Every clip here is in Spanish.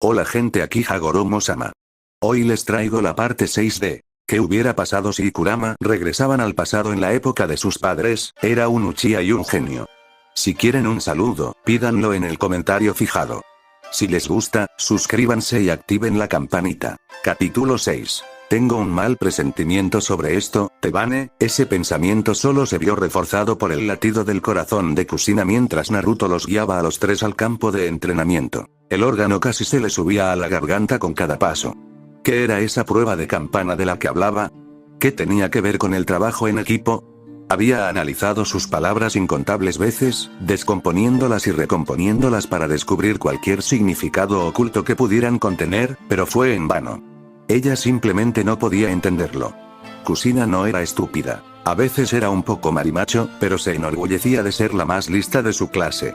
Hola gente, aquí Hagoromo-sama. Hoy les traigo la parte 6 de ¿qué hubiera pasado si Kurama regresaban al pasado en la época de sus padres? Era un Uchiha y un genio. Si quieren un saludo, pídanlo en el comentario fijado. Si les gusta, suscríbanse y activen la campanita. Capítulo 6. Tengo un mal presentimiento sobre esto, Tebane. Ese pensamiento solo se vio reforzado por el latido del corazón de Kushina mientras Naruto los guiaba a los tres al campo de entrenamiento. El órgano casi se le subía a la garganta con cada paso. ¿Qué era esa prueba de campana de la que hablaba? ¿Qué tenía que ver con el trabajo en equipo? Había analizado sus palabras incontables veces, descomponiéndolas y recomponiéndolas para descubrir cualquier significado oculto que pudieran contener, pero fue en vano. Ella simplemente no podía entenderlo. Kushina no era estúpida. A veces era un poco marimacho, pero se enorgullecía de ser la más lista de su clase.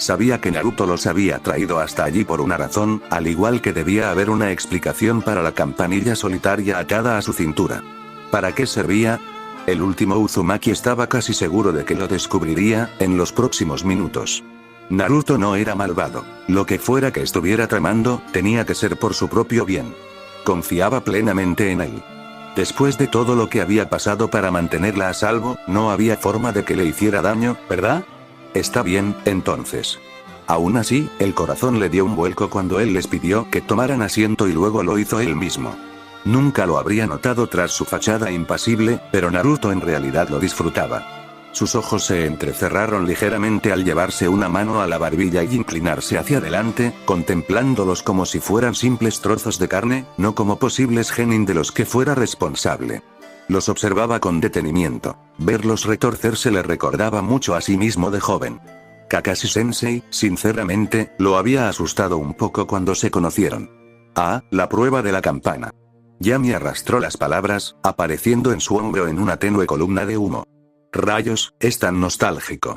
Sabía que Naruto los había traído hasta allí por una razón, al igual que debía haber una explicación para la campanilla solitaria atada a su cintura. ¿Para qué servía? El último Uzumaki estaba casi seguro de que lo descubriría en los próximos minutos. Naruto no era malvado. Lo que fuera que estuviera tramando, tenía que ser por su propio bien. Confiaba plenamente en él. Después de todo lo que había pasado para mantenerla a salvo, no había forma de que le hiciera daño, ¿verdad? Está bien, entonces. Aún así, el corazón le dio un vuelco cuando él les pidió que tomaran asiento y luego lo hizo él mismo. Nunca lo habría notado tras su fachada impasible, pero Naruto en realidad lo disfrutaba. Sus ojos se entrecerraron ligeramente al llevarse una mano a la barbilla y inclinarse hacia adelante, contemplándolos como si fueran simples trozos de carne, no como posibles genin de los que fuera responsable. Los observaba con detenimiento. Verlos retorcerse le recordaba mucho a sí mismo de joven. Kakashi-sensei, sinceramente, lo había asustado un poco cuando se conocieron. Ah, la prueba de la campana. Yami arrastró las palabras, apareciendo en su hombro en una tenue columna de humo. Rayos, es tan nostálgico.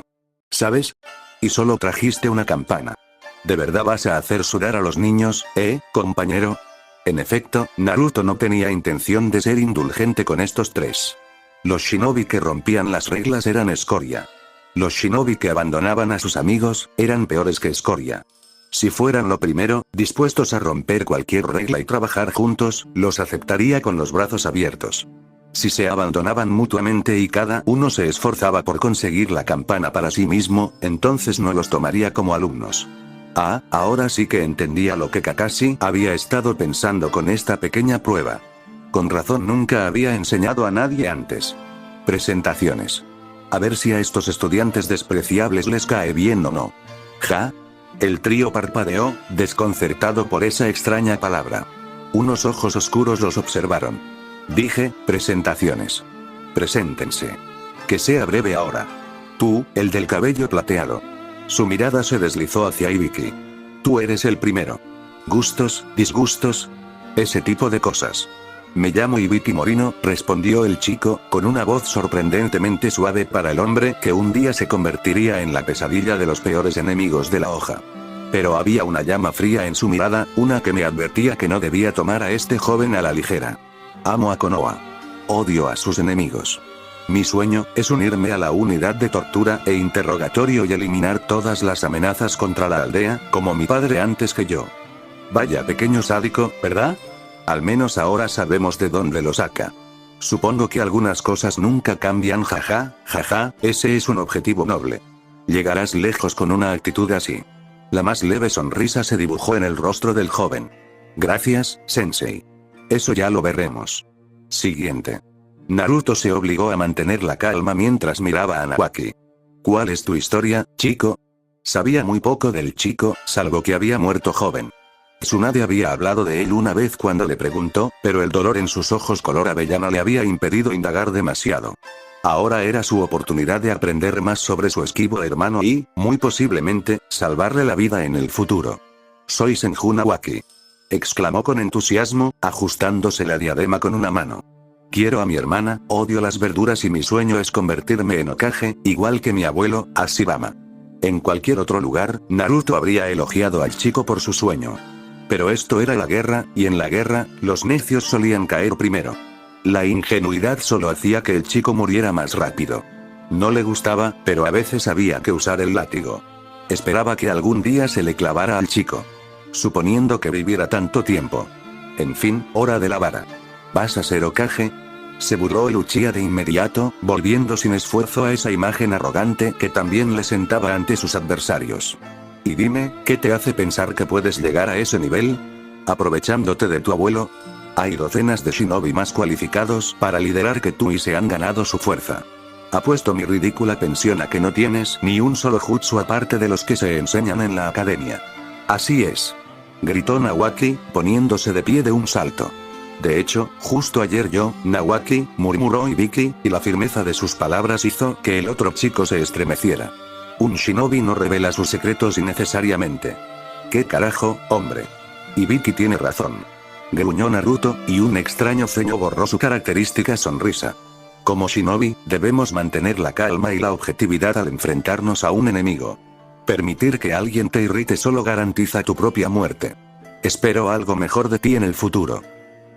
¿Sabes? Y solo trajiste una campana. ¿De verdad vas a hacer sudar a los niños, compañero? En efecto, Naruto no tenía intención de ser indulgente con estos tres. Los shinobi que rompían las reglas eran escoria. Los shinobi que abandonaban a sus amigos, eran peores que escoria. Si fueran lo primero, dispuestos a romper cualquier regla y trabajar juntos, los aceptaría con los brazos abiertos. Si se abandonaban mutuamente y cada uno se esforzaba por conseguir la campana para sí mismo, entonces no los tomaría como alumnos. Ah, ahora sí que entendía lo que Kakashi había estado pensando con esta pequeña prueba. Con razón nunca había enseñado a nadie antes. Presentaciones. A ver si a estos estudiantes despreciables les cae bien o no. ¿Ja? El trío parpadeó, desconcertado por esa extraña palabra. Unos ojos oscuros los observaron. Dije, presentaciones. Preséntense. Que sea breve ahora. Tú, el del cabello plateado. Su mirada se deslizó hacia Ibiki. Tú eres el primero. ¿Gustos, disgustos? Ese tipo de cosas. Me llamo Ibiki Morino, respondió el chico, con una voz sorprendentemente suave para el hombre que un día se convertiría en la pesadilla de los peores enemigos de la hoja. Pero había una llama fría en su mirada, una que me advertía que no debía tomar a este joven a la ligera. Amo a Konoha. Odio a sus enemigos. Mi sueño es unirme a la unidad de tortura e interrogatorio y eliminar todas las amenazas contra la aldea, como mi padre antes que yo. Vaya pequeño sádico, ¿verdad? Al menos ahora sabemos de dónde lo saca. Supongo que algunas cosas nunca cambian, jaja, ese es un objetivo noble. Llegarás lejos con una actitud así. La más leve sonrisa se dibujó en el rostro del joven. Gracias, sensei. Eso ya lo veremos. Siguiente. Naruto se obligó a mantener la calma mientras miraba a Nawaki. ¿Cuál es tu historia, chico? Sabía muy poco del chico, salvo que había muerto joven. Tsunade había hablado de él una vez cuando le preguntó, pero el dolor en sus ojos color avellana le había impedido indagar demasiado. Ahora era su oportunidad de aprender más sobre su esquivo hermano y, muy posiblemente, salvarle la vida en el futuro. Soy Senju Nawaki. Exclamó con entusiasmo, ajustándose la diadema con una mano. Quiero a mi hermana, odio las verduras y mi sueño es convertirme en Hokage, igual que mi abuelo, Ashibama. En cualquier otro lugar, Naruto habría elogiado al chico por su sueño. Pero esto era la guerra, y en la guerra, los necios solían caer primero. La ingenuidad solo hacía que el chico muriera más rápido. No le gustaba, pero a veces había que usar el látigo. Esperaba que algún día se le clavara al chico. suponiendo que viviera tanto tiempo. En fin, hora de la vara. ¿Vas a ser Hokage? Se burló el Uchiha de inmediato, volviendo sin esfuerzo a esa imagen arrogante que también le sentaba ante sus adversarios. Y dime, ¿qué te hace pensar que puedes llegar a ese nivel? ¿Aprovechándote de tu abuelo? Hay docenas de shinobi más cualificados para liderar que tú y se han ganado su fuerza. Apuesto mi ridícula pensión a que no tienes ni un solo jutsu aparte de los que se enseñan en la academia. Así es. Gritó Nawaki, poniéndose de pie de un salto. De hecho, justo ayer yo, Nawaki, murmuró Ibiki, y la firmeza de sus palabras hizo que el otro chico se estremeciera. Un shinobi no revela sus secretos innecesariamente. ¿Qué carajo, hombre? Ibiki tiene razón. Gruñó Naruto, y un extraño ceño borró su característica sonrisa. Como shinobi, debemos mantener la calma y la objetividad al enfrentarnos a un enemigo. Permitir que alguien te irrite solo garantiza tu propia muerte. Espero algo mejor de ti en el futuro.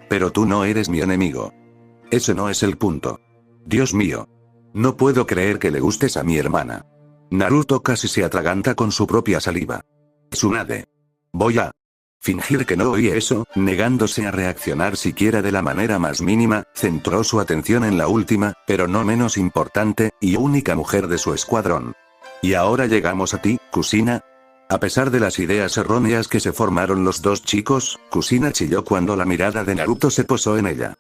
Pero tú no eres mi enemigo. Ese no es el punto. Dios mío. No puedo creer que le gustes a mi hermana. Naruto casi se atraganta con su propia saliva. Tsunade. Voy a fingir que no oí eso, negándose a reaccionar siquiera de la manera más mínima, centró su atención en la última, pero no menos importante, y única mujer de su escuadrón. Y ahora llegamos a ti, Kusina. A pesar de las ideas erróneas que se formaron los dos chicos, Kusina chilló cuando la mirada de Naruto se posó en ella.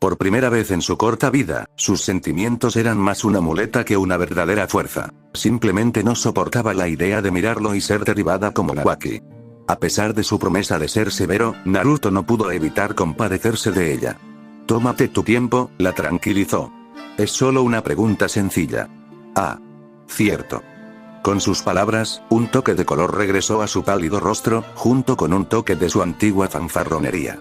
Por primera vez en su corta vida, sus sentimientos eran más una muleta que una verdadera fuerza. Simplemente no soportaba la idea de mirarlo y ser derribada como Nawaki. A pesar de su promesa de ser severo, Naruto no pudo evitar compadecerse de ella. Tómate tu tiempo, la tranquilizó. Es solo una pregunta sencilla. Ah. Cierto. Con sus palabras, un toque de color regresó a su pálido rostro, junto con un toque de su antigua fanfarronería.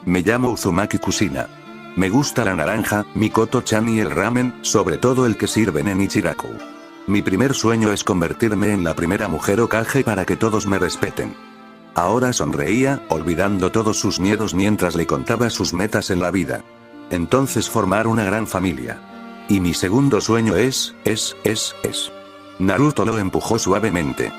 Me llamo Uzumaki Kusina. Me gusta la naranja, Mikoto-chan y el ramen, sobre todo el que sirven en Ichiraku. Mi primer sueño es convertirme en la primera mujer Hokage para que todos me respeten. Ahora sonreía, olvidando todos sus miedos mientras le contaba sus metas en la vida. Entonces formar una gran familia. Y mi segundo sueño es. Naruto lo empujó suavemente.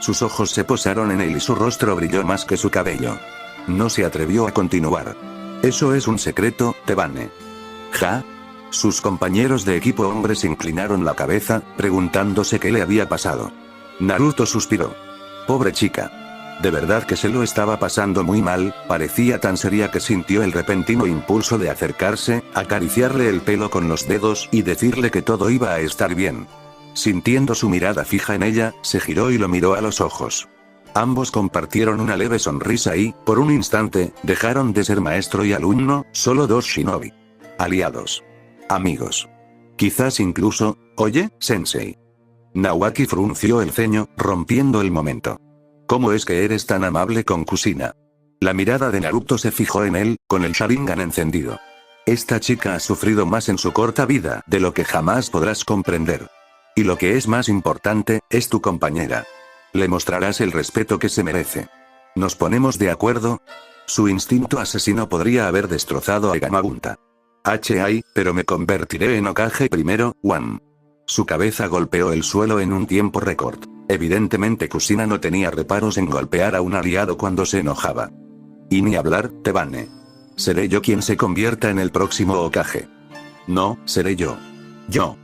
Sus ojos se posaron en él y su rostro brilló más que su cabello. No se atrevió a continuar. Eso es un secreto, Tebane. ¿Ja? Sus compañeros de equipo hombres inclinaron la cabeza, preguntándose qué le había pasado. Naruto suspiró. Pobre chica. De verdad que se lo estaba pasando muy mal, parecía tan seria que sintió el repentino impulso de acercarse, acariciarle el pelo con los dedos y decirle que todo iba a estar bien. Sintiendo su mirada fija en ella, se giró y lo miró a los ojos. Ambos compartieron una leve sonrisa y, por un instante, dejaron de ser maestro y alumno, solo dos shinobi. Aliados. Amigos. Quizás incluso, oye, sensei. Nawaki frunció el ceño, rompiendo el momento. ¿Cómo es que eres tan amable con Kusina? La mirada de Naruto se fijó en él, con el Sharingan encendido. Esta chica ha sufrido más en su corta vida de lo que jamás podrás comprender. Y lo que es más importante, es tu compañera. Le mostrarás el respeto que se merece. ¿Nos ponemos de acuerdo? Su instinto asesino podría haber destrozado a Gamabunta. Pero me convertiré en Hokage primero, One. Su cabeza golpeó el suelo en un tiempo récord. Evidentemente Kusina no tenía reparos en golpear a un aliado cuando se enojaba. Y ni hablar, Tebane. Seré yo quien se convierta en el próximo Hokage. No, seré yo. Yo.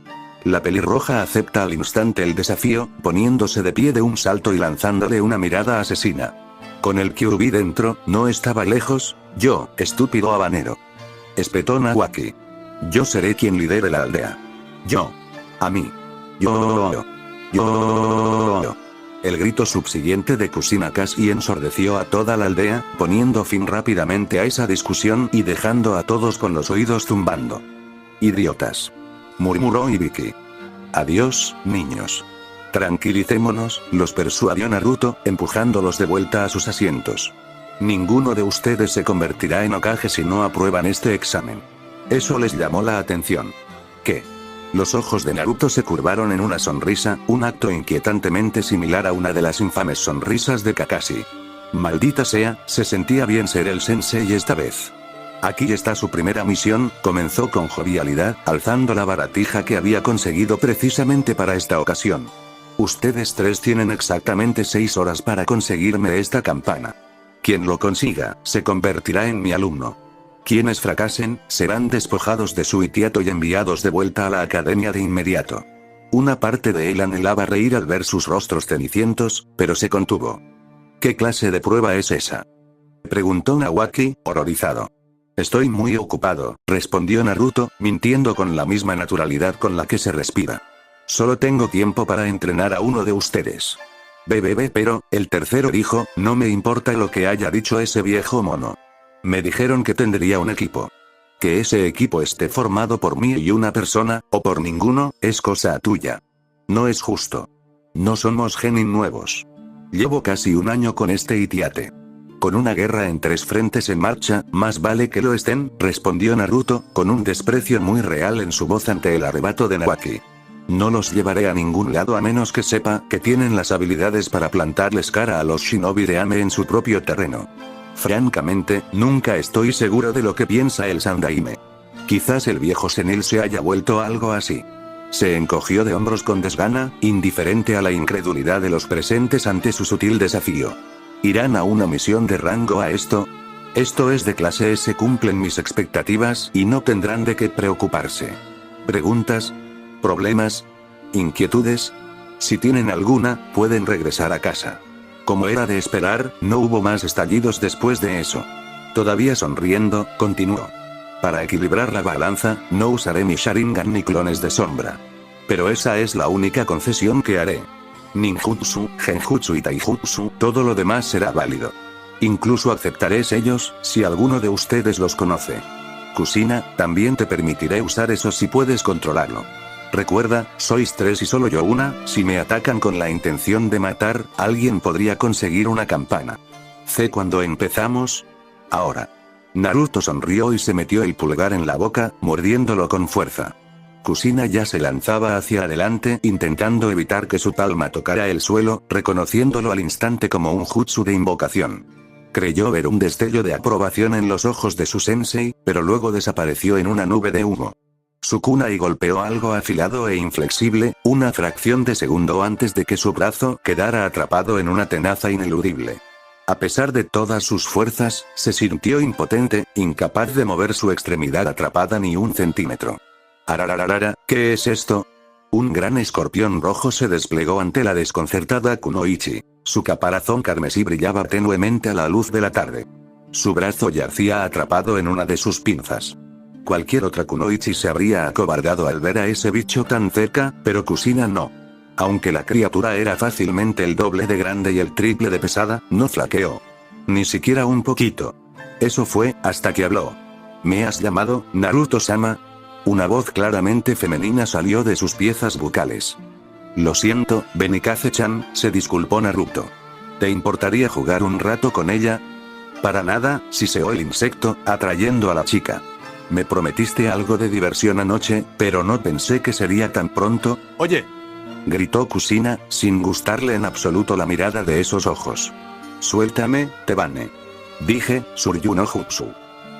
La pelirroja acepta al instante el desafío, poniéndose de pie de un salto y lanzándole una mirada asesina. Con el Kyuubi dentro, no estaba lejos. Yo, estúpido habanero. Espetó Nawaki. Yo seré quien lidere la aldea. Yo. A mí. Yo. El grito subsiguiente de Kusina casi ensordeció a toda la aldea, poniendo fin rápidamente a esa discusión y dejando a todos con los oídos zumbando. Idiotas. Murmuró Ibiki. Adiós, niños. Tranquilicémonos, los persuadió Naruto, empujándolos de vuelta a sus asientos. Ninguno de ustedes se convertirá en Hokage si no aprueban este examen. Eso les llamó la atención. ¿Qué? Los ojos de Naruto se curvaron en una sonrisa, un acto inquietantemente similar a una de las infames sonrisas de Kakashi. Maldita sea, se sentía bien ser el sensei esta vez. Aquí está su primera misión, comenzó con jovialidad, alzando la baratija que había conseguido precisamente para esta ocasión. Ustedes tres tienen exactamente 6 horas para conseguirme esta campana. Quien lo consiga, se convertirá en mi alumno. Quienes fracasen, serán despojados de su itiato y enviados de vuelta a la academia de inmediato. Una parte de él anhelaba reír al ver sus rostros cenicientos, pero se contuvo. ¿Qué clase de prueba es esa?, preguntó Nawaki, horrorizado. Estoy muy ocupado, respondió Naruto, mintiendo con la misma naturalidad con la que se respira. Solo tengo tiempo para entrenar a uno de ustedes. Pero, el tercero dijo, no me importa lo que haya dicho ese viejo mono. Me dijeron que tendría un equipo. Que ese equipo esté formado por mí y una persona, o por ninguno, es cosa tuya. No es justo. No somos genin nuevos. Llevo casi un año con este itiate. Con una guerra en 3 frentes en marcha, más vale que lo estén, respondió Naruto, con un desprecio muy real en su voz ante el arrebato de Nawaki. No los llevaré a ningún lado a menos que sepa que tienen las habilidades para plantarles cara a los shinobi de Ame en su propio terreno. Francamente, nunca estoy seguro de lo que piensa el Sandaime. Quizás el viejo senil se haya vuelto algo así. Se encogió de hombros con desgana, indiferente a la incredulidad de los presentes ante su sutil desafío. ¿Irán a una misión de rango a esto? Esto es de clase S, cumplen mis expectativas y no tendrán de qué preocuparse. ¿Preguntas? ¿Problemas? ¿Inquietudes? Si tienen alguna, pueden regresar a casa. Como era de esperar, no hubo más estallidos después de eso. Todavía sonriendo, continuó. Para equilibrar la balanza, no usaré mi Sharingan ni clones de sombra. Pero esa es la única concesión que haré. Ninjutsu, Genjutsu y Taijutsu, todo lo demás será válido. Incluso aceptaré sellos, si alguno de ustedes los conoce. Kusina, también te permitiré usar eso si puedes controlarlo. Recuerda, sois 3 y solo yo una, si me atacan con la intención de matar, alguien podría conseguir una campana. ¿Sé cuándo empezamos? Ahora. Naruto sonrió y se metió el pulgar en la boca, mordiéndolo con fuerza. Kusina ya se lanzaba hacia adelante intentando evitar que su palma tocara el suelo, reconociéndolo al instante como un jutsu de invocación. Creyó ver un destello de aprobación en los ojos de su sensei, pero luego desapareció en una nube de humo. Su kunai golpeó algo afilado e inflexible, una fracción de segundo antes de que su brazo quedara atrapado en una tenaza ineludible. A pesar de todas sus fuerzas, se sintió impotente, incapaz de mover su extremidad atrapada ni un centímetro. Arararara, ¿qué es esto? Un gran escorpión rojo se desplegó ante la desconcertada Kunoichi. Su caparazón carmesí brillaba tenuemente a la luz de la tarde. Su brazo yacía atrapado en una de sus pinzas. Cualquier otra Kunoichi se habría acobardado al ver a ese bicho tan cerca, pero Kusina no. Aunque la criatura era fácilmente el doble de grande y el triple de pesada, no flaqueó. Ni siquiera un poquito. Eso fue, hasta que habló. ¿Me has llamado, Naruto-sama? Una voz claramente femenina salió de sus piezas bucales. Lo siento, Benikaze-chan, se disculpó Naruto. ¿Te importaría jugar un rato con ella? Para nada, siseó el insecto, atrayendo a la chica. Me prometiste algo de diversión anoche, pero no pensé que sería tan pronto. Oye, gritó Kusina, sin gustarle en absoluto la mirada de esos ojos. Suéltame, Tebane. Dije, Suryu no Jutsu.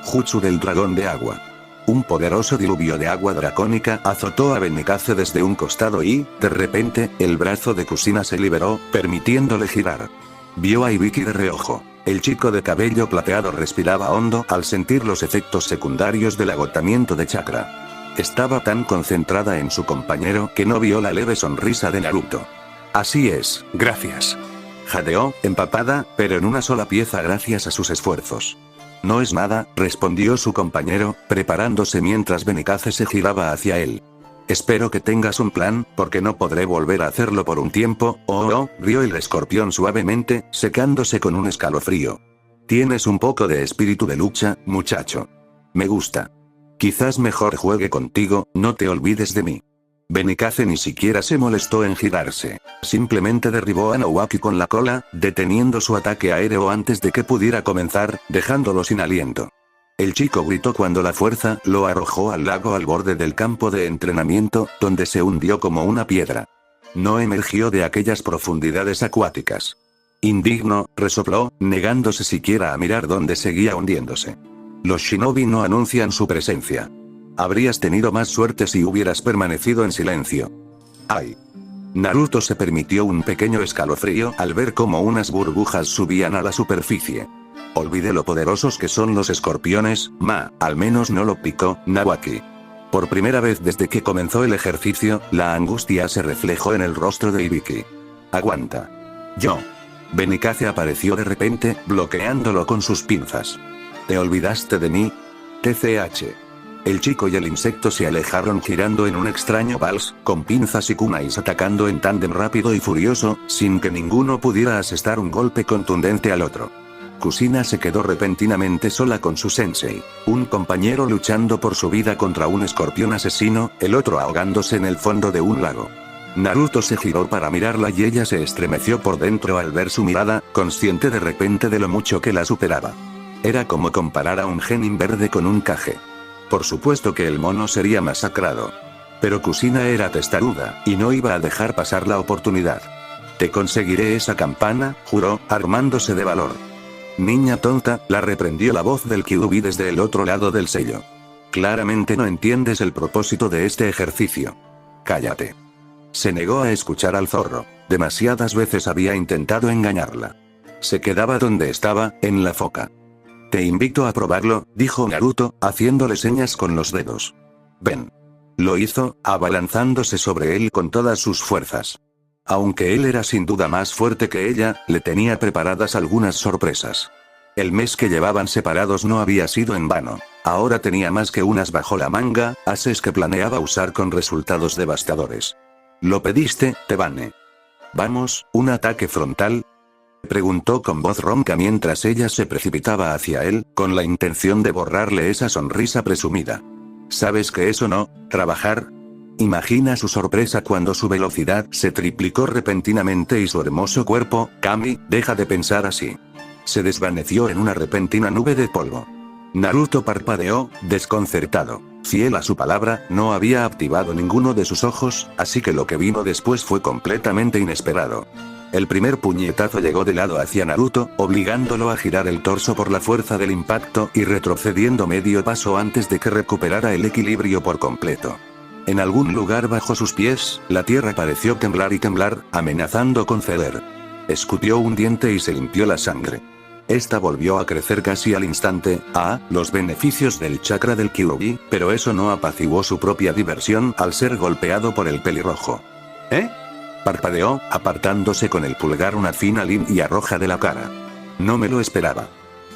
Jutsu del dragón de agua. Un poderoso diluvio de agua dracónica azotó a Benikaze desde un costado y, de repente, el brazo de Kusina se liberó, permitiéndole girar. Vio a Ibiki de reojo. El chico de cabello plateado respiraba hondo al sentir los efectos secundarios del agotamiento de chakra. Estaba tan concentrada en su compañero que no vio la leve sonrisa de Naruto. Así es, gracias. Jadeó, empapada, pero en una sola pieza gracias a sus esfuerzos. No es nada, respondió su compañero, preparándose mientras Benikaze se giraba hacia él. Espero que tengas un plan, porque no podré volver a hacerlo por un tiempo. Rió el escorpión suavemente, secándose con un escalofrío. Tienes un poco de espíritu de lucha, muchacho. Me gusta. Quizás mejor juegue contigo, no te olvides de mí. Benikaze ni siquiera se molestó en girarse. Simplemente derribó a Nawaki con la cola, deteniendo su ataque aéreo antes de que pudiera comenzar, dejándolo sin aliento. El chico gritó cuando la fuerza lo arrojó al lago al borde del campo de entrenamiento, donde se hundió como una piedra. No emergió de aquellas profundidades acuáticas. Indigno, resopló, negándose siquiera a mirar dónde seguía hundiéndose. Los shinobi no anuncian su presencia. Habrías tenido más suerte si hubieras permanecido en silencio. ¡Ay! Naruto se permitió un pequeño escalofrío al ver cómo unas burbujas subían a la superficie. Olvidé lo poderosos que son los escorpiones, al menos no lo picó, Nawaki. Por primera vez desde que comenzó el ejercicio, la angustia se reflejó en el rostro de Ibiki. Aguanta. Yo. Benikaze apareció de repente, bloqueándolo con sus pinzas. ¿Te olvidaste de mí? TCH. El chico y el insecto se alejaron girando en un extraño vals, con pinzas y kunais atacando en tándem rápido y furioso, sin que ninguno pudiera asestar un golpe contundente al otro. Kusina se quedó repentinamente sola con su sensei, un compañero luchando por su vida contra un escorpión asesino, el otro ahogándose en el fondo de un lago. Naruto se giró para mirarla y ella se estremeció por dentro al ver su mirada, consciente de repente de lo mucho que la superaba. Era como comparar a un genin verde con un Kage. Por supuesto que el mono sería masacrado. Pero Kusina era testaruda, y no iba a dejar pasar la oportunidad. Te conseguiré esa campana, juró, armándose de valor. Niña tonta, la reprendió la voz del Kyuubi desde el otro lado del sello. Claramente no entiendes el propósito de este ejercicio. Cállate. Se negó a escuchar al zorro. Demasiadas veces había intentado engañarla. Se quedaba donde estaba, en la foca. Te invito a probarlo, dijo Naruto, haciéndole señas con los dedos. Ven. Lo hizo, abalanzándose sobre él con todas sus fuerzas. Aunque él era sin duda más fuerte que ella, le tenía preparadas algunas sorpresas. El mes que llevaban separados no había sido en vano. Ahora tenía más que unas bajo la manga, ases que planeaba usar con resultados devastadores. ¿Lo pediste, Tebane? Vamos, ¿un ataque frontal? Preguntó con voz ronca mientras ella se precipitaba hacia él, con la intención de borrarle esa sonrisa presumida. ¿Sabes que eso no, trabajar? Imagina su sorpresa cuando su velocidad se triplicó repentinamente y su hermoso cuerpo, Kami, deja de pensar así. Se desvaneció en una repentina nube de polvo. Naruto parpadeó, desconcertado. Fiel a su palabra, no había activado ninguno de sus ojos, así que lo que vino después fue completamente inesperado. El primer puñetazo llegó de lado hacia Naruto, obligándolo a girar el torso por la fuerza del impacto y retrocediendo medio paso antes de que recuperara el equilibrio por completo. En algún lugar bajo sus pies, la tierra pareció temblar y temblar, amenazando con ceder. Escupió un diente y se limpió la sangre. Esta volvió a crecer casi al instante, los beneficios del chakra del Kyuubi, pero eso no apaciguó su propia diversión al ser golpeado por el pelirrojo. ¿Eh? Parpadeó, apartándose con el pulgar una fina línea roja de la cara. No me lo esperaba.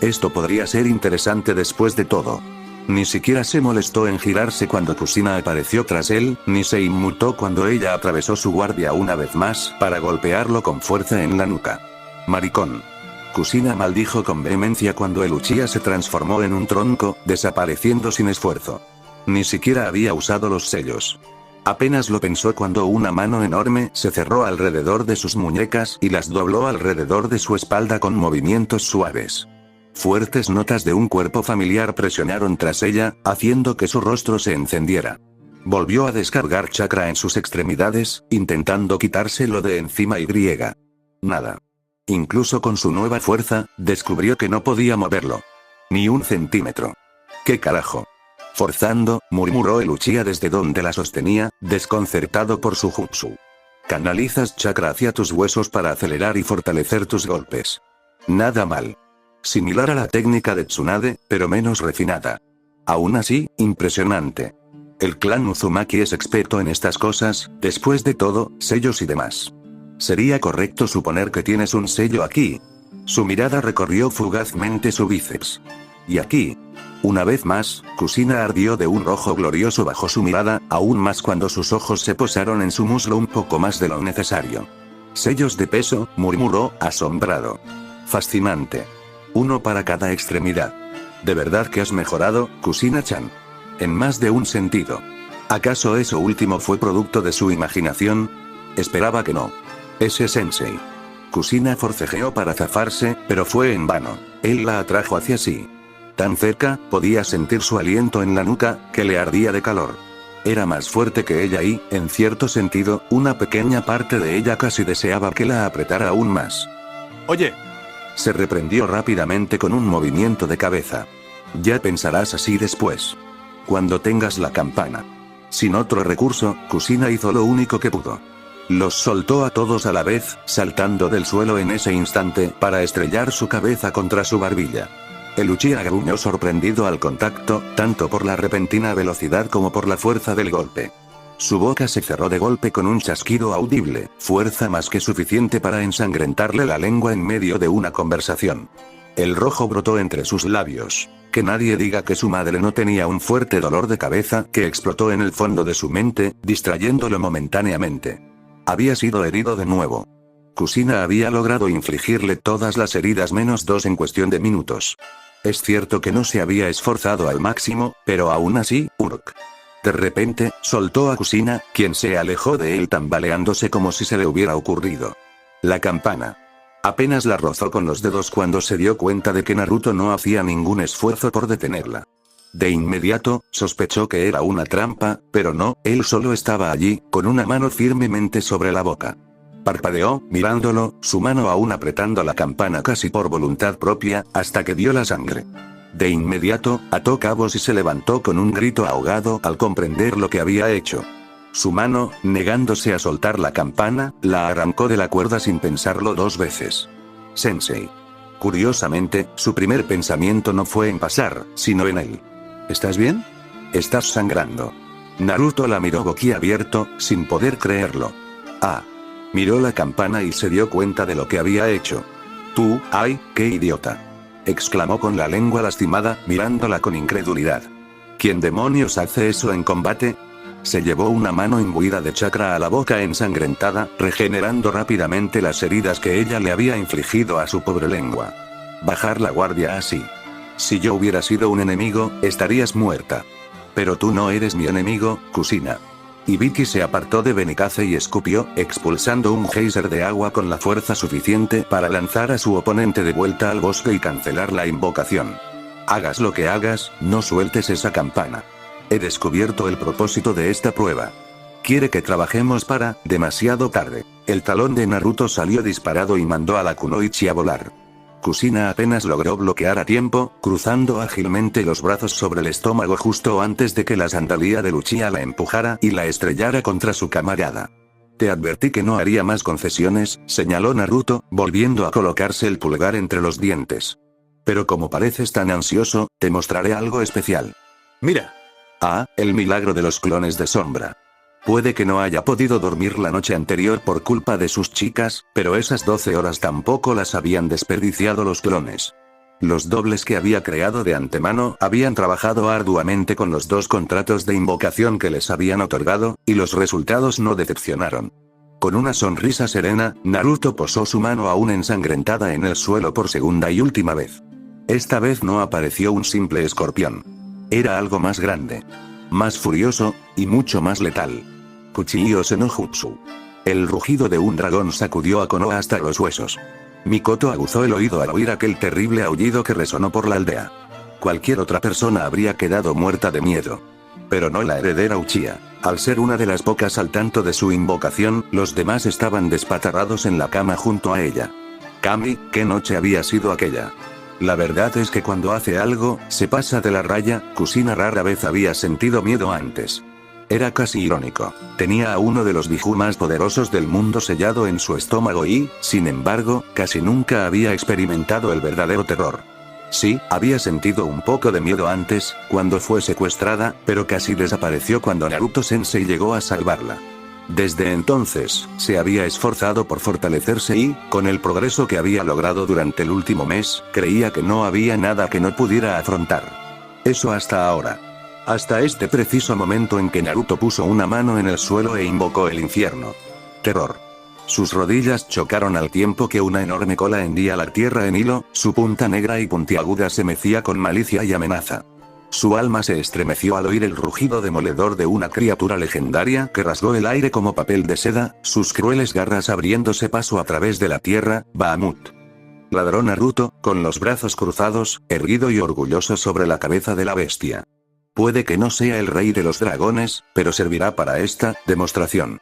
Esto podría ser interesante después de todo. Ni siquiera se molestó en girarse cuando Kusina apareció tras él, ni se inmutó cuando ella atravesó su guardia una vez más para golpearlo con fuerza en la nuca. Maricón. Kusina maldijo con vehemencia cuando el Uchiha se transformó en un tronco, desapareciendo sin esfuerzo. Ni siquiera había usado los sellos. Apenas lo pensó cuando una mano enorme se cerró alrededor de sus muñecas y las dobló alrededor de su espalda con movimientos suaves. Fuertes notas de un cuerpo familiar presionaron tras ella, haciendo que su rostro se encendiera. Volvió a descargar chakra en sus extremidades, intentando quitárselo de encima y griega. Nada. Incluso con su nueva fuerza, descubrió que no podía moverlo. Ni un centímetro. ¿Qué carajo? Forzando, murmuró el Uchiha desde donde la sostenía, desconcertado por su jutsu. Canalizas chakra hacia tus huesos para acelerar y fortalecer tus golpes. Nada mal. Similar a la técnica de Tsunade, pero menos refinada. Aún así, impresionante. El clan Uzumaki es experto en estas cosas, después de todo, sellos y demás. ¿Sería correcto suponer que tienes un sello aquí? Su mirada recorrió fugazmente su bíceps. Y aquí. Una vez más, Kusina ardió de un rojo glorioso bajo su mirada, aún más cuando sus ojos se posaron en su muslo un poco más de lo necesario. Sellos de peso, murmuró, asombrado. Fascinante. Uno para cada extremidad. ¿De verdad que has mejorado, Kusina-chan? En más de un sentido. ¿Acaso eso último fue producto de su imaginación? Esperaba que no. Ese sensei. Kusina forcejeó para zafarse, pero fue en vano. Él la atrajo hacia sí. Tan cerca, podía sentir su aliento en la nuca, que le ardía de calor. Era más fuerte que ella y, en cierto sentido, una pequeña parte de ella casi deseaba que la apretara aún más. Oye. Se reprendió rápidamente con un movimiento de cabeza. Ya pensarás así después. Cuando tengas la campana. Sin otro recurso, Kusina hizo lo único que pudo. Los soltó a todos a la vez, saltando del suelo en ese instante para estrellar su cabeza contra su barbilla. El Uchiha gruñó sorprendido al contacto, tanto por la repentina velocidad como por la fuerza del golpe. Su boca se cerró de golpe con un chasquido audible, fuerza más que suficiente para ensangrentarle la lengua en medio de una conversación. El rojo brotó entre sus labios. Que nadie diga que su madre no tenía un fuerte dolor de cabeza que explotó en el fondo de su mente, distrayéndolo momentáneamente. Había sido herido de nuevo. Kushina había logrado infligirle todas las heridas menos 2 en cuestión de minutos. Es cierto que no se había esforzado al máximo, pero aún así, Urk. De repente, soltó a Kushina, quien se alejó de él tambaleándose como si se le hubiera ocurrido. La campana. Apenas la rozó con los dedos cuando se dio cuenta de que Naruto no hacía ningún esfuerzo por detenerla. De inmediato, sospechó que era una trampa, pero no, él solo estaba allí, con una mano firmemente sobre la boca. Parpadeó, mirándolo, su mano aún apretando la campana casi por voluntad propia, hasta que vio la sangre. De inmediato, ató cabos y se levantó con un grito ahogado al comprender lo que había hecho. Su mano, negándose a soltar la campana, la arrancó de la cuerda sin pensarlo 2 veces. Sensei. Curiosamente, su primer pensamiento no fue en pasar, sino en él. ¿Estás bien? Estás sangrando. Naruto la miró boquiabierto, sin poder creerlo. Ah. Miró la campana y se dio cuenta de lo que había hecho. Tú, ay, qué idiota. Exclamó con la lengua lastimada, mirándola con incredulidad. ¿Quién demonios hace eso en combate? Se llevó una mano imbuida de chakra a la boca ensangrentada, regenerando rápidamente las heridas que ella le había infligido a su pobre lengua. Bajar la guardia así. Si yo hubiera sido un enemigo, estarías muerta. Pero tú no eres mi enemigo, Kushina. Ibiki se apartó de Benikaze y escupió, expulsando un geyser de agua con la fuerza suficiente para lanzar a su oponente de vuelta al bosque y cancelar la invocación. Hagas lo que hagas, no sueltes esa campana. He descubierto el propósito de esta prueba. Quiere que trabajemos para, demasiado tarde. El talón de Naruto salió disparado y mandó a la Kunoichi a volar. Kushina apenas logró bloquear a tiempo, cruzando ágilmente los brazos sobre el estómago justo antes de que la sandalía de Uchiha la empujara y la estrellara contra su camarada. Te advertí que no haría más concesiones, señaló Naruto, volviendo a colocarse el pulgar entre los dientes. Pero como pareces tan ansioso, te mostraré algo especial. Mira. Ah, el milagro de los clones de sombra. Puede que no haya podido dormir la noche anterior por culpa de sus chicas, pero esas 12 horas tampoco las habían desperdiciado los clones. Los dobles que había creado de antemano habían trabajado arduamente con los 2 contratos de invocación que les habían otorgado, y los resultados no decepcionaron. Con una sonrisa serena, Naruto posó su mano aún ensangrentada en el suelo por segunda y última vez. Esta vez no apareció un simple escorpión. Era algo más grande. Más furioso, y mucho más letal. Kuchihyo no Jutsu. El rugido de un dragón sacudió a Konoha hasta los huesos. Mikoto aguzó el oído al oír aquel terrible aullido que resonó por la aldea. Cualquier otra persona habría quedado muerta de miedo. Pero no la heredera Uchiha. Al ser una de las pocas al tanto de su invocación, los demás estaban despatarrados en la cama junto a ella. Kami, ¿qué noche había sido aquella? La verdad es que cuando hace algo, se pasa de la raya. Kushina rara vez había sentido miedo antes. Era casi irónico. Tenía a uno de los Biju más poderosos del mundo sellado en su estómago y, sin embargo, casi nunca había experimentado el verdadero terror. Sí, había sentido un poco de miedo antes, cuando fue secuestrada, pero casi desapareció cuando Naruto-sensei llegó a salvarla. Desde entonces, se había esforzado por fortalecerse y, con el progreso que había logrado durante el último mes, creía que no había nada que no pudiera afrontar. Eso hasta ahora. Hasta este preciso momento en que Naruto puso una mano en el suelo e invocó el infierno. Terror. Sus rodillas chocaron al tiempo que una enorme cola hendía la tierra en hilo, su punta negra y puntiaguda se mecía con malicia y amenaza. Su alma se estremeció al oír el rugido demoledor de una criatura legendaria que rasgó el aire como papel de seda, sus crueles garras abriéndose paso a través de la tierra. Bahamut. Ladró Naruto, con los brazos cruzados, erguido y orgulloso sobre la cabeza de la bestia. Puede que no sea el rey de los dragones, pero servirá para esta demostración.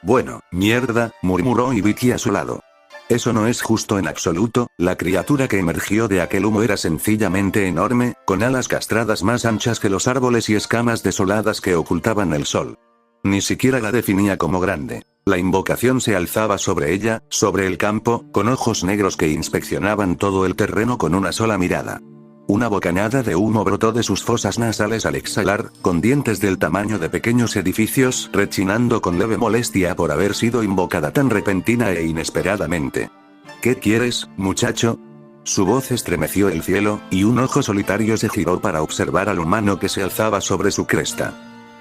Bueno, mierda, murmuró Ibiki a su lado. Eso no es justo en absoluto, la criatura que emergió de aquel humo era sencillamente enorme, con alas castradas más anchas que los árboles y escamas desoladas que ocultaban el sol. Ni siquiera la definía como grande. La invocación se alzaba sobre ella, sobre el campo, con ojos negros que inspeccionaban todo el terreno con una sola mirada. Una bocanada de humo brotó de sus fosas nasales al exhalar, con dientes del tamaño de pequeños edificios, rechinando con leve molestia por haber sido invocada tan repentina e inesperadamente. ¿Qué quieres, muchacho? Su voz estremeció el cielo, y un ojo solitario se giró para observar al humano que se alzaba sobre su cresta.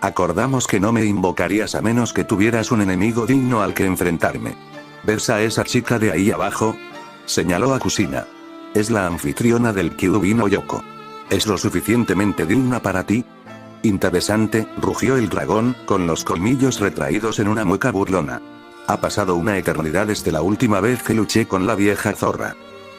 Acordamos que no me invocarías a menos que tuvieras un enemigo digno al que enfrentarme. ¿Ves a esa chica de ahí abajo? Señaló a Kusina. Es la anfitriona del Kyuubi no Yoko. ¿Es lo suficientemente digna para ti? Interesante, rugió el dragón, con los colmillos retraídos en una mueca burlona. Ha pasado una eternidad desde la última vez que luché con la vieja zorra.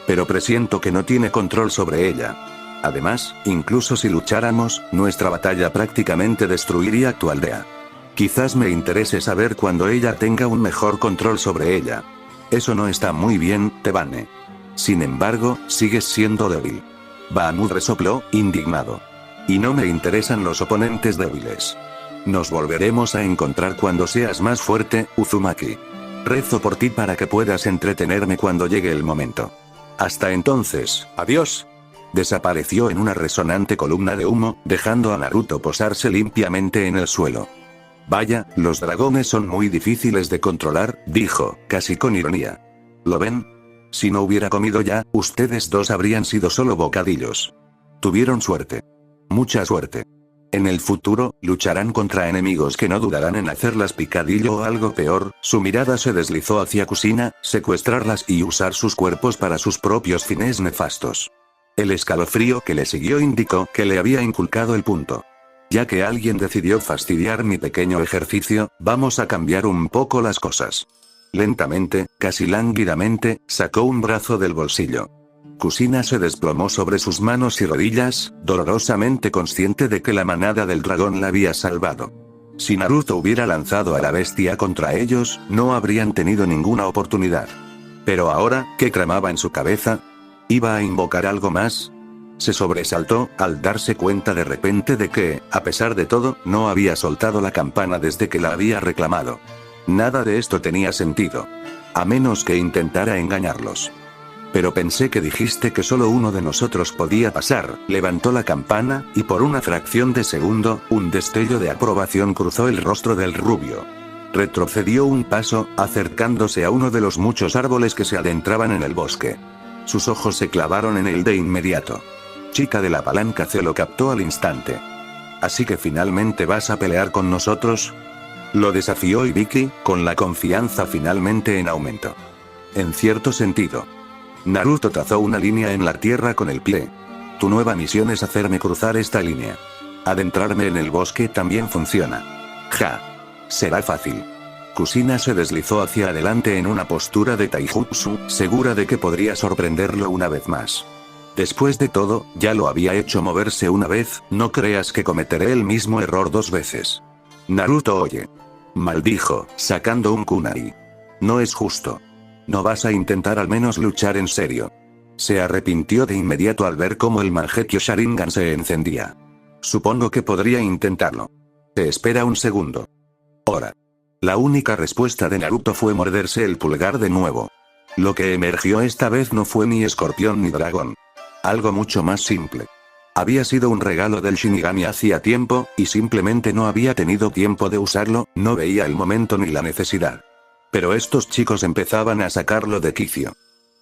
Pero presiento que no tiene control sobre ella. Además, incluso si lucháramos, nuestra batalla prácticamente destruiría tu aldea. Quizás me interese saber cuando ella tenga un mejor control sobre ella. Eso no está muy bien, Tebane. Sin embargo, sigues siendo débil. Bahamut resopló, indignado. Y no me interesan los oponentes débiles. Nos volveremos a encontrar cuando seas más fuerte, Uzumaki. Rezo por ti para que puedas entretenerme cuando llegue el momento. Hasta entonces, adiós. Desapareció en una resonante columna de humo, dejando a Naruto posarse limpiamente en el suelo. Vaya, los dragones son muy difíciles de controlar, dijo, casi con ironía. ¿Lo ven? Si no hubiera comido ya, ustedes dos habrían sido solo bocadillos. Tuvieron suerte. Mucha suerte. En el futuro, lucharán contra enemigos que no dudarán en hacerlas picadillo o algo peor. Su mirada se deslizó hacia Kusina, secuestrarlas y usar sus cuerpos para sus propios fines nefastos. El escalofrío que le siguió indicó que le había inculcado el punto. Ya que alguien decidió fastidiar mi pequeño ejercicio, vamos a cambiar un poco las cosas. Lentamente, casi lánguidamente, sacó un brazo del bolsillo. Kusina se desplomó sobre sus manos y rodillas, dolorosamente consciente de que la manada del dragón la había salvado. Si Naruto hubiera lanzado a la bestia contra ellos, no habrían tenido ninguna oportunidad. Pero ahora, ¿qué tramaba en su cabeza? ¿Iba a invocar algo más? Se sobresaltó, al darse cuenta de repente de que, a pesar de todo, no había soltado la campana desde que la había reclamado. Nada de esto tenía sentido. A menos que intentara engañarlos. Pero pensé que dijiste que solo uno de nosotros podía pasar. Levantó la campana, y por una fracción de segundo, un destello de aprobación cruzó el rostro del rubio. Retrocedió un paso, acercándose a uno de los muchos árboles que se adentraban en el bosque. Sus ojos se clavaron en él de inmediato. Chica de la palanca se lo captó al instante. ¿Así que finalmente vas a pelear con nosotros? Lo desafió Ibiki, con la confianza finalmente en aumento. En cierto sentido. Naruto trazó una línea en la tierra con el pie. Tu nueva misión es hacerme cruzar esta línea. Adentrarme en el bosque también funciona. Ja. Será fácil. Kusina se deslizó hacia adelante en una postura de taijutsu, segura de que podría sorprenderlo una vez más. Después de todo, ya lo había hecho moverse una vez, no creas que cometeré el mismo error dos veces. Naruto, oye. Maldijo, sacando un kunai. No es justo. ¿No vas a intentar al menos luchar en serio? Se arrepintió de inmediato al ver cómo el Mangekyo Sharingan se encendía. Supongo que podría intentarlo. Te espera un segundo. Ahora. La única respuesta de Naruto fue morderse el pulgar de nuevo. Lo que emergió esta vez no fue ni escorpión ni dragón. Algo mucho más simple. Había sido un regalo del Shinigami hacía tiempo, y simplemente no había tenido tiempo de usarlo, no veía el momento ni la necesidad. Pero estos chicos empezaban a sacarlo de quicio.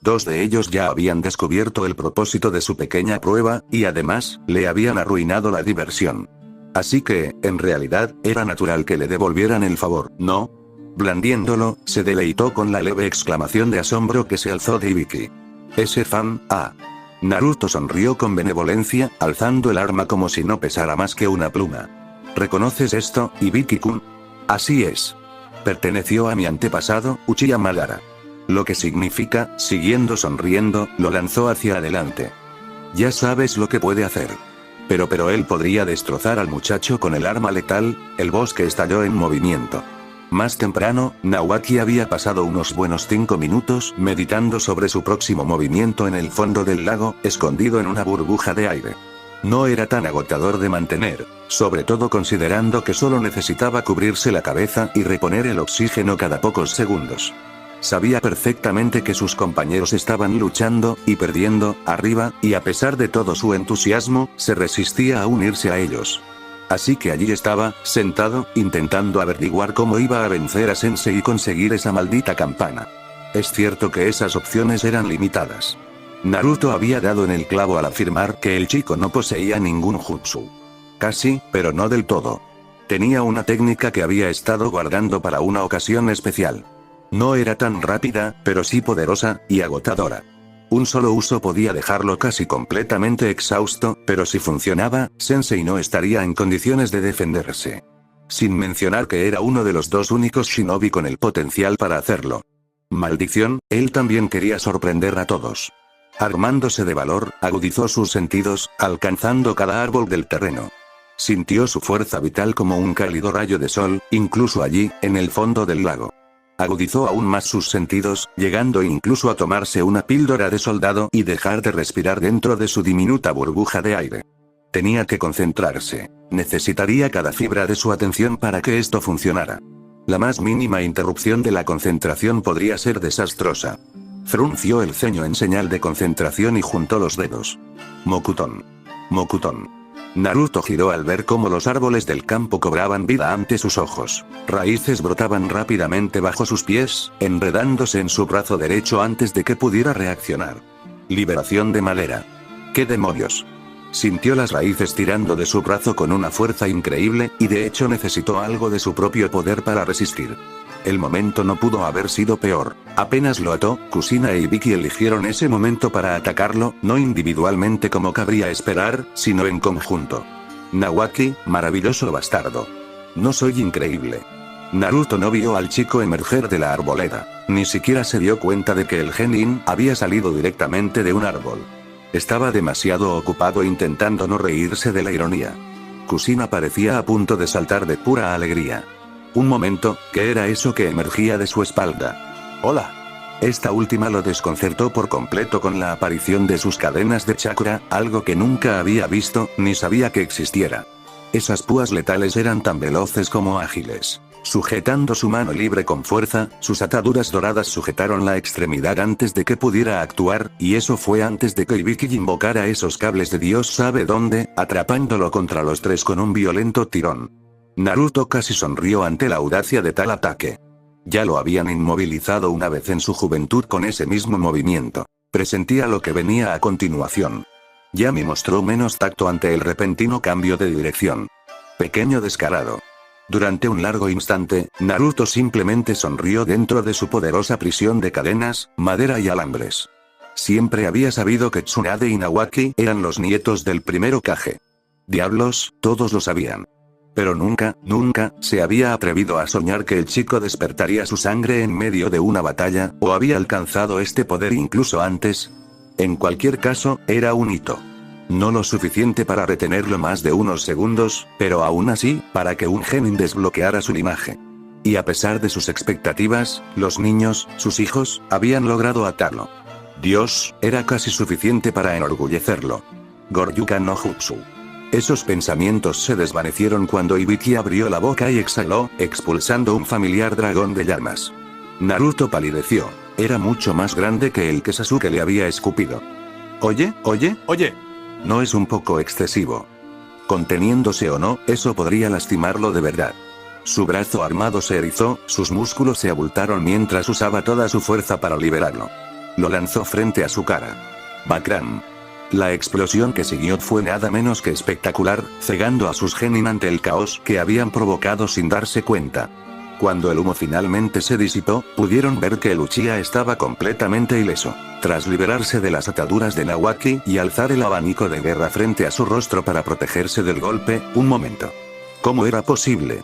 Dos de ellos ya habían descubierto el propósito de su pequeña prueba, y además, le habían arruinado la diversión. Así que, en realidad, era natural que le devolvieran el favor, ¿no? Blandiéndolo, se deleitó con la leve exclamación de asombro que se alzó de Ibiki. Ese fan, ah. Naruto sonrió con benevolencia, alzando el arma como si no pesara más que una pluma. ¿Reconoces esto, Ibiki-kun? Así es. Perteneció a mi antepasado, Uchiha Madara. Lo que significa, siguiendo sonriendo, lo lanzó hacia adelante. Ya sabes lo que puede hacer. Pero él podría destrozar al muchacho con el arma letal. El bosque estalló en movimiento. Más temprano, Naoaki había pasado unos buenos 5 minutos meditando sobre su próximo movimiento en el fondo del lago, escondido en una burbuja de aire. No era tan agotador de mantener. sobre todo considerando que solo necesitaba cubrirse la cabeza y reponer el oxígeno cada pocos segundos. Sabía perfectamente que sus compañeros estaban luchando y perdiendo arriba, y a pesar de todo su entusiasmo, se resistía a unirse a ellos. Así que allí estaba, sentado, intentando averiguar cómo iba a vencer a Sensei y conseguir esa maldita campana. Es cierto que esas opciones eran limitadas. Naruto había dado en el clavo al afirmar que el chico no poseía ningún jutsu. Casi, pero no del todo. Tenía una técnica que había estado guardando para una ocasión especial. No era tan rápida, pero sí poderosa y agotadora. Un solo uso podía dejarlo casi completamente exhausto, pero si funcionaba, Sensei no estaría en condiciones de defenderse. Sin mencionar que era uno de los dos únicos shinobi con el potencial para hacerlo. Maldición, él también quería sorprender a todos. Armándose de valor, agudizó sus sentidos, alcanzando cada árbol del terreno. Sintió su fuerza vital como un cálido rayo de sol, incluso allí, en el fondo del lago. Agudizó aún más sus sentidos, llegando incluso a tomarse una píldora de soldado y dejar de respirar dentro de su diminuta burbuja de aire. Tenía que concentrarse. Necesitaría cada fibra de su atención para que esto funcionara. La más mínima interrupción de la concentración podría ser desastrosa. Frunció el ceño en señal de concentración y juntó los dedos. Mokuton. Mokuton. Naruto giró al ver cómo los árboles del campo cobraban vida ante sus ojos. Raíces brotaban rápidamente bajo sus pies, enredándose en su brazo derecho antes de que pudiera reaccionar. Liberación de madera. ¿Qué demonios? Sintió las raíces tirando de su brazo con una fuerza increíble, y de hecho necesitó algo de su propio poder para resistir. El momento no pudo haber sido peor. Apenas lo ató, Kushina e Ibiki eligieron ese momento para atacarlo, no individualmente como cabría esperar, sino en conjunto. Nawaki, maravilloso bastardo. No soy increíble. Naruto no vio al chico emerger de la arboleda. Ni siquiera se dio cuenta de que el genin había salido directamente de un árbol. Estaba demasiado ocupado intentando no reírse de la ironía. Kushina parecía a punto de saltar de pura alegría. Un momento, ¿qué era eso que emergía de su espalda? ¡Hola! Esta última lo desconcertó por completo con la aparición de sus cadenas de chakra, algo que nunca había visto, ni sabía que existiera. Esas púas letales eran tan veloces como ágiles. Sujetando su mano libre con fuerza, sus ataduras doradas sujetaron la extremidad antes de que pudiera actuar, y eso fue antes de que Ibiki invocara esos cables de Dios sabe dónde, atrapándolo contra los tres con un violento tirón. Naruto casi sonrió ante la audacia de tal ataque. Ya lo habían inmovilizado una vez en su juventud con ese mismo movimiento. Presentía lo que venía a continuación. Yami mostró menos tacto ante el repentino cambio de dirección. Pequeño descarado. Durante un largo instante, Naruto simplemente sonrió dentro de su poderosa prisión de cadenas, madera y alambres. Siempre había sabido que Tsunade y Nawaki eran los nietos del primer Hokage. Diablos, todos lo sabían. Pero nunca, nunca, se había atrevido a soñar que el chico despertaría su sangre en medio de una batalla, o había alcanzado este poder incluso antes. En cualquier caso, era un hito. No lo suficiente para retenerlo más de unos segundos, pero aún así, para que un genin desbloqueara su linaje. Y a pesar de sus expectativas, los niños, sus hijos, habían logrado atarlo. Dios, era casi suficiente para enorgullecerlo. Goryuka no Jutsu. Esos pensamientos se desvanecieron cuando Ibiki abrió la boca y exhaló, expulsando un familiar dragón de llamas. Naruto palideció. Era mucho más grande que el que Sasuke le había escupido. Oye, oye, oye. ¿No es un poco excesivo? Conteniéndose o no, eso podría lastimarlo de verdad. Su brazo armado se erizó, sus músculos se abultaron mientras usaba toda su fuerza para liberarlo. Lo lanzó frente a su cara. Bakram. La explosión que siguió fue nada menos que espectacular, cegando a sus genin ante el caos que habían provocado sin darse cuenta. Cuando el humo finalmente se disipó, pudieron ver que el Uchiha estaba completamente ileso. Tras liberarse de las ataduras de Nawaki y alzar el abanico de guerra frente a su rostro para protegerse del golpe, un momento. ¿Cómo era posible?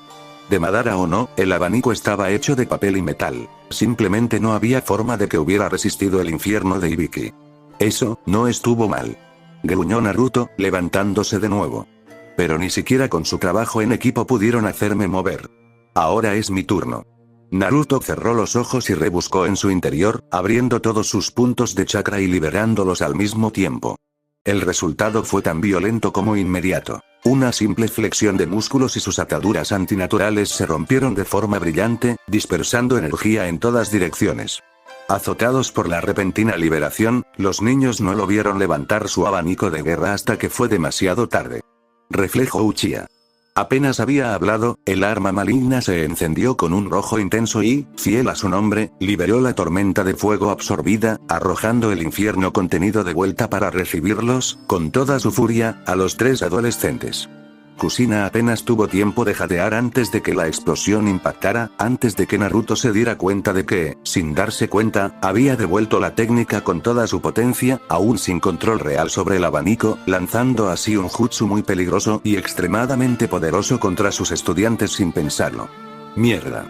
De Madara o no, el abanico estaba hecho de papel y metal. Simplemente no había forma de que hubiera resistido el infierno de Ibiki. Eso, no estuvo mal. Gruñó Naruto, levantándose de nuevo. Pero ni siquiera con su trabajo en equipo pudieron hacerme mover. Ahora es mi turno. Naruto cerró los ojos y rebuscó en su interior, abriendo todos sus puntos de chakra y liberándolos al mismo tiempo. El resultado fue tan violento como inmediato. Una simple flexión de músculos y sus ataduras antinaturales se rompieron de forma brillante, dispersando energía en todas direcciones. Azotados por la repentina liberación, los niños no lo vieron levantar su abanico de guerra hasta que fue demasiado tarde. Reflejo Uchiha. Apenas había hablado, el arma maligna se encendió con un rojo intenso y, fiel a su nombre, liberó la tormenta de fuego absorbida, arrojando el infierno contenido de vuelta para recibirlos, con toda su furia, a los 3 adolescentes. Kushina apenas tuvo tiempo de jadear antes de que la explosión impactara, antes de que Naruto se diera cuenta de que, sin darse cuenta, había devuelto la técnica con toda su potencia, aún sin control real sobre el abanico, lanzando así un jutsu muy peligroso y extremadamente poderoso contra sus estudiantes sin pensarlo. ¡Mierda!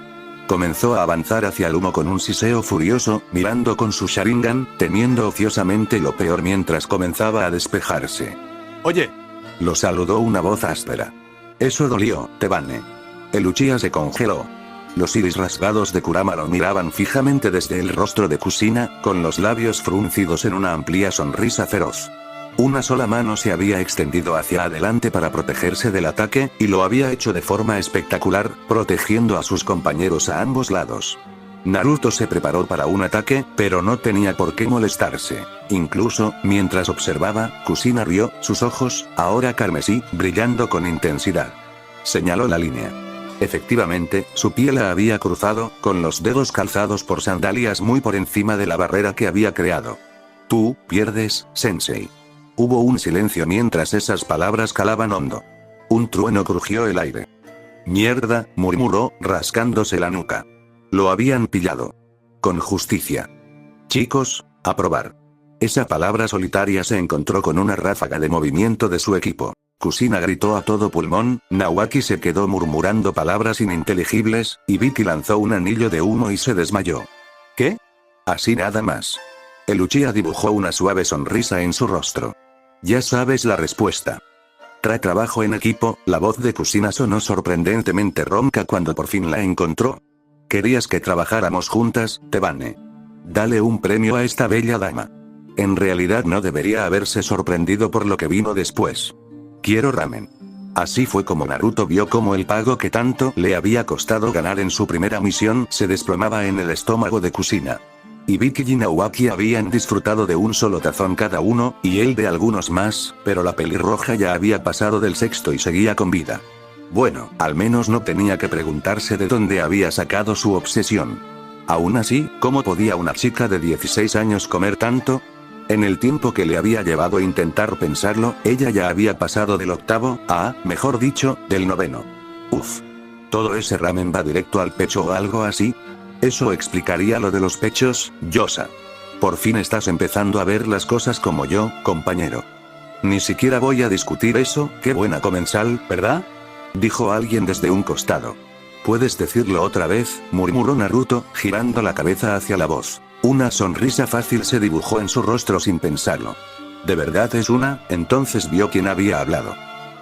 Comenzó a avanzar hacia el humo con un siseo furioso, mirando con su Sharingan, temiendo ociosamente lo peor mientras comenzaba a despejarse. Oye. Lo saludó una voz áspera. Eso dolió, Tebane. El Uchiha se congeló. Los iris rasgados de Kurama lo miraban fijamente desde el rostro de Kushina, con los labios fruncidos en una amplia sonrisa feroz. Una sola mano se había extendido hacia adelante para protegerse del ataque, y lo había hecho de forma espectacular, protegiendo a sus compañeros a ambos lados. Naruto se preparó para un ataque, pero no tenía por qué molestarse. Incluso, mientras observaba, Kushina rió, sus ojos, ahora carmesí, brillando con intensidad. Señaló la línea. Efectivamente, su piel la había cruzado, con los dedos calzados por sandalias muy por encima de la barrera que había creado. Tú, pierdes, Sensei. Hubo un silencio mientras esas palabras calaban hondo. Un trueno crujió el aire. Mierda, murmuró, rascándose la nuca. Lo habían pillado. Con justicia. Chicos, a probar. Esa palabra solitaria se encontró con una ráfaga de movimiento de su equipo. Kushina gritó a todo pulmón, Nawaki se quedó murmurando palabras ininteligibles, y Vicky lanzó un anillo de humo y se desmayó. ¿Qué? Así nada más. El Uchiha dibujó una suave sonrisa en su rostro. Ya sabes la respuesta. Trabajo en equipo, la voz de Kushina sonó sorprendentemente ronca cuando por fin la encontró. Querías que trabajáramos juntas, Tebane. Dale un premio a esta bella dama. En realidad no debería haberse sorprendido por lo que vino después. Quiero ramen. Así fue como Naruto vio cómo el pago que tanto le había costado ganar en su primera misión se desplomaba en el estómago de Kushina. Y Vicky y Nawaki habían disfrutado de un solo tazón cada uno, y él de algunos más, pero la pelirroja ya había pasado del sexto y seguía con vida. Bueno, al menos no tenía que preguntarse de dónde había sacado su obsesión. Aún así, ¿cómo podía una chica de 16 años comer tanto? En el tiempo que le había llevado a intentar pensarlo, ella ya había pasado del octavo, mejor dicho, del noveno. Uf. ¿Todo ese ramen va directo al pecho o algo así? Eso explicaría lo de los pechos, Yosa. Por fin estás empezando a ver las cosas como yo, compañero. Ni siquiera voy a discutir eso, qué buena comensal, ¿verdad? Dijo alguien desde un costado. ¿Puedes decirlo otra vez?, murmuró Naruto, girando la cabeza hacia la voz. Una sonrisa fácil se dibujó en su rostro sin pensarlo. ¿De verdad es una? Entonces vio quién había hablado.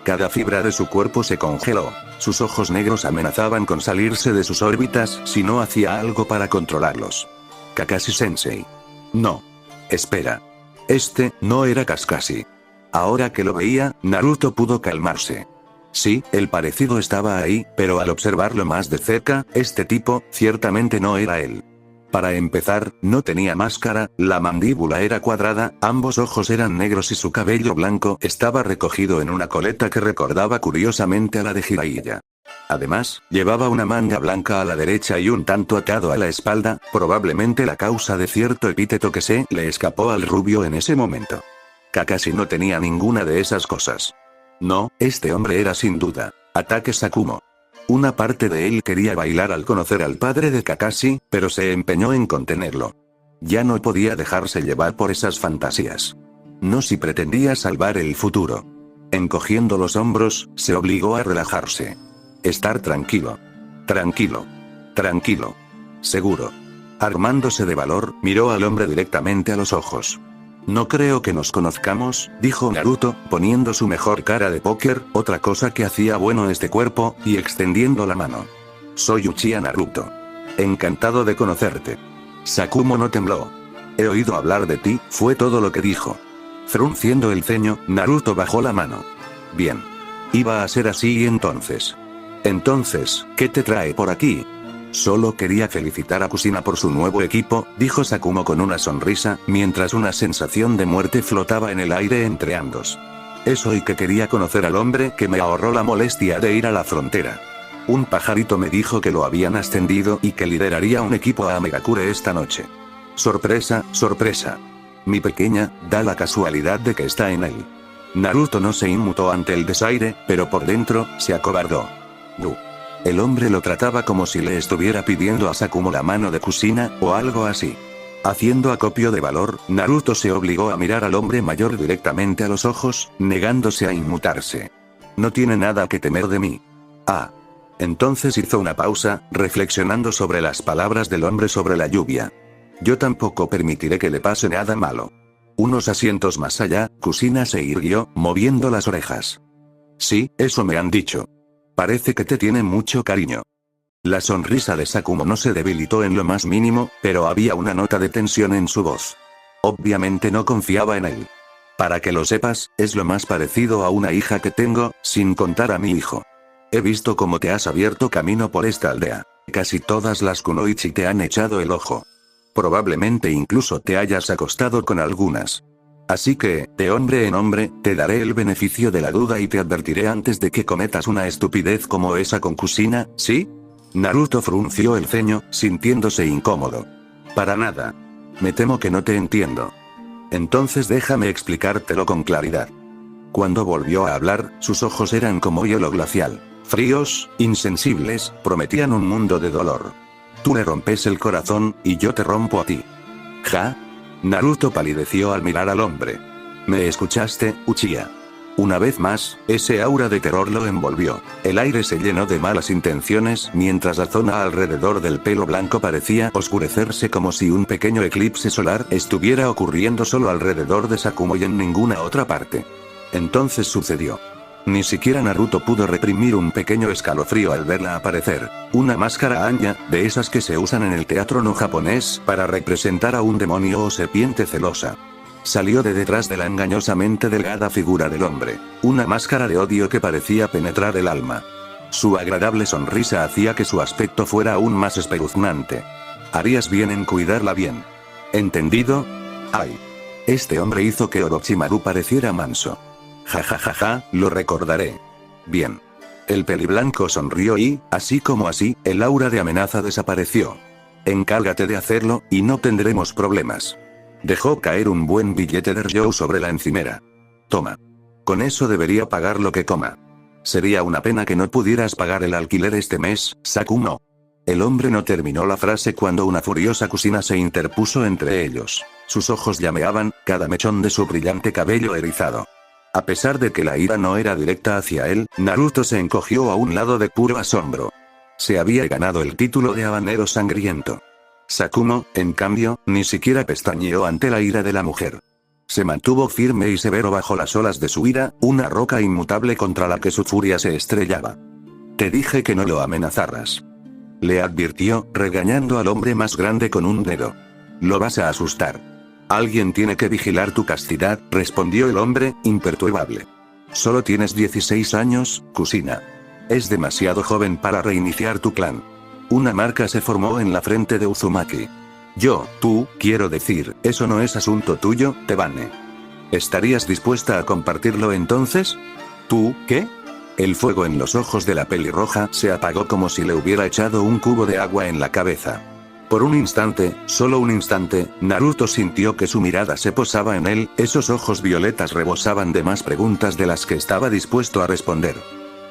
Cada fibra de su cuerpo se congeló. Sus ojos negros amenazaban con salirse de sus órbitas si no hacía algo para controlarlos. Kakashi-sensei. No. Espera. Este no era Kakashi. Ahora que lo veía, Naruto pudo calmarse. Sí, el parecido estaba ahí, pero al observarlo más de cerca, este tipo, ciertamente no era él. Para empezar, no tenía máscara, la mandíbula era cuadrada, ambos ojos eran negros y su cabello blanco estaba recogido en una coleta que recordaba curiosamente a la de Jiraiya. Además, llevaba una manga blanca a la derecha y un tanto atado a la espalda, probablemente la causa de cierto epíteto que se le escapó al rubio en ese momento. Kakashi no tenía ninguna de esas cosas. No, este hombre era sin duda Ataque Sakumo. Una parte de él quería bailar al conocer al padre de Kakashi, pero se empeñó en contenerlo. Ya no podía dejarse llevar por esas fantasías. No si pretendía salvar el futuro. Encogiendo los hombros, se obligó a relajarse. Estar tranquilo. Tranquilo. Tranquilo. Seguro. Armándose de valor, miró al hombre directamente a los ojos. No creo que nos conozcamos, dijo Naruto, poniendo su mejor cara de póker, otra cosa que hacía bueno este cuerpo, y extendiendo la mano. Soy Uchiha Naruto. Encantado de conocerte. Sakumo no tembló. He oído hablar de ti, fue todo lo que dijo. Frunciendo el ceño, Naruto bajó la mano. Bien. Iba a ser así y entonces. Entonces, ¿qué te trae por aquí? Solo quería felicitar a Kusina por su nuevo equipo, dijo Sakumo con una sonrisa, mientras una sensación de muerte flotaba en el aire entre ambos. Eso y que quería conocer al hombre que me ahorró la molestia de ir a la frontera. Un pajarito me dijo que lo habían ascendido y que lideraría un equipo a Megakure esta noche. Sorpresa, sorpresa. Mi pequeña, da la casualidad de que está en él. Naruto no se inmutó ante el desaire, pero por dentro, se acobardó. No. El hombre lo trataba como si le estuviera pidiendo a Sakumo la mano de Kusina, o algo así. Haciendo acopio de valor, Naruto se obligó a mirar al hombre mayor directamente a los ojos, negándose a inmutarse. No tiene nada que temer de mí. Ah. Entonces hizo una pausa, reflexionando sobre las palabras del hombre sobre la lluvia. Yo tampoco permitiré que le pase nada malo. Unos asientos más allá, Kusina se irguió, moviendo las orejas. Sí, eso me han dicho. Parece que te tiene mucho cariño. La sonrisa de Sakumo no se debilitó en lo más mínimo, pero había una nota de tensión en su voz. Obviamente no confiaba en él. Para que lo sepas, es lo más parecido a una hija que tengo, sin contar a mi hijo. He visto cómo te has abierto camino por esta aldea. Casi todas las kunoichi te han echado el ojo. Probablemente incluso te hayas acostado con algunas. Así que, de hombre en hombre, te daré el beneficio de la duda y te advertiré antes de que cometas una estupidez como esa con Kusina, ¿sí? Naruto frunció el ceño, sintiéndose incómodo. Para nada. Me temo que no te entiendo. Entonces déjame explicártelo con claridad. Cuando volvió a hablar, sus ojos eran como hielo glacial. Fríos, insensibles, prometían un mundo de dolor. Tú le rompes el corazón, y yo te rompo a ti. ¿Ja? Naruto palideció al mirar al hombre. ¿Me escuchaste, Uchiha? Una vez más, ese aura de terror lo envolvió. El aire se llenó de malas intenciones, mientras la zona alrededor del pelo blanco parecía oscurecerse como si un pequeño eclipse solar estuviera ocurriendo solo alrededor de Sakumo y en ninguna otra parte. Entonces sucedió. Ni siquiera Naruto pudo reprimir un pequeño escalofrío al verla aparecer. Una máscara Anya, de esas que se usan en el teatro no japonés para representar a un demonio o serpiente celosa. Salió de detrás de la engañosamente delgada figura del hombre. Una máscara de odio que parecía penetrar el alma. Su agradable sonrisa hacía que su aspecto fuera aún más espeluznante. Harías bien en cuidarla bien. ¿Entendido? ¡Ay! Este hombre hizo que Orochimaru pareciera manso. Ja ja ja ja, lo recordaré. Bien. El peliblanco sonrió y, así como así, el aura de amenaza desapareció. Encárgate de hacerlo, y no tendremos problemas. Dejó caer un buen billete de Ryou sobre la encimera. Toma. Con eso debería pagar lo que coma. Sería una pena que no pudieras pagar el alquiler este mes, Sakumo. El hombre no terminó la frase cuando una furiosa Kusina se interpuso entre ellos. Sus ojos llameaban, cada mechón de su brillante cabello erizado. A pesar de que la ira no era directa hacia él, Naruto se encogió a un lado de puro asombro. Se había ganado el título de habanero sangriento. Sakumo, en cambio, ni siquiera pestañeó ante la ira de la mujer. Se mantuvo firme y severo bajo las olas de su ira, una roca inmutable contra la que su furia se estrellaba. Te dije que no lo amenazaras. Le advirtió, regañando al hombre más grande con un dedo. Lo vas a asustar. Alguien tiene que vigilar tu castidad, respondió el hombre, imperturbable. Solo tienes 16 años, Kusina. Es demasiado joven para reiniciar tu clan. Una marca se formó en la frente de Uzumaki. Quiero decir, eso no es asunto tuyo, Tebane. ¿Estarías dispuesta a compartirlo entonces? ¿Tú, qué? El fuego en los ojos de la pelirroja se apagó como si le hubiera echado un cubo de agua en la cabeza. Por un instante, solo un instante, Naruto sintió que su mirada se posaba en él, esos ojos violetas rebosaban de más preguntas de las que estaba dispuesto a responder.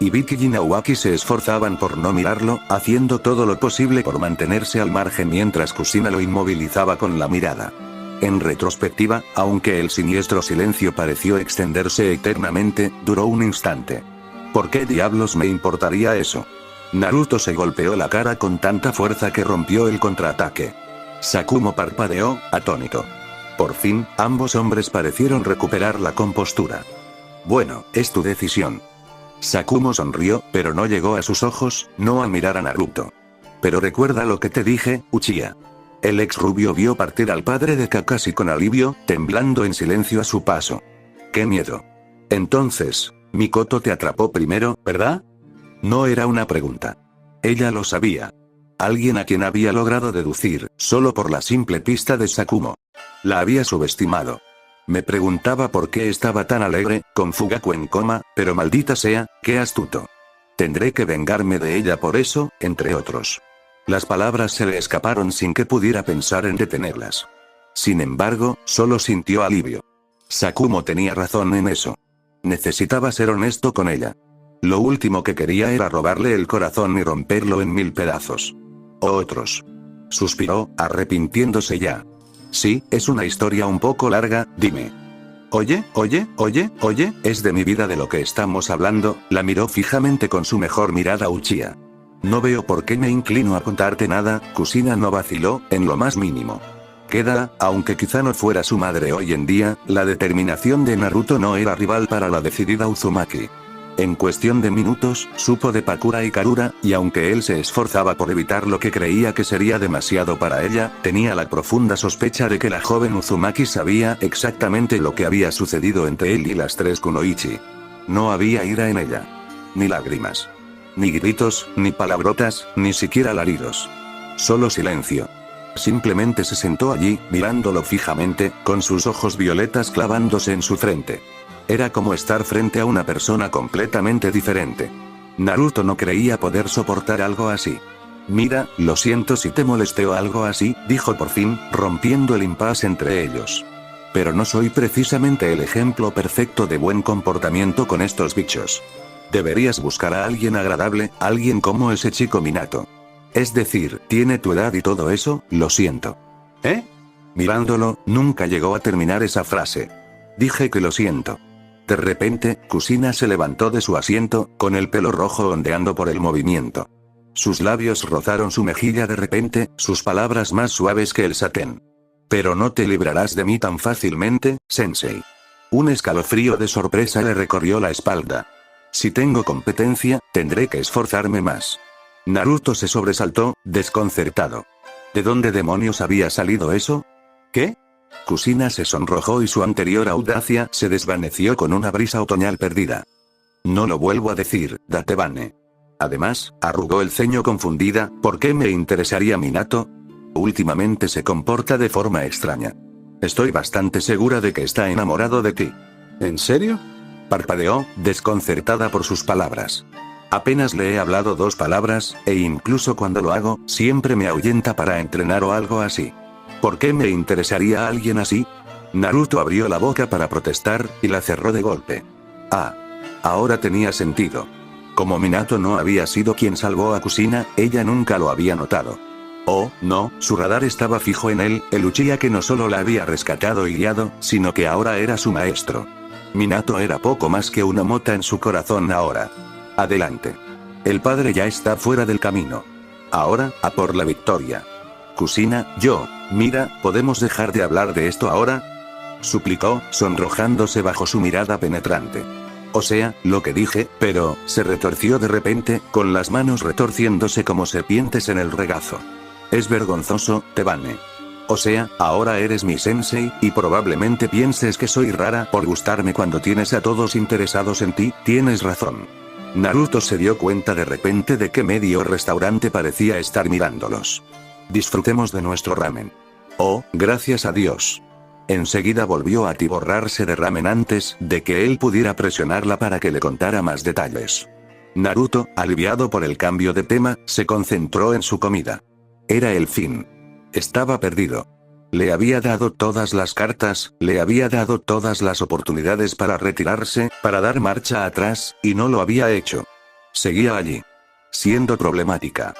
Ibiki y Naoaki se esforzaban por no mirarlo, haciendo todo lo posible por mantenerse al margen mientras Kusina lo inmovilizaba con la mirada. En retrospectiva, aunque el siniestro silencio pareció extenderse eternamente, duró un instante. ¿Por qué diablos me importaría eso? Naruto se golpeó la cara con tanta fuerza que rompió el contraataque. Sakumo parpadeó, atónito. Por fin, ambos hombres parecieron recuperar la compostura. Bueno, es tu decisión. Sakumo sonrió, pero no llegó a sus ojos, no al mirar a Naruto. Pero recuerda lo que te dije, Uchiha. El ex rubio vio partir al padre de Kakashi con alivio, temblando en silencio a su paso. ¡Qué miedo! Entonces, Mikoto te atrapó primero, ¿verdad? No era una pregunta. Ella lo sabía. Alguien a quien había logrado deducir, solo por la simple pista de Sakumo. La había subestimado. Me preguntaba por qué estaba tan alegre, con Fugaku en coma, pero maldita sea, qué astuto. Tendré que vengarme de ella por eso, entre otros. Las palabras se le escaparon sin que pudiera pensar en detenerlas. Sin embargo, solo sintió alivio. Sakumo tenía razón en eso. Necesitaba ser honesto con ella. Lo último que quería era robarle el corazón y romperlo en 1000 pedazos. O otros. Suspiró, arrepintiéndose ya. Sí, es una historia un poco larga, dime. Oye, es de mi vida de lo que estamos hablando, la miró fijamente con su mejor mirada Uchiha. No veo por qué me inclino a contarte nada, Kusina no vaciló, en lo más mínimo. Queda, aunque quizá no fuera su madre hoy en día, la determinación de Naruto no era rival para la decidida Uzumaki. En cuestión de minutos, supo de Pakura y Karura, y aunque él se esforzaba por evitar lo que creía que sería demasiado para ella, tenía la profunda sospecha de que la joven Uzumaki sabía exactamente lo que había sucedido entre él y las 3 kunoichi. No había ira en ella. Ni lágrimas. Ni gritos, ni palabrotas, ni siquiera alaridos. Solo silencio. Simplemente se sentó allí, mirándolo fijamente, con sus ojos violetas clavándose en su frente. Era como estar frente a una persona completamente diferente. Naruto no creía poder soportar algo así. Mira, lo siento si te molesté o algo así, dijo por fin, rompiendo el impasse entre ellos. Pero no soy precisamente el ejemplo perfecto de buen comportamiento con estos bichos. Deberías buscar a alguien agradable, alguien como ese chico Minato. Es decir, tiene tu edad y todo eso, lo siento. ¿Eh? Mirándolo, nunca llegó a terminar esa frase. Dije que lo siento. De repente, Kusina se levantó de su asiento, con el pelo rojo ondeando por el movimiento. Sus labios rozaron su mejilla de repente, sus palabras más suaves que el satén. Pero no te librarás de mí tan fácilmente, sensei. Un escalofrío de sorpresa le recorrió la espalda. Si tengo competencia, tendré que esforzarme más. Naruto se sobresaltó, desconcertado. ¿De dónde demonios había salido eso? ¿Qué? Kusina se sonrojó y su anterior audacia se desvaneció con una brisa otoñal perdida. No lo vuelvo a decir, Datebane. Además, arrugó el ceño confundida, ¿por qué me interesaría Minato? Últimamente se comporta de forma extraña. Estoy bastante segura de que está enamorado de ti. ¿En serio? Parpadeó, desconcertada por sus palabras. Apenas le he hablado 2 palabras, e incluso cuando lo hago, siempre me ahuyenta para entrenar o algo así. ¿Por qué me interesaría a alguien así? Naruto abrió la boca para protestar, y la cerró de golpe. Ah. Ahora tenía sentido. Como Minato no había sido quien salvó a Kusina, ella nunca lo había notado. Oh, no, su radar estaba fijo en él, el Uchiha que no solo la había rescatado y guiado, sino que ahora era su maestro. Minato era poco más que una mota en su corazón ahora. Adelante. El padre ya está fuera del camino. Ahora, a por la victoria. Kusina, mira, ¿podemos dejar de hablar de esto ahora? Suplicó, sonrojándose bajo su mirada penetrante. O sea, lo que dije, pero, se retorció de repente, con las manos retorciéndose como serpientes en el regazo. Es vergonzoso, Tebane. O sea, ahora eres mi sensei, y probablemente pienses que soy rara por gustarme cuando tienes a todos interesados en ti, tienes razón. Naruto se dio cuenta de repente de que medio restaurante parecía estar mirándolos. Disfrutemos de nuestro ramen. Oh, gracias a Dios. Enseguida volvió a atiborrarse de ramen antes de que él pudiera presionarla para que le contara más detalles. Naruto, aliviado por el cambio de tema, se concentró en su comida. Era el fin. Estaba perdido. Le había dado todas las cartas, le había dado todas las oportunidades para retirarse, para dar marcha atrás, y no lo había hecho. Seguía allí. Siendo problemática.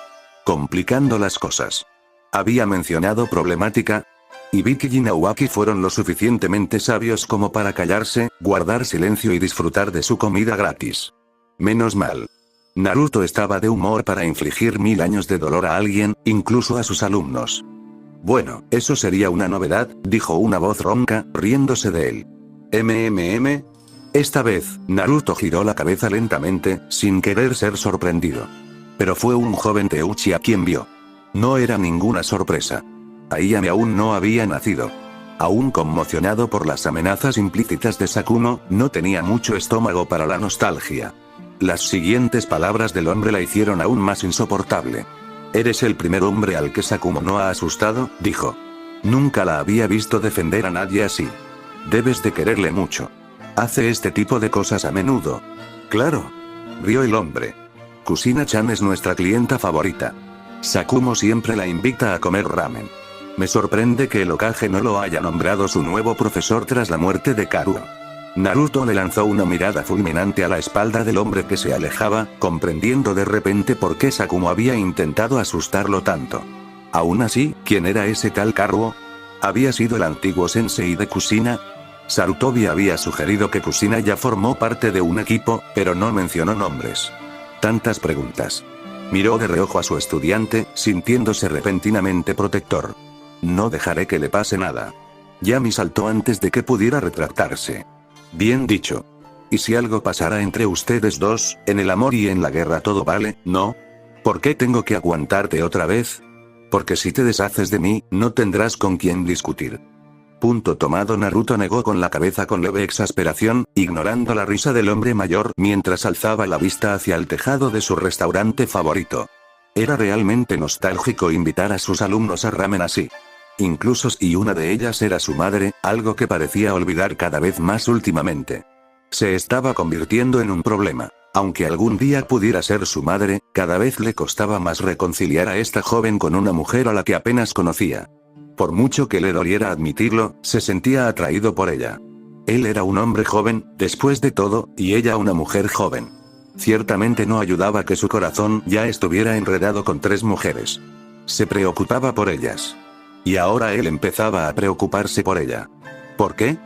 Complicando las cosas. Había mencionado problemática. Ibiki y Naoaki fueron lo suficientemente sabios como para callarse, guardar silencio y disfrutar de su comida gratis. Menos mal. Naruto estaba de humor para infligir 1000 años de dolor a alguien, incluso a sus alumnos. Bueno, eso sería una novedad, dijo una voz ronca, riéndose de él. Esta vez, Naruto giró la cabeza lentamente, sin querer ser sorprendido. Pero fue un joven Teuchi a quien vio. No era ninguna sorpresa. Ayame aún no había nacido. Aún conmocionado por las amenazas implícitas de Sakumo, no tenía mucho estómago para la nostalgia. Las siguientes palabras del hombre la hicieron aún más insoportable. «Eres el primer hombre al que Sakumo no ha asustado», dijo. Nunca la había visto defender a nadie así. Debes de quererle mucho. Hace este tipo de cosas a menudo. Claro. Rió el hombre. Kusina-chan es nuestra clienta favorita. Sakumo siempre la invita a comer ramen. Me sorprende que el Hokage no lo haya nombrado su nuevo profesor tras la muerte de Karuo. Naruto le lanzó una mirada fulminante a la espalda del hombre que se alejaba, comprendiendo de repente por qué Sakumo había intentado asustarlo tanto. Aún así, ¿quién era ese tal Karuo? ¿Había sido el antiguo sensei de Kusina? Sarutobi había sugerido que Kusina ya formó parte de un equipo, pero no mencionó nombres. Tantas preguntas. Miró de reojo a su estudiante, sintiéndose repentinamente protector. No dejaré que le pase nada. Yami saltó antes de que pudiera retractarse. Bien dicho. ¿Y si algo pasara entre ustedes dos, en el amor y en la guerra todo vale, no? ¿Por qué tengo que aguantarte otra vez? Porque si te deshaces de mí, no tendrás con quién discutir. Punto tomado. Naruto negó con la cabeza con leve exasperación, ignorando la risa del hombre mayor mientras alzaba la vista hacia el tejado de su restaurante favorito. Era realmente nostálgico invitar a sus alumnos a ramen así. Incluso si una de ellas era su madre, algo que parecía olvidar cada vez más últimamente. Se estaba convirtiendo en un problema. Aunque algún día pudiera ser su madre, cada vez le costaba más reconciliar a esta joven con una mujer a la que apenas conocía. Por mucho que le doliera admitirlo, se sentía atraído por ella. Él era un hombre joven, después de todo, y ella una mujer joven. Ciertamente no ayudaba que su corazón ya estuviera enredado con 3 mujeres. Se preocupaba por ellas. Y ahora él empezaba a preocuparse por ella. ¿Por qué?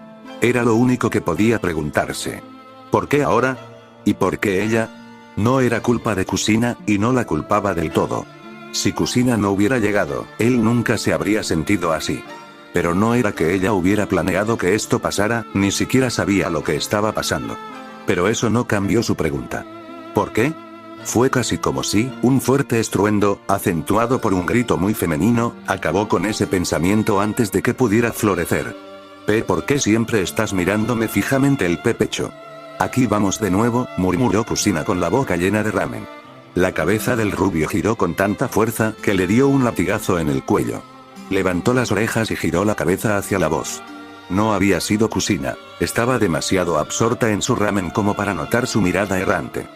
Era lo único que podía preguntarse. ¿Por qué ahora? ¿Y por qué ella? No era culpa de Kusina, y no la culpaba del todo. Si Kusina no hubiera llegado, él nunca se habría sentido así. Pero no era que ella hubiera planeado que esto pasara, ni siquiera sabía lo que estaba pasando. Pero eso no cambió su pregunta. ¿Por qué? Fue casi como si, un fuerte estruendo, acentuado por un grito muy femenino, acabó con ese pensamiento antes de que pudiera florecer. ¿Por qué siempre estás mirándome fijamente el pecho? Aquí vamos de nuevo, murmuró Kusina con la boca llena de ramen. La cabeza del rubio giró con tanta fuerza que le dio un latigazo en el cuello. Levantó las orejas y giró la cabeza hacia la voz. No había sido Kusina, estaba demasiado absorta en su ramen como para notar su mirada errante.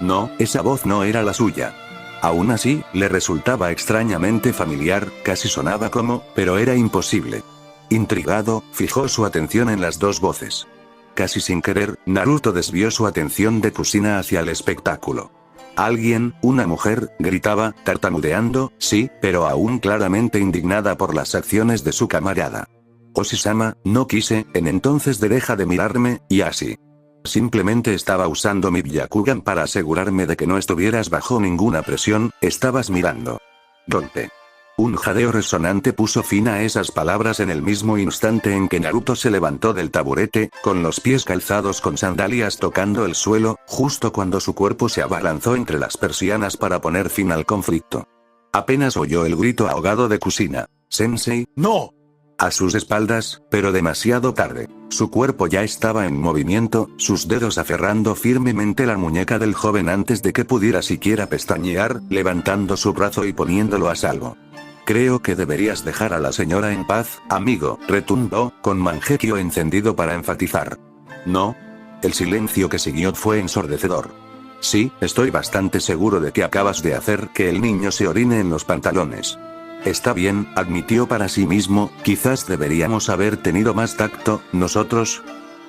No, esa voz no era la suya. Aún así, le resultaba extrañamente familiar, casi sonaba como, pero era imposible. Intrigado, fijó su atención en las 2 voces. Casi sin querer, Naruto desvió su atención de Kusina hacia el espectáculo. Alguien, una mujer, gritaba, tartamudeando, sí, pero aún claramente indignada por las acciones de su camarada. Oshi-sama, no quise, entonces deja de mirarme, y así. Simplemente estaba usando mi Byakugan para asegurarme de que no estuvieras bajo ninguna presión, estabas mirando. Golpe. Un jadeo resonante puso fin a esas palabras en el mismo instante en que Naruto se levantó del taburete, con los pies calzados con sandalias tocando el suelo, justo cuando su cuerpo se abalanzó entre las persianas para poner fin al conflicto. Apenas oyó el grito ahogado de Kusina. «Sensei, no». A sus espaldas, pero demasiado tarde. Su cuerpo ya estaba en movimiento, sus dedos aferrando firmemente la muñeca del joven antes de que pudiera siquiera pestañear, levantando su brazo y poniéndolo a salvo. «Creo que deberías dejar a la señora en paz, amigo», retumbó, con Mangekyo encendido para enfatizar. «No». El silencio que siguió fue ensordecedor. «Sí, estoy bastante seguro de que acabas de hacer que el niño se orine en los pantalones». Está bien, admitió para sí mismo, quizás deberíamos haber tenido más tacto, nosotros.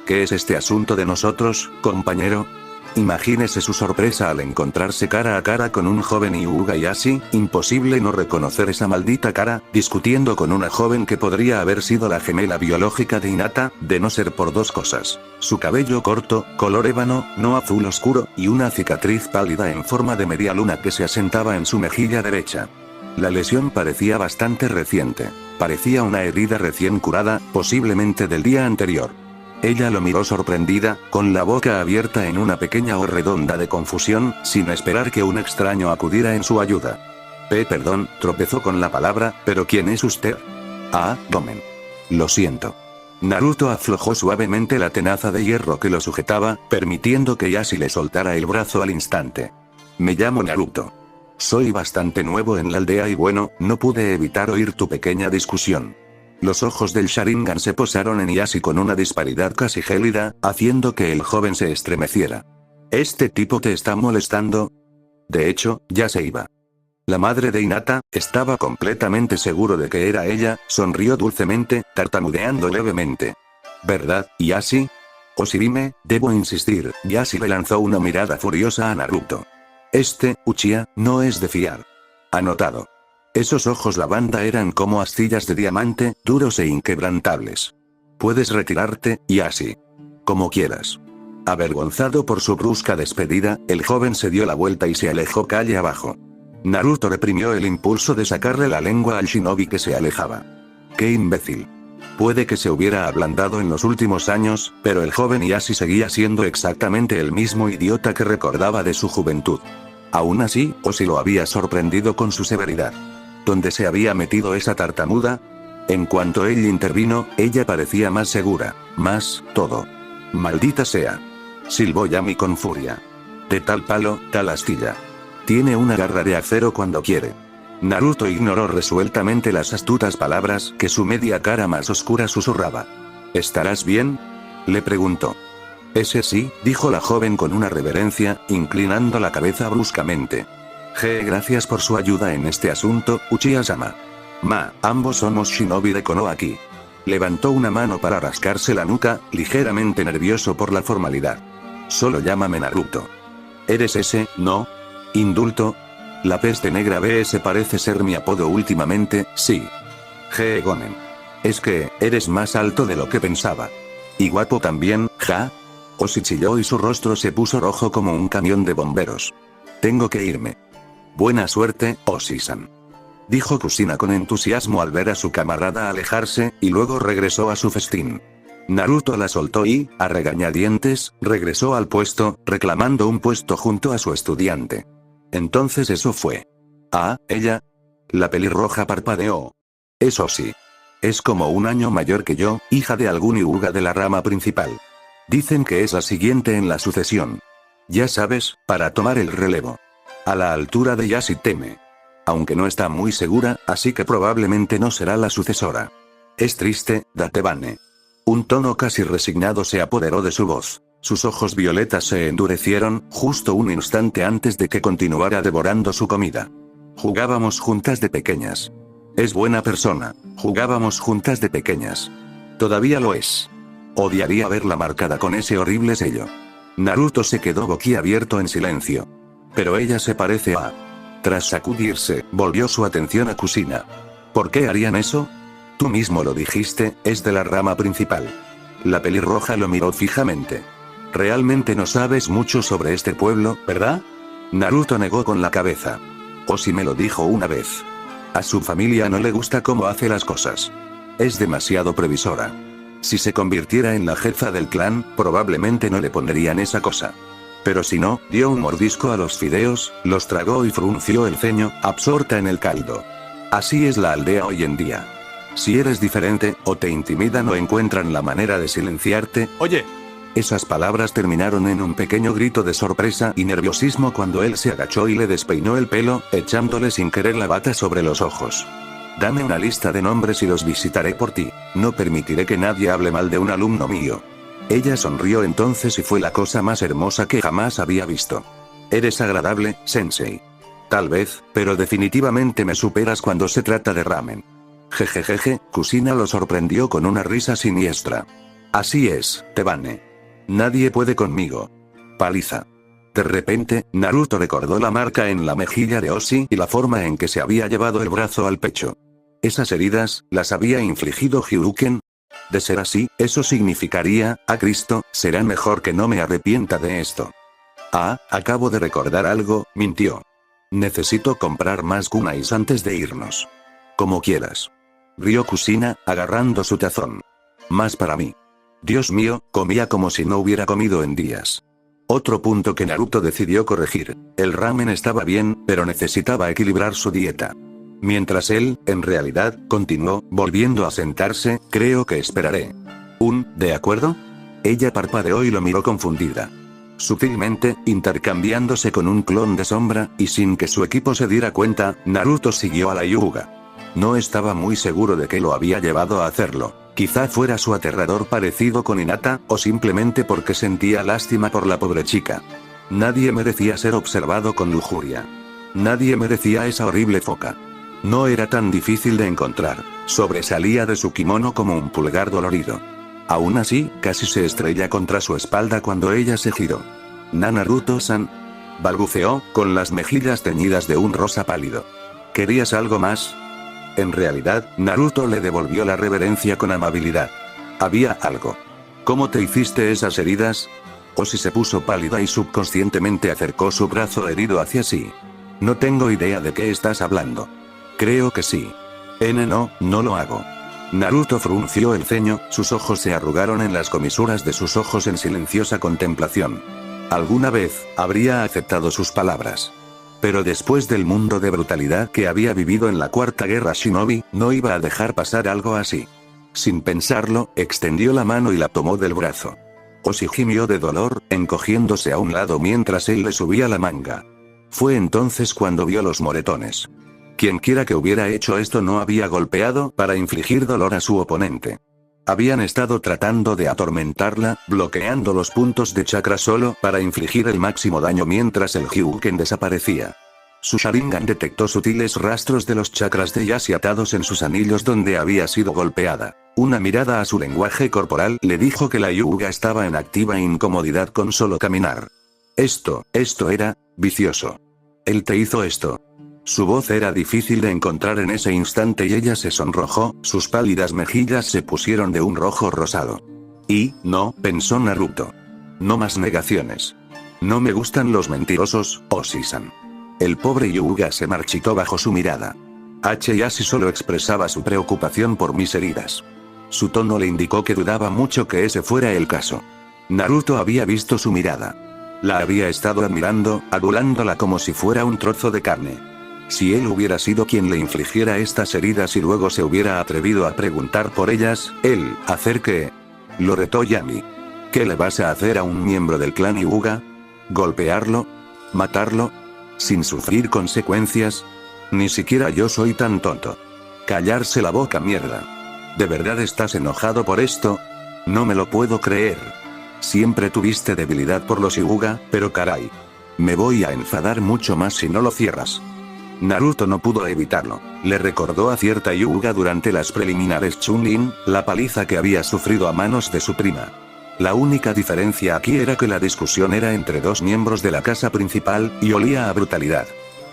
¿Qué es este asunto de nosotros, compañero? Imagínese su sorpresa al encontrarse cara a cara con un joven Hyuga y así, imposible no reconocer esa maldita cara, discutiendo con una joven que podría haber sido la gemela biológica de Hinata, de no ser por 2 cosas. Su cabello corto, color ébano, no azul oscuro, y una cicatriz pálida en forma de media luna que se asentaba en su mejilla derecha. La lesión parecía bastante reciente. Parecía una herida recién curada, posiblemente del día anterior. Ella lo miró sorprendida, con la boca abierta en una pequeña O redonda de confusión, sin esperar que un extraño acudiera en su ayuda. Perdón, tropezó con la palabra, ¿pero quién es usted? Ah, Gomen. Lo siento. Naruto aflojó suavemente la tenaza de hierro que lo sujetaba, permitiendo que Yashi le soltara el brazo al instante. Me llamo Naruto. Soy bastante nuevo en la aldea y bueno, no pude evitar oír tu pequeña discusión. Los ojos del Sharingan se posaron en Yashi con una disparidad casi gélida, haciendo que el joven se estremeciera. ¿Este tipo te está molestando? De hecho, ya se iba. La madre de Hinata, estaba completamente seguro de que era ella, sonrió dulcemente, tartamudeando levemente. ¿Verdad, Yashi? Oshirime, debo insistir, Yashi le lanzó una mirada furiosa a Naruto. Este, Uchiha, no es de fiar. Anotado. Esos ojos lavanda eran como astillas de diamante, duros e inquebrantables. Puedes retirarte, Yashi. Como quieras. Avergonzado por su brusca despedida, el joven se dio la vuelta y se alejó calle abajo. Naruto reprimió el impulso de sacarle la lengua al shinobi que se alejaba. ¡Qué imbécil! Puede que se hubiera ablandado en los últimos años, pero el joven Yashi seguía siendo exactamente el mismo idiota que recordaba de su juventud. Aún así, Oshi lo había sorprendido con su severidad. ¿Dónde se había metido esa tartamuda? En cuanto él intervino, ella parecía más segura, más, todo. ¡Maldita sea! Silbó Yami con furia. De tal palo, tal astilla. Tiene una garra de acero cuando quiere. Naruto ignoró resueltamente las astutas palabras que su media cara más oscura susurraba. ¿Estarás bien?, le preguntó. Ese sí, dijo la joven con una reverencia, inclinando la cabeza bruscamente. Gracias por su ayuda en este asunto, Uchiha-sama. Ambos somos shinobi de Konoha aquí. Levantó una mano para rascarse la nuca, ligeramente nervioso por la formalidad. Solo llámame Naruto. ¿Eres ese, no? ¿Indulto? La peste negra BS parece ser mi apodo últimamente, sí. Gonen. Es que, eres más alto de lo que pensaba. Y guapo también, ja. Oshi chilló y su rostro se puso rojo como un camión de bomberos. Tengo que irme. Buena suerte, Oshi-san. Dijo Kushina con entusiasmo al ver a su camarada alejarse, y luego regresó a su festín. Naruto la soltó y, a regañadientes, regresó al puesto, reclamando un puesto junto a su estudiante. Entonces eso fue. Ah, ella. La pelirroja parpadeó. Eso sí. Es como un año mayor que yo, hija de algún Hyuga de la rama principal. Dicen que es la siguiente en la sucesión. Ya sabes, para tomar el relevo. A la altura de Yashi teme. Aunque no está muy segura, así que probablemente no será la sucesora. Es triste, Datebane. Un tono casi resignado se apoderó de su voz. Sus ojos violetas se endurecieron, justo un instante antes de que continuara devorando su comida. Jugábamos juntas de pequeñas. Es buena persona. Jugábamos juntas de pequeñas. Todavía lo es. Odiaría verla marcada con ese horrible sello. Naruto se quedó boquiabierto en silencio. Pero ella se parece a... Tras sacudirse, volvió su atención a Kushina. ¿Por qué harían eso? Tú mismo lo dijiste, es de la rama principal. La pelirroja lo miró fijamente. Realmente no sabes mucho sobre este pueblo, ¿verdad? Naruto negó con la cabeza. Oshi me lo dijo una vez. A su familia no le gusta cómo hace las cosas. Es demasiado previsora. Si se convirtiera en la jefa del clan, probablemente no le pondrían esa cosa. Pero si no, dio un mordisco a los fideos, los tragó y frunció el ceño, absorta en el caldo. Así es la aldea hoy en día. Si eres diferente, o te intimidan o encuentran la manera de silenciarte. Oye. Esas palabras terminaron en un pequeño grito de sorpresa y nerviosismo cuando él se agachó y le despeinó el pelo, echándole sin querer la bata sobre los ojos. Dame una lista de nombres y los visitaré por ti. No permitiré que nadie hable mal de un alumno mío. Ella sonrió entonces y fue la cosa más hermosa que jamás había visto. Eres agradable, sensei. Tal vez, pero definitivamente me superas cuando se trata de ramen. Jejejeje, Kushina lo sorprendió con una risa siniestra. Así es, Tebane. Nadie puede conmigo. Paliza. De repente, Naruto recordó la marca en la mejilla de Oshi y la forma en que se había llevado el brazo al pecho. Esas heridas, ¿las había infligido Hyuken? De ser así, eso significaría, a Cristo, será mejor que no me arrepienta de esto. Acabo de recordar algo, mintió. Necesito comprar más kunais antes de irnos. Como quieras. Rió Kushina, agarrando su tazón. Más para mí. Dios mío, comía como si no hubiera comido en días. Otro punto que Naruto decidió corregir. El ramen estaba bien, pero necesitaba equilibrar su dieta. Mientras él, en realidad, continuó, volviendo a sentarse, creo que esperaré. ¿De acuerdo? Ella parpadeó y lo miró confundida. Sutilmente, intercambiándose con un clon de sombra, y sin que su equipo se diera cuenta, Naruto siguió a la Hyuga. No estaba muy seguro de qué lo había llevado a hacerlo. Quizá fuera su aterrador parecido con Hinata, o simplemente porque sentía lástima por la pobre chica. Nadie merecía ser observado con lujuria. Nadie merecía esa horrible foca. No era tan difícil de encontrar. Sobresalía de su kimono como un pulgar dolorido. Aún así, casi se estrella contra su espalda cuando ella se giró. Naruto-san, balbuceó, con las mejillas teñidas de un rosa pálido. ¿Querías algo más? En realidad, Naruto le devolvió la reverencia con amabilidad. Había algo. ¿Cómo te hiciste esas heridas? Oshi se puso pálida y subconscientemente acercó su brazo herido hacia sí. No tengo idea de qué estás hablando. Creo que sí. No lo hago. Naruto frunció el ceño, sus ojos se arrugaron en las comisuras de sus ojos en silenciosa contemplación. Alguna vez, habría aceptado sus palabras. Pero después del mundo de brutalidad que había vivido en la Cuarta Guerra Shinobi, no iba a dejar pasar algo así. Sin pensarlo, extendió la mano y la tomó del brazo. Oshi gimió de dolor, encogiéndose a un lado mientras él le subía la manga. Fue entonces cuando vio los moretones. Quienquiera que hubiera hecho esto no había golpeado para infligir dolor a su oponente. Habían estado tratando de atormentarla, bloqueando los puntos de chakra solo para infligir el máximo daño mientras el Hyuken desaparecía. Su Sharingan detectó sutiles rastros de los chakras de Yashi atados en sus anillos donde había sido golpeada. Una mirada a su lenguaje corporal le dijo que la Hyuga estaba en activa incomodidad con solo caminar. Esto era vicioso. Él te hizo esto. Su voz era difícil de encontrar en ese instante y ella se sonrojó, sus pálidas mejillas se pusieron de un rojo rosado. No, pensó Naruto. No más negaciones. No me gustan los mentirosos, Oshi-san. El pobre Hyuga se marchitó bajo su mirada. Yashi solo expresaba su preocupación por mis heridas. Su tono le indicó que dudaba mucho que ese fuera el caso. Naruto había visto su mirada. La había estado admirando, adulándola como si fuera un trozo de carne. Si él hubiera sido quien le infligiera estas heridas y luego se hubiera atrevido a preguntar por ellas, ¿hacer qué? Lo retó Yami. ¿Qué le vas a hacer a un miembro del clan Hyuga? ¿Golpearlo? ¿Matarlo? ¿Sin sufrir consecuencias? Ni siquiera yo soy tan tonto. Callarse la boca, mierda. ¿De verdad estás enojado por esto? No me lo puedo creer. Siempre tuviste debilidad por los Hyuga, pero caray. Me voy a enfadar mucho más si no lo cierras. Naruto no pudo evitarlo. Le recordó a cierta Hyuga durante las preliminares Chunin, la paliza que había sufrido a manos de su prima. La única diferencia aquí era que la discusión era entre dos miembros de la casa principal, y olía a brutalidad.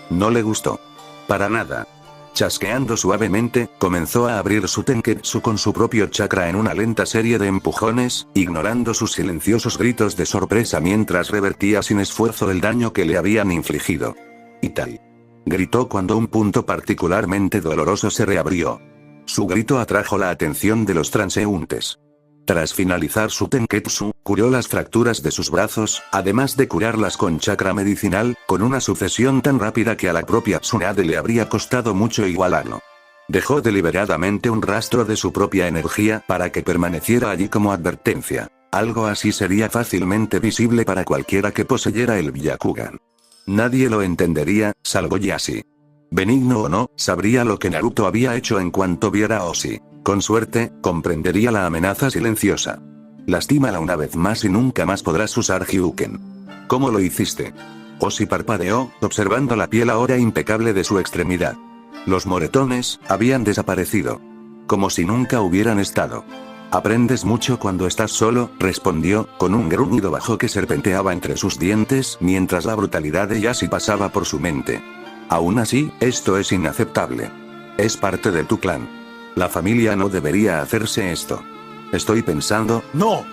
No le gustó. Para nada. Chasqueando suavemente, comenzó a abrir su Tenketsu con su propio chakra en una lenta serie de empujones, ignorando sus silenciosos gritos de sorpresa mientras revertía sin esfuerzo el daño que le habían infligido. Y tal. Gritó cuando un punto particularmente doloroso se reabrió. Su grito atrajo la atención de los transeúntes. Tras finalizar su Tenketsu, curó las fracturas de sus brazos, además de curarlas con chakra medicinal, con una sucesión tan rápida que a la propia Tsunade le habría costado mucho igualarlo. Dejó deliberadamente un rastro de su propia energía para que permaneciera allí como advertencia. Algo así sería fácilmente visible para cualquiera que poseyera el Byakugan. Nadie lo entendería, salvo Yashi. Benigno o no, sabría lo que Naruto había hecho en cuanto viera a Oshi. Con suerte, comprendería la amenaza silenciosa. Lastímala una vez más y nunca más podrás usar Hyuken. ¿Cómo lo hiciste? Oshi parpadeó, observando la piel ahora impecable de su extremidad. Los moretones habían desaparecido. Como si nunca hubieran estado. Aprendes mucho cuando estás solo, respondió, con un gruñido bajo que serpenteaba entre sus dientes mientras la brutalidad de Yashi pasaba por su mente. Aún así, esto es inaceptable. Es parte de tu clan. La familia no debería hacerse esto. Estoy pensando, ¡no!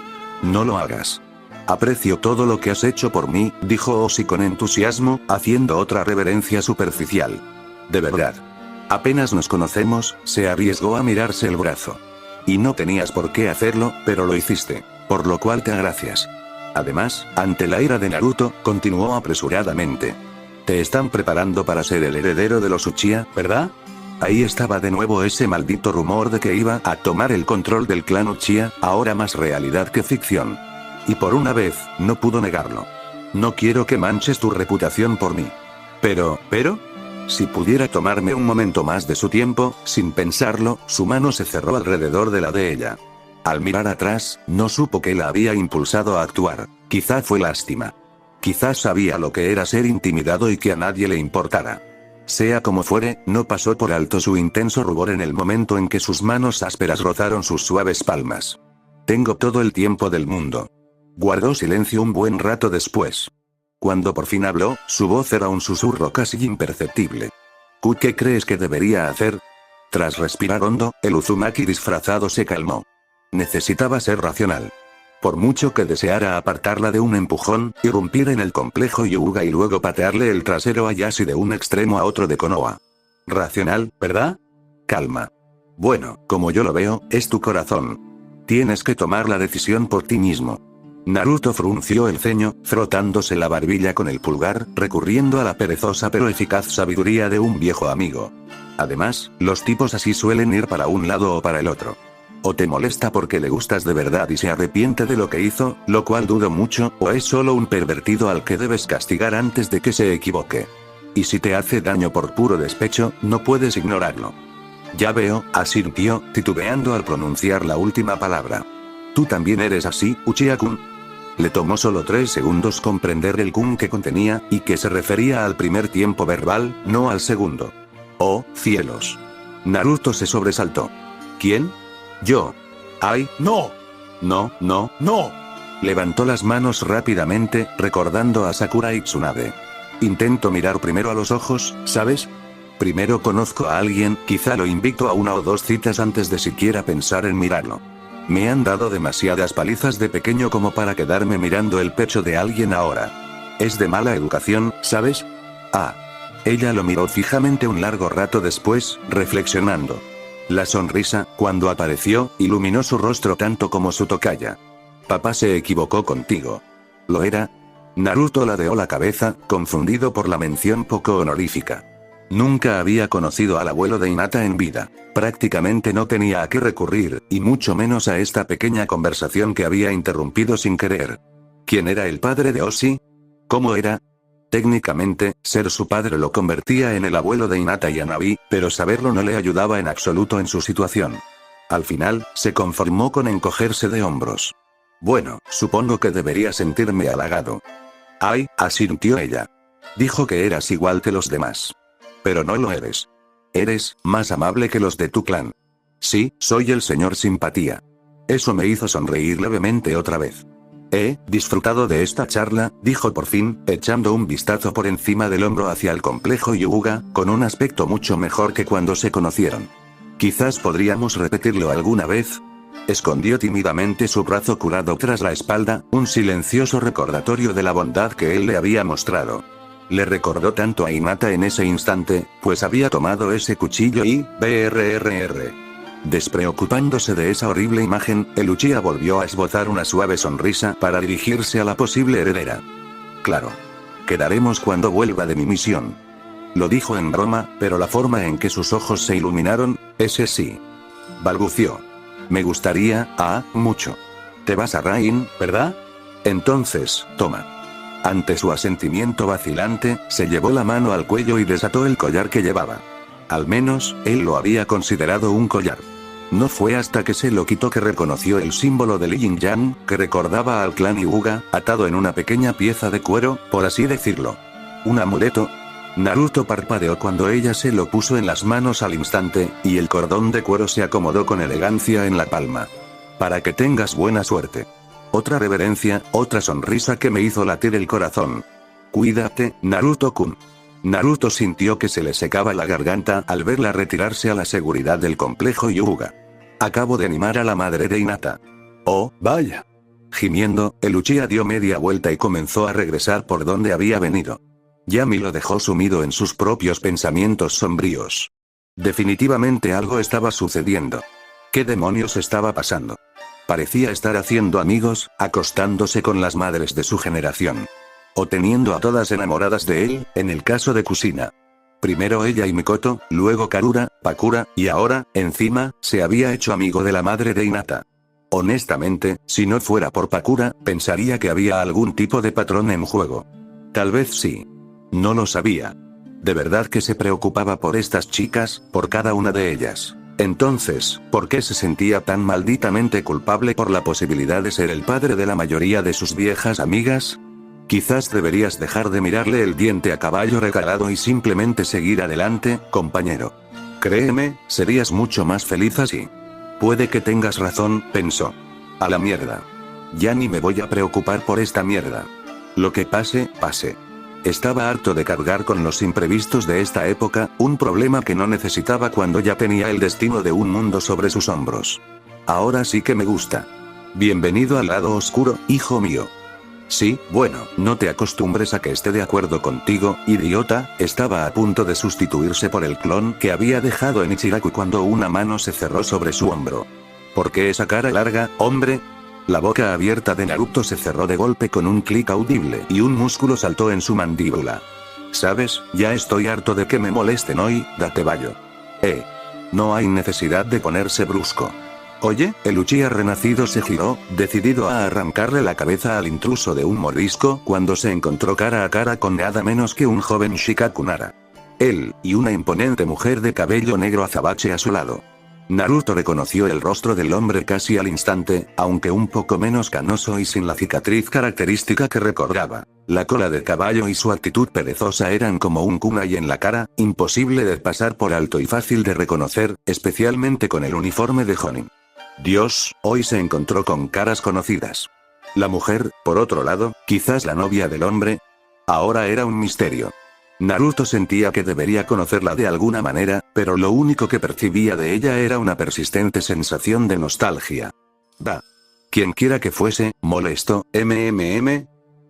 No lo hagas. Aprecio todo lo que has hecho por mí, dijo Oshi con entusiasmo, haciendo otra reverencia superficial. De verdad. Apenas nos conocemos, se arriesgó a mirarse el brazo. Y no tenías por qué hacerlo, pero lo hiciste, por lo cual te agracias. Además, ante la ira de Naruto, continuó apresuradamente. Te están preparando para ser el heredero de los Uchiha, ¿verdad? Ahí estaba de nuevo ese maldito rumor de que iba a tomar el control del clan Uchiha, ahora más realidad que ficción. Y por una vez, no pudo negarlo. No quiero que manches tu reputación por mí. Pero, si pudiera tomarme un momento más de su tiempo, sin pensarlo, su mano se cerró alrededor de la de ella. Al mirar atrás, no supo que la había impulsado a actuar. Quizá fue lástima. Quizás sabía lo que era ser intimidado y que a nadie le importara. Sea como fuere, no pasó por alto su intenso rubor en el momento en que sus manos ásperas rozaron sus suaves palmas. Tengo todo el tiempo del mundo. Guardó silencio un buen rato después. Cuando por fin habló, su voz era un susurro casi imperceptible. ¿Qué crees que debería hacer? Tras respirar hondo, el Uzumaki disfrazado se calmó. Necesitaba ser racional. Por mucho que deseara apartarla de un empujón, irrumpir en el complejo Hyuga y luego patearle el trasero a Yashi de un extremo a otro de Konoha. Racional, ¿verdad? Calma. Bueno, como yo lo veo, es tu corazón. Tienes que tomar la decisión por ti mismo. Naruto frunció el ceño, frotándose la barbilla con el pulgar, recurriendo a la perezosa pero eficaz sabiduría de un viejo amigo. Además, los tipos así suelen ir para un lado o para el otro. O te molesta porque le gustas de verdad y se arrepiente de lo que hizo, lo cual dudo mucho, o es solo un pervertido al que debes castigar antes de que se equivoque. Y si te hace daño por puro despecho, no puedes ignorarlo. Ya veo, asintió, titubeando al pronunciar la última palabra. ¿Tú también eres así, Uchiha-kun? Le tomó solo 3 segundos comprender el kun que contenía, y que se refería al primer tiempo verbal, no al segundo. ¡Oh, cielos! Naruto se sobresaltó. ¿Quién? Yo. ¡Ay, no! No, no, no. Levantó las manos rápidamente, recordando a Sakura y Tsunade. Intento mirar primero a los ojos, ¿sabes? Primero conozco a alguien, quizá lo invito a 1 o 2 citas antes de siquiera pensar en mirarlo. Me han dado demasiadas palizas de pequeño como para quedarme mirando el pecho de alguien ahora. Es de mala educación, ¿sabes? Ah. Ella lo miró fijamente un largo rato después, reflexionando. La sonrisa, cuando apareció, iluminó su rostro tanto como su tocaya. Papá se equivocó contigo. ¿Lo era? Naruto ladeó la cabeza, confundido por la mención poco honorífica. Nunca había conocido al abuelo de Hinata en vida. Prácticamente no tenía a qué recurrir, y mucho menos a esta pequeña conversación que había interrumpido sin querer. ¿Quién era el padre de Oshi? ¿Cómo era? Técnicamente, ser su padre lo convertía en el abuelo de Hinata y Hanabi, pero saberlo no le ayudaba en absoluto en su situación. Al final, se conformó con encogerse de hombros. Bueno, supongo que debería sentirme halagado. Ay, asintió ella. Dijo que eras igual que los demás. Pero no lo eres. Eres más amable que los de tu clan. Sí, soy el señor Simpatía. Eso me hizo sonreír levemente otra vez. He disfrutado de esta charla, dijo por fin, echando un vistazo por encima del hombro hacia el complejo Hyuga, con un aspecto mucho mejor que cuando se conocieron. Quizás podríamos repetirlo alguna vez. Escondió tímidamente su brazo curado tras la espalda, un silencioso recordatorio de la bondad que él le había mostrado. Le recordó tanto a Hinata en ese instante, pues había tomado ese cuchillo y, brrr. Despreocupándose de esa horrible imagen, el Uchiha volvió a esbozar una suave sonrisa para dirigirse a la posible heredera. Claro. Quedaremos cuando vuelva de mi misión. Lo dijo en broma, pero la forma en que sus ojos se iluminaron, ese sí. Balbució. Me gustaría, mucho. Te vas a Rain, ¿verdad? Entonces, toma. Ante su asentimiento vacilante, se llevó la mano al cuello y desató el collar que llevaba. Al menos, él lo había considerado un collar. No fue hasta que se lo quitó que reconoció el símbolo del Yin Yang, que recordaba al clan Hyuga, atado en una pequeña pieza de cuero, por así decirlo. ¿Un amuleto? Naruto parpadeó cuando ella se lo puso en las manos al instante, y el cordón de cuero se acomodó con elegancia en la palma. Para que tengas buena suerte. Otra reverencia, otra sonrisa que me hizo latir el corazón. Cuídate, Naruto-kun. Naruto sintió que se le secaba la garganta al verla retirarse a la seguridad del complejo Hyuga. Acabo de animar a la madre de Hinata. Oh, vaya. Gimiendo, el Uchiha dio media vuelta y comenzó a regresar por donde había venido. Yami lo dejó sumido en sus propios pensamientos sombríos. Definitivamente algo estaba sucediendo. ¿Qué demonios estaba pasando? Parecía estar haciendo amigos, acostándose con las madres de su generación. O teniendo a todas enamoradas de él, en el caso de Kusina. Primero ella y Mikoto, luego Karura, Pakura, y ahora, encima, se había hecho amigo de la madre de Hinata. Honestamente, si no fuera por Pakura, pensaría que había algún tipo de patrón en juego. Tal vez sí. No lo sabía. De verdad que se preocupaba por estas chicas, por cada una de ellas. Entonces, ¿por qué se sentía tan malditamente culpable por la posibilidad de ser el padre de la mayoría de sus viejas amigas? Quizás deberías dejar de mirarle el diente a caballo regalado y simplemente seguir adelante, compañero. Créeme, serías mucho más feliz así. Puede que tengas razón, pensó. A la mierda. Ya ni me voy a preocupar por esta mierda. Lo que pase, pase. Estaba harto de cargar con los imprevistos de esta época, un problema que no necesitaba cuando ya tenía el destino de un mundo sobre sus hombros. Ahora sí que me gusta. Bienvenido al lado oscuro, hijo mío. Sí, bueno, no te acostumbres a que esté de acuerdo contigo, idiota. Estaba a punto de sustituirse por el clon que había dejado en Ichiraku cuando una mano se cerró sobre su hombro. ¿Por qué esa cara larga, hombre? La boca abierta de Naruto se cerró de golpe con un clic audible y un músculo saltó en su mandíbula. ¿Sabes? Ya estoy harto de que me molesten hoy, date vallo. No hay necesidad de ponerse brusco. Oye, el Uchiha renacido se giró, decidido a arrancarle la cabeza al intruso de un mordisco cuando se encontró cara a cara con nada menos que un joven Shikaku Nara. Él, y una imponente mujer de cabello negro azabache a su lado. Naruto reconoció el rostro del hombre casi al instante, aunque un poco menos canoso y sin la cicatriz característica que recordaba. La cola de caballo y su actitud perezosa eran como un kunai en la cara, imposible de pasar por alto y fácil de reconocer, especialmente con el uniforme de Jonin. Dios, hoy se encontró con caras conocidas. La mujer, por otro lado, quizás la novia del hombre. Ahora era un misterio. Naruto sentía que debería conocerla de alguna manera, pero lo único que percibía de ella era una persistente sensación de nostalgia. Quienquiera que fuese, molesto,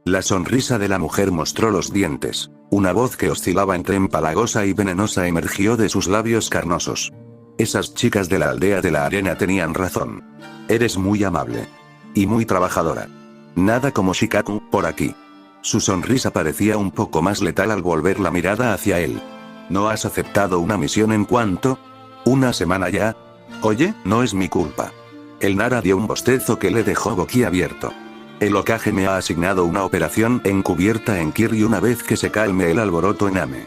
La sonrisa de la mujer mostró los dientes. Una voz que oscilaba entre empalagosa y venenosa emergió de sus labios carnosos. Esas chicas de la aldea de la arena tenían razón. Eres muy amable. Y muy trabajadora. Nada como Shikaku, por aquí. Su sonrisa parecía un poco más letal al volver la mirada hacia él. ¿No has aceptado una misión en cuánto? ¿Una semana ya? Oye, no es mi culpa. El Nara dio un bostezo que le dejó boquiabierto. El Hokage me ha asignado una operación encubierta en Kiryu una vez que se calme el alboroto en Ame.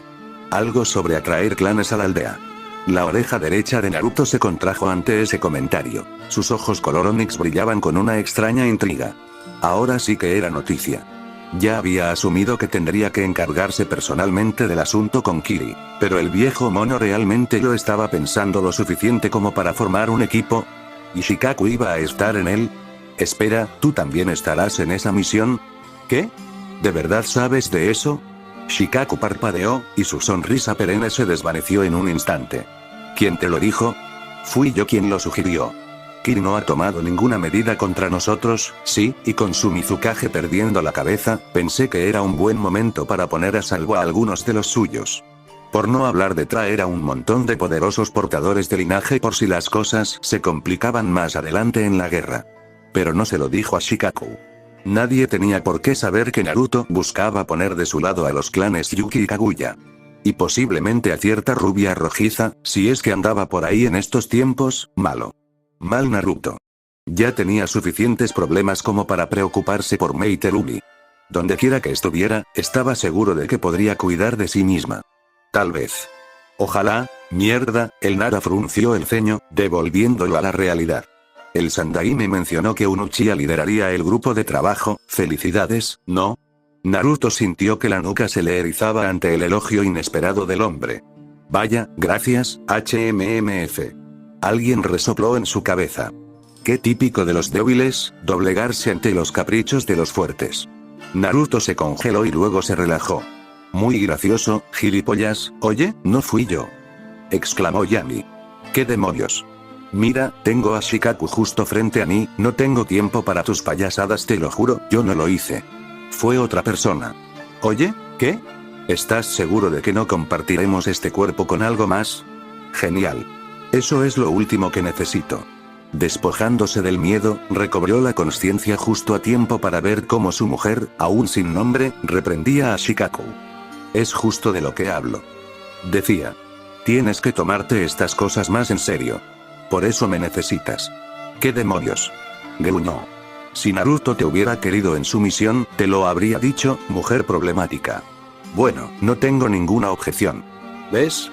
Algo sobre atraer clanes a la aldea. La oreja derecha de Naruto se contrajo ante ese comentario. Sus ojos color onix brillaban con una extraña intriga. Ahora sí que era noticia. Ya había asumido que tendría que encargarse personalmente del asunto con Kiri, pero el viejo mono realmente lo estaba pensando lo suficiente como para formar un equipo. ¿Y Shikaku iba a estar en él? Espera, ¿tú también estarás en esa misión? ¿Qué? ¿De verdad sabes de eso? Shikaku parpadeó, y su sonrisa perenne se desvaneció en un instante. ¿Quién te lo dijo? Fui yo quien lo sugirió. Kiri no ha tomado ninguna medida contra nosotros, sí, y con su Mizukage perdiendo la cabeza, pensé que era un buen momento para poner a salvo a algunos de los suyos. Por no hablar de traer a un montón de poderosos portadores de linaje por si las cosas se complicaban más adelante en la guerra. Pero no se lo dijo a Shikaku. Nadie tenía por qué saber que Naruto buscaba poner de su lado a los clanes Yuki y Kaguya. Y posiblemente a cierta rubia rojiza, si es que andaba por ahí en estos tiempos, malo. Mal Naruto. Ya tenía suficientes problemas como para preocuparse por Mei Terumi. Dondequiera que estuviera, estaba seguro de que podría cuidar de sí misma. Tal vez. Ojalá, mierda, el Nara frunció el ceño, devolviéndolo a la realidad. El Sandai me mencionó que un Uchiha lideraría el grupo de trabajo, felicidades, ¿no? Naruto sintió que la nuca se le erizaba ante el elogio inesperado del hombre. Vaya, gracias, HMMF. Alguien resopló en su cabeza. Qué típico de los débiles, doblegarse ante los caprichos de los fuertes. Naruto se congeló y luego se relajó. Muy gracioso, gilipollas, oye, no fui yo. Exclamó Yami. ¿Qué demonios? Mira, tengo a Shikaku justo frente a mí, no tengo tiempo para tus payasadas, te lo juro, yo no lo hice. Fue otra persona. Oye, ¿qué? ¿Estás seguro de que no compartiremos este cuerpo con algo más? Genial. Eso es lo último que necesito. Despojándose del miedo, recobró la conciencia justo a tiempo para ver cómo su mujer, aún sin nombre, reprendía a Shikaku. Es justo de lo que hablo. decía. Tienes que tomarte estas cosas más en serio. Por eso me necesitas. ¿Qué demonios? Gruñó. Si Naruto te hubiera querido en su misión, te lo habría dicho, mujer problemática. Bueno, no tengo ninguna objeción. ¿Ves?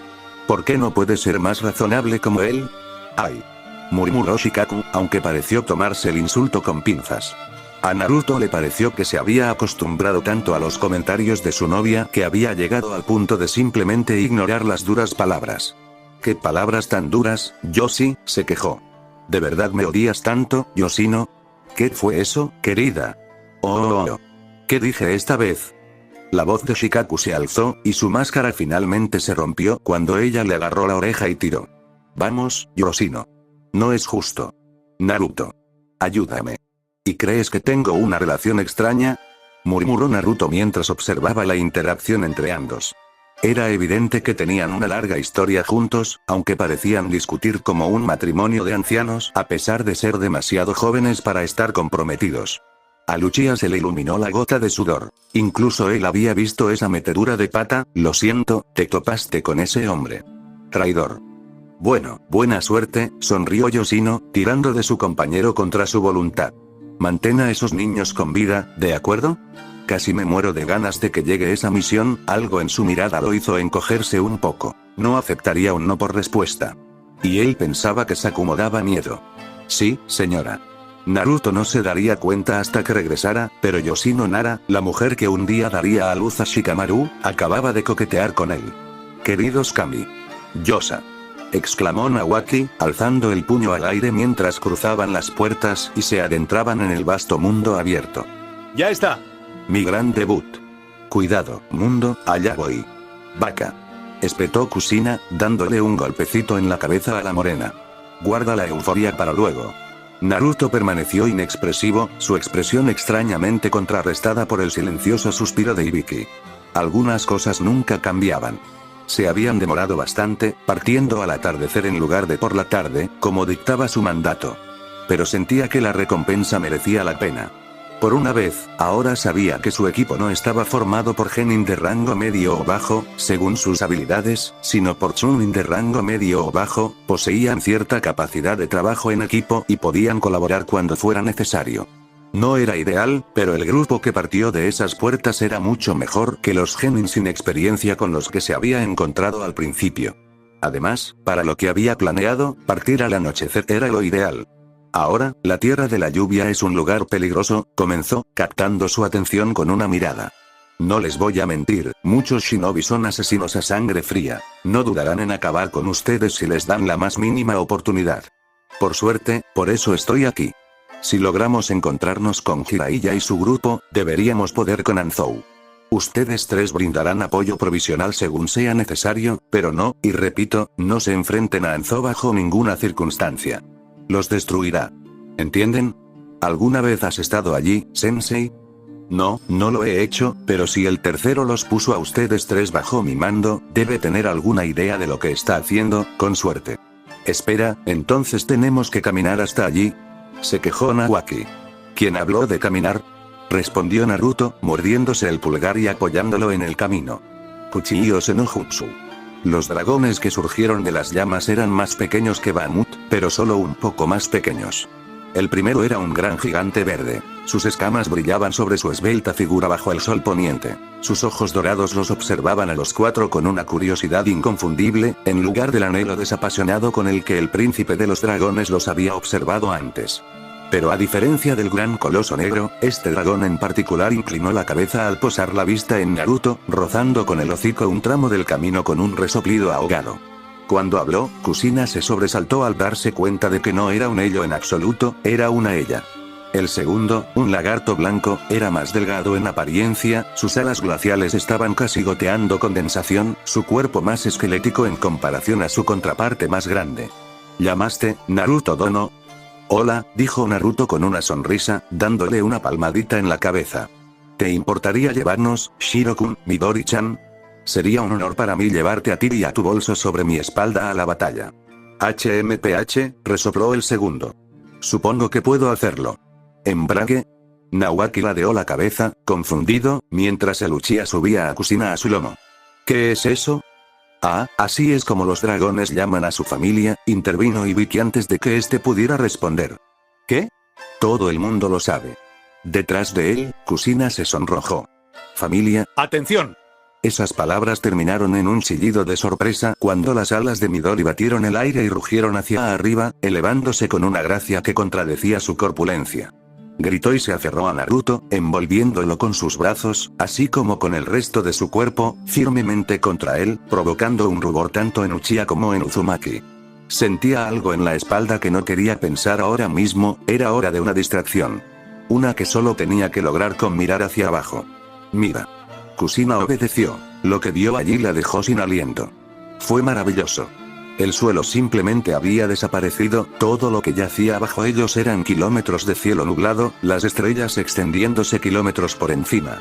¿Por qué no puedes ser más razonable como él? Ay. Murmuró Shikaku, aunque pareció tomarse el insulto con pinzas. A Naruto le pareció que se había acostumbrado tanto a los comentarios de su novia que había llegado al punto de simplemente ignorar las duras palabras. ¿Qué palabras tan duras, Yoshi?, se quejó. ¿De verdad me odias tanto, Yoshino? ¿Qué fue eso, querida? Oh. ¿Qué dije esta vez? La voz de Shikaku se alzó, y su máscara finalmente se rompió cuando ella le agarró la oreja y tiró. Vamos, Yoshino. No es justo. Naruto. Ayúdame. ¿Y crees que tengo una relación extraña? Murmuró Naruto mientras observaba la interacción entre ambos. Era evidente que tenían una larga historia juntos, aunque parecían discutir como un matrimonio de ancianos a pesar de ser demasiado jóvenes para estar comprometidos. A Uchiha se le iluminó la gota de sudor. Incluso él había visto esa metedura de pata. Lo siento, te topaste con ese hombre. Traidor. Bueno, buena suerte, sonrió Yoshino, tirando de su compañero contra su voluntad. Mantén a esos niños con vida, ¿de acuerdo? Casi me muero de ganas de que llegue esa misión, algo en su mirada lo hizo encogerse un poco. No aceptaría un no por respuesta. Y él pensaba que Sakumo daba miedo. Sí, señora. Naruto no se daría cuenta hasta que regresara, pero Yoshino Nara, la mujer que un día daría a luz a Shikamaru, acababa de coquetear con él. Queridos Kami. Yosa. Exclamó Nawaki, alzando el puño al aire mientras cruzaban las puertas y se adentraban en el vasto mundo abierto. ¡Ya está! Mi gran debut. Cuidado, mundo, allá voy. Vaca. Espetó Kushina, dándole un golpecito en la cabeza a la morena. Guarda la euforia para luego. Naruto permaneció inexpresivo, su expresión extrañamente contrarrestada por el silencioso suspiro de Ibiki. Algunas cosas nunca cambiaban. Se habían demorado bastante, partiendo al atardecer en lugar de por la tarde, como dictaba su mandato. Pero sentía que la recompensa merecía la pena. Por una vez, ahora sabía que su equipo no estaba formado por genin de rango medio o bajo, según sus habilidades, sino por chunin de rango medio o bajo, poseían cierta capacidad de trabajo en equipo y podían colaborar cuando fuera necesario. No era ideal, pero el grupo que partió de esas puertas era mucho mejor que los genin sin experiencia con los que se había encontrado al principio. Además, para lo que había planeado, partir al anochecer era lo ideal. Ahora, la tierra de la lluvia es un lugar peligroso, comenzó, captando su atención con una mirada. No les voy a mentir, muchos shinobi son asesinos a sangre fría. No dudarán en acabar con ustedes si les dan la más mínima oportunidad. Por suerte, por eso estoy aquí. Si logramos encontrarnos con Jiraiya y su grupo, deberíamos poder con Anzou. Ustedes tres brindarán apoyo provisional según sea necesario, pero no, y repito, no se enfrenten a Anzou bajo ninguna circunstancia. Los destruirá. ¿Entienden? ¿Alguna vez has estado allí, Sensei? No, no lo he hecho, pero si el tercero los puso a ustedes tres bajo mi mando, debe tener alguna idea de lo que está haciendo, con suerte. Espera, entonces tenemos que caminar hasta allí. Se quejó Nawaki. ¿Quién habló de caminar? Respondió Naruto, mordiéndose el pulgar y apoyándolo en el camino. Kuchihyo no Jutsu. Los dragones que surgieron de las llamas eran más pequeños que Bamut, pero solo un poco más pequeños. El primero era un gran gigante verde. Sus escamas brillaban sobre su esbelta figura bajo el sol poniente. Sus ojos dorados los observaban a los cuatro con una curiosidad inconfundible, en lugar del anhelo desapasionado con el que el príncipe de los dragones los había observado antes. Pero a diferencia del gran coloso negro, este dragón en particular inclinó la cabeza al posar la vista en Naruto, rozando con el hocico un tramo del camino con un resoplido ahogado. Cuando habló, Kushina se sobresaltó al darse cuenta de que no era un ello en absoluto, era una ella. El segundo, un lagarto blanco, era más delgado en apariencia, sus alas glaciales estaban casi goteando condensación, su cuerpo más esquelético en comparación a su contraparte más grande. ¿Llamaste, Naruto Dono? Hola, dijo Naruto con una sonrisa, dándole una palmadita en la cabeza. ¿Te importaría llevarnos, Shirokun, Midori-chan? Sería un honor para mí llevarte a ti y a tu bolso sobre mi espalda a la batalla. HMPH, resopló el segundo. Supongo que puedo hacerlo. ¿Embrague? Nawaki ladeó la cabeza, confundido, mientras el Uchiha subía a Kushina a su lomo. ¿Qué es eso? Ah, así es como los dragones llaman a su familia, intervino Ibiki antes de que éste pudiera responder. ¿Qué? Todo el mundo lo sabe. Detrás de él, Kusina se sonrojó. Familia. ¡Atención! Esas palabras terminaron en un chillido de sorpresa cuando las alas de Midori batieron el aire y rugieron hacia arriba, elevándose con una gracia que contradecía su corpulencia. Gritó y se aferró a Naruto, envolviéndolo con sus brazos, así como con el resto de su cuerpo, firmemente contra él, provocando un rubor tanto en Uchiha como en Uzumaki. Sentía algo en la espalda que no quería pensar ahora mismo, era hora de una distracción. Una que solo tenía que lograr con mirar hacia abajo. Mira. Kusina obedeció. Lo que vio allí la dejó sin aliento. Fue maravilloso. El suelo simplemente había desaparecido, todo lo que yacía bajo ellos eran kilómetros de cielo nublado, las estrellas extendiéndose kilómetros por encima.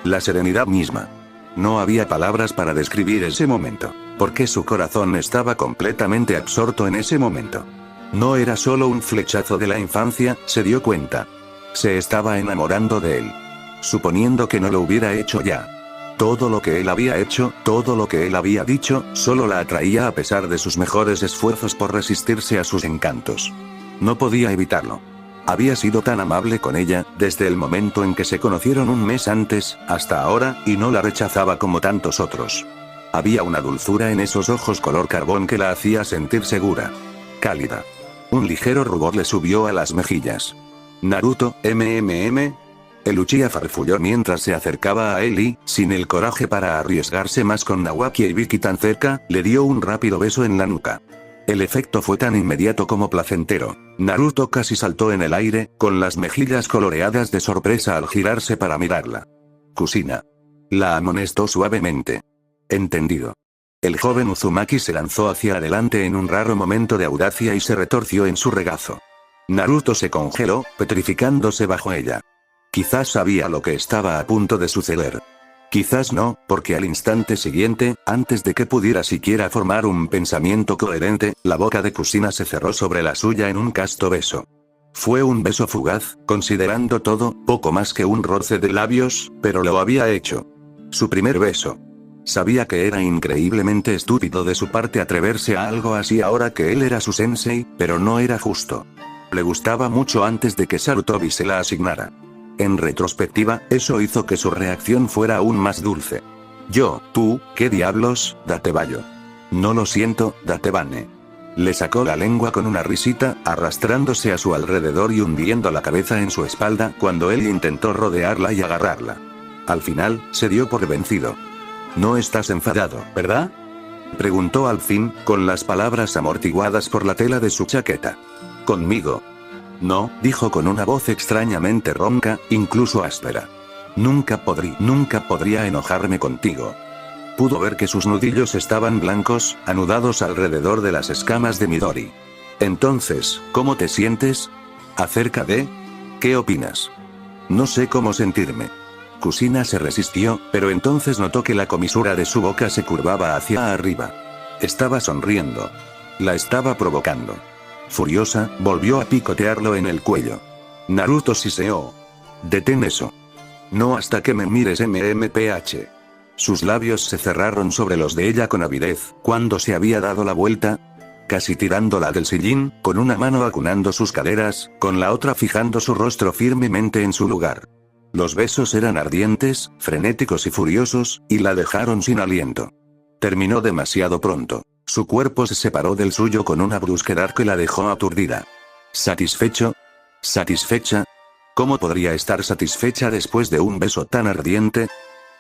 La serenidad misma. No había palabras para describir ese momento, porque su corazón estaba completamente absorto en ese momento. No era solo un flechazo de la infancia, se dio cuenta. Se estaba enamorando de él. Suponiendo que no lo hubiera hecho ya. Todo lo que él había hecho, todo lo que él había dicho, solo la atraía a pesar de sus mejores esfuerzos por resistirse a sus encantos. No podía evitarlo. Había sido tan amable con ella, desde el momento en que se conocieron un mes antes, hasta ahora, y no la rechazaba como tantos otros. Había una dulzura en esos ojos color carbón que la hacía sentir segura. Cálida. Un ligero rubor le subió a las mejillas. Naruto, El Uchiha farfulló mientras se acercaba a él y, sin el coraje para arriesgarse más con Nawaki y Ibiki tan cerca, le dio un rápido beso en la nuca. El efecto fue tan inmediato como placentero. Naruto casi saltó en el aire, con las mejillas coloreadas de sorpresa al girarse para mirarla. Kusina. La amonestó suavemente. Entendido. El joven Uzumaki se lanzó hacia adelante en un raro momento de audacia y se retorció en su regazo. Naruto se congeló, petrificándose bajo ella. Quizás sabía lo que estaba a punto de suceder. Quizás no, porque al instante siguiente, antes de que pudiera siquiera formar un pensamiento coherente, la boca de Kusina se cerró sobre la suya en un casto beso. Fue un beso fugaz, considerando todo, poco más que un roce de labios, pero lo había hecho. Su primer beso. Sabía que era increíblemente estúpido de su parte atreverse a algo así ahora que él era su sensei, pero no era justo. Le gustaba mucho antes de que Sarutobi se la asignara. En retrospectiva, eso hizo que su reacción fuera aún más dulce. Tú, ¿qué diablos, Datebayo? No lo siento, Datebane. Le sacó la lengua con una risita, arrastrándose a su alrededor y hundiendo la cabeza en su espalda cuando él intentó rodearla y agarrarla. Al final, se dio por vencido. No estás enfadado, ¿verdad? Preguntó al fin, con las palabras amortiguadas por la tela de su chaqueta. ¿Conmigo? No, dijo con una voz extrañamente ronca, incluso áspera. Nunca podría enojarme contigo. Pudo ver que sus nudillos estaban blancos, anudados alrededor de las escamas de Midori. Entonces, ¿cómo te sientes? ¿Acerca de? ¿Qué opinas? No sé cómo sentirme. Kusina se resistió, pero entonces notó que la comisura de su boca se curvaba hacia arriba. Estaba sonriendo. La estaba provocando. Furiosa, volvió a picotearlo en el cuello. Naruto siseó. Detén eso. No hasta que me mires MMPH. Sus labios se cerraron sobre los de ella con avidez, cuando se había dado la vuelta, casi tirándola del sillín, con una mano acunando sus caderas, con la otra fijando su rostro firmemente en su lugar. Los besos eran ardientes, frenéticos y furiosos, y la dejaron sin aliento. Terminó demasiado pronto. Su cuerpo se separó del suyo con una brusquedad que la dejó aturdida. ¿Satisfecho? ¿Satisfecha? ¿Cómo podría estar satisfecha después de un beso tan ardiente?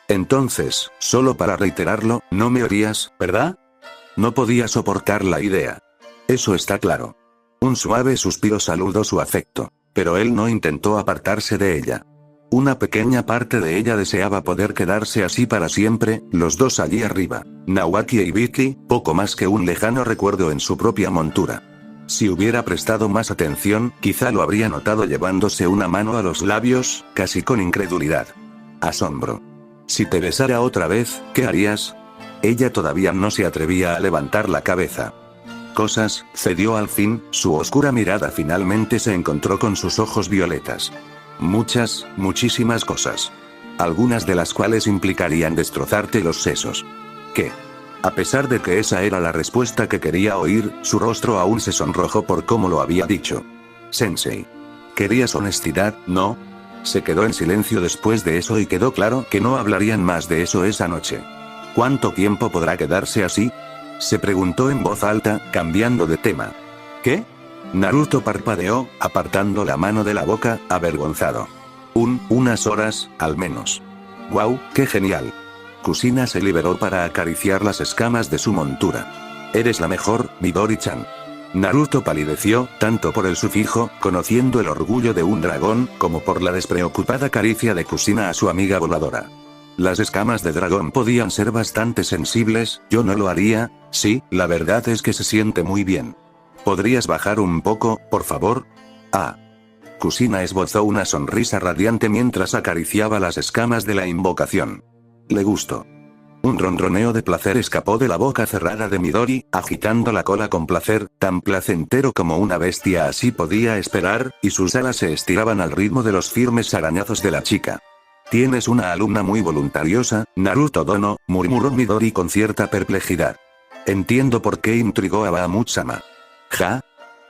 Entonces, solo para reiterarlo, no me oías, ¿verdad? No podía soportar la idea. Eso está claro. Un suave suspiro saludó su afecto, pero él no intentó apartarse de ella. Una pequeña parte de ella deseaba poder quedarse así para siempre, los dos allí arriba, Nawaki e Ibiki, poco más que un lejano recuerdo en su propia montura. Si hubiera prestado más atención, quizá lo habría notado llevándose una mano a los labios, casi con incredulidad. Asombro. Si te besara otra vez, ¿qué harías? Ella todavía no se atrevía a levantar la cabeza. Cosas, cedió al fin, su oscura mirada finalmente se encontró con sus ojos violetas. Muchísimas cosas. Algunas de las cuales implicarían destrozarte los sesos. ¿Qué? A pesar de que esa era la respuesta que quería oír, su rostro aún se sonrojó por cómo lo había dicho. Sensei. ¿Querías honestidad, no? Se quedó en silencio después de eso y quedó claro que no hablarían más de eso esa noche. ¿Cuánto tiempo podrá quedarse así? Se preguntó en voz alta, cambiando de tema. ¿Qué? Naruto parpadeó, apartando la mano de la boca, avergonzado. Unas horas, al menos. ¡Guau, qué genial! Kusina se liberó para acariciar las escamas de su montura. Eres la mejor, Midori-chan. Naruto palideció, tanto por el sufijo, conociendo el orgullo de un dragón, como por la despreocupada caricia de Kusina a su amiga voladora. Las escamas de dragón podían ser bastante sensibles, yo no lo haría, sí, la verdad es que se siente muy bien. ¿Podrías bajar un poco, por favor? Ah. Kusina esbozó una sonrisa radiante mientras acariciaba las escamas de la invocación. Le gustó. Un ronroneo de placer escapó de la boca cerrada de Midori, agitando la cola con placer, tan placentero como una bestia así podía esperar, y sus alas se estiraban al ritmo de los firmes arañazos de la chica. Tienes una alumna muy voluntariosa, Naruto Dono, murmuró Midori con cierta perplejidad. Entiendo por qué intrigó a Bahamut-sama.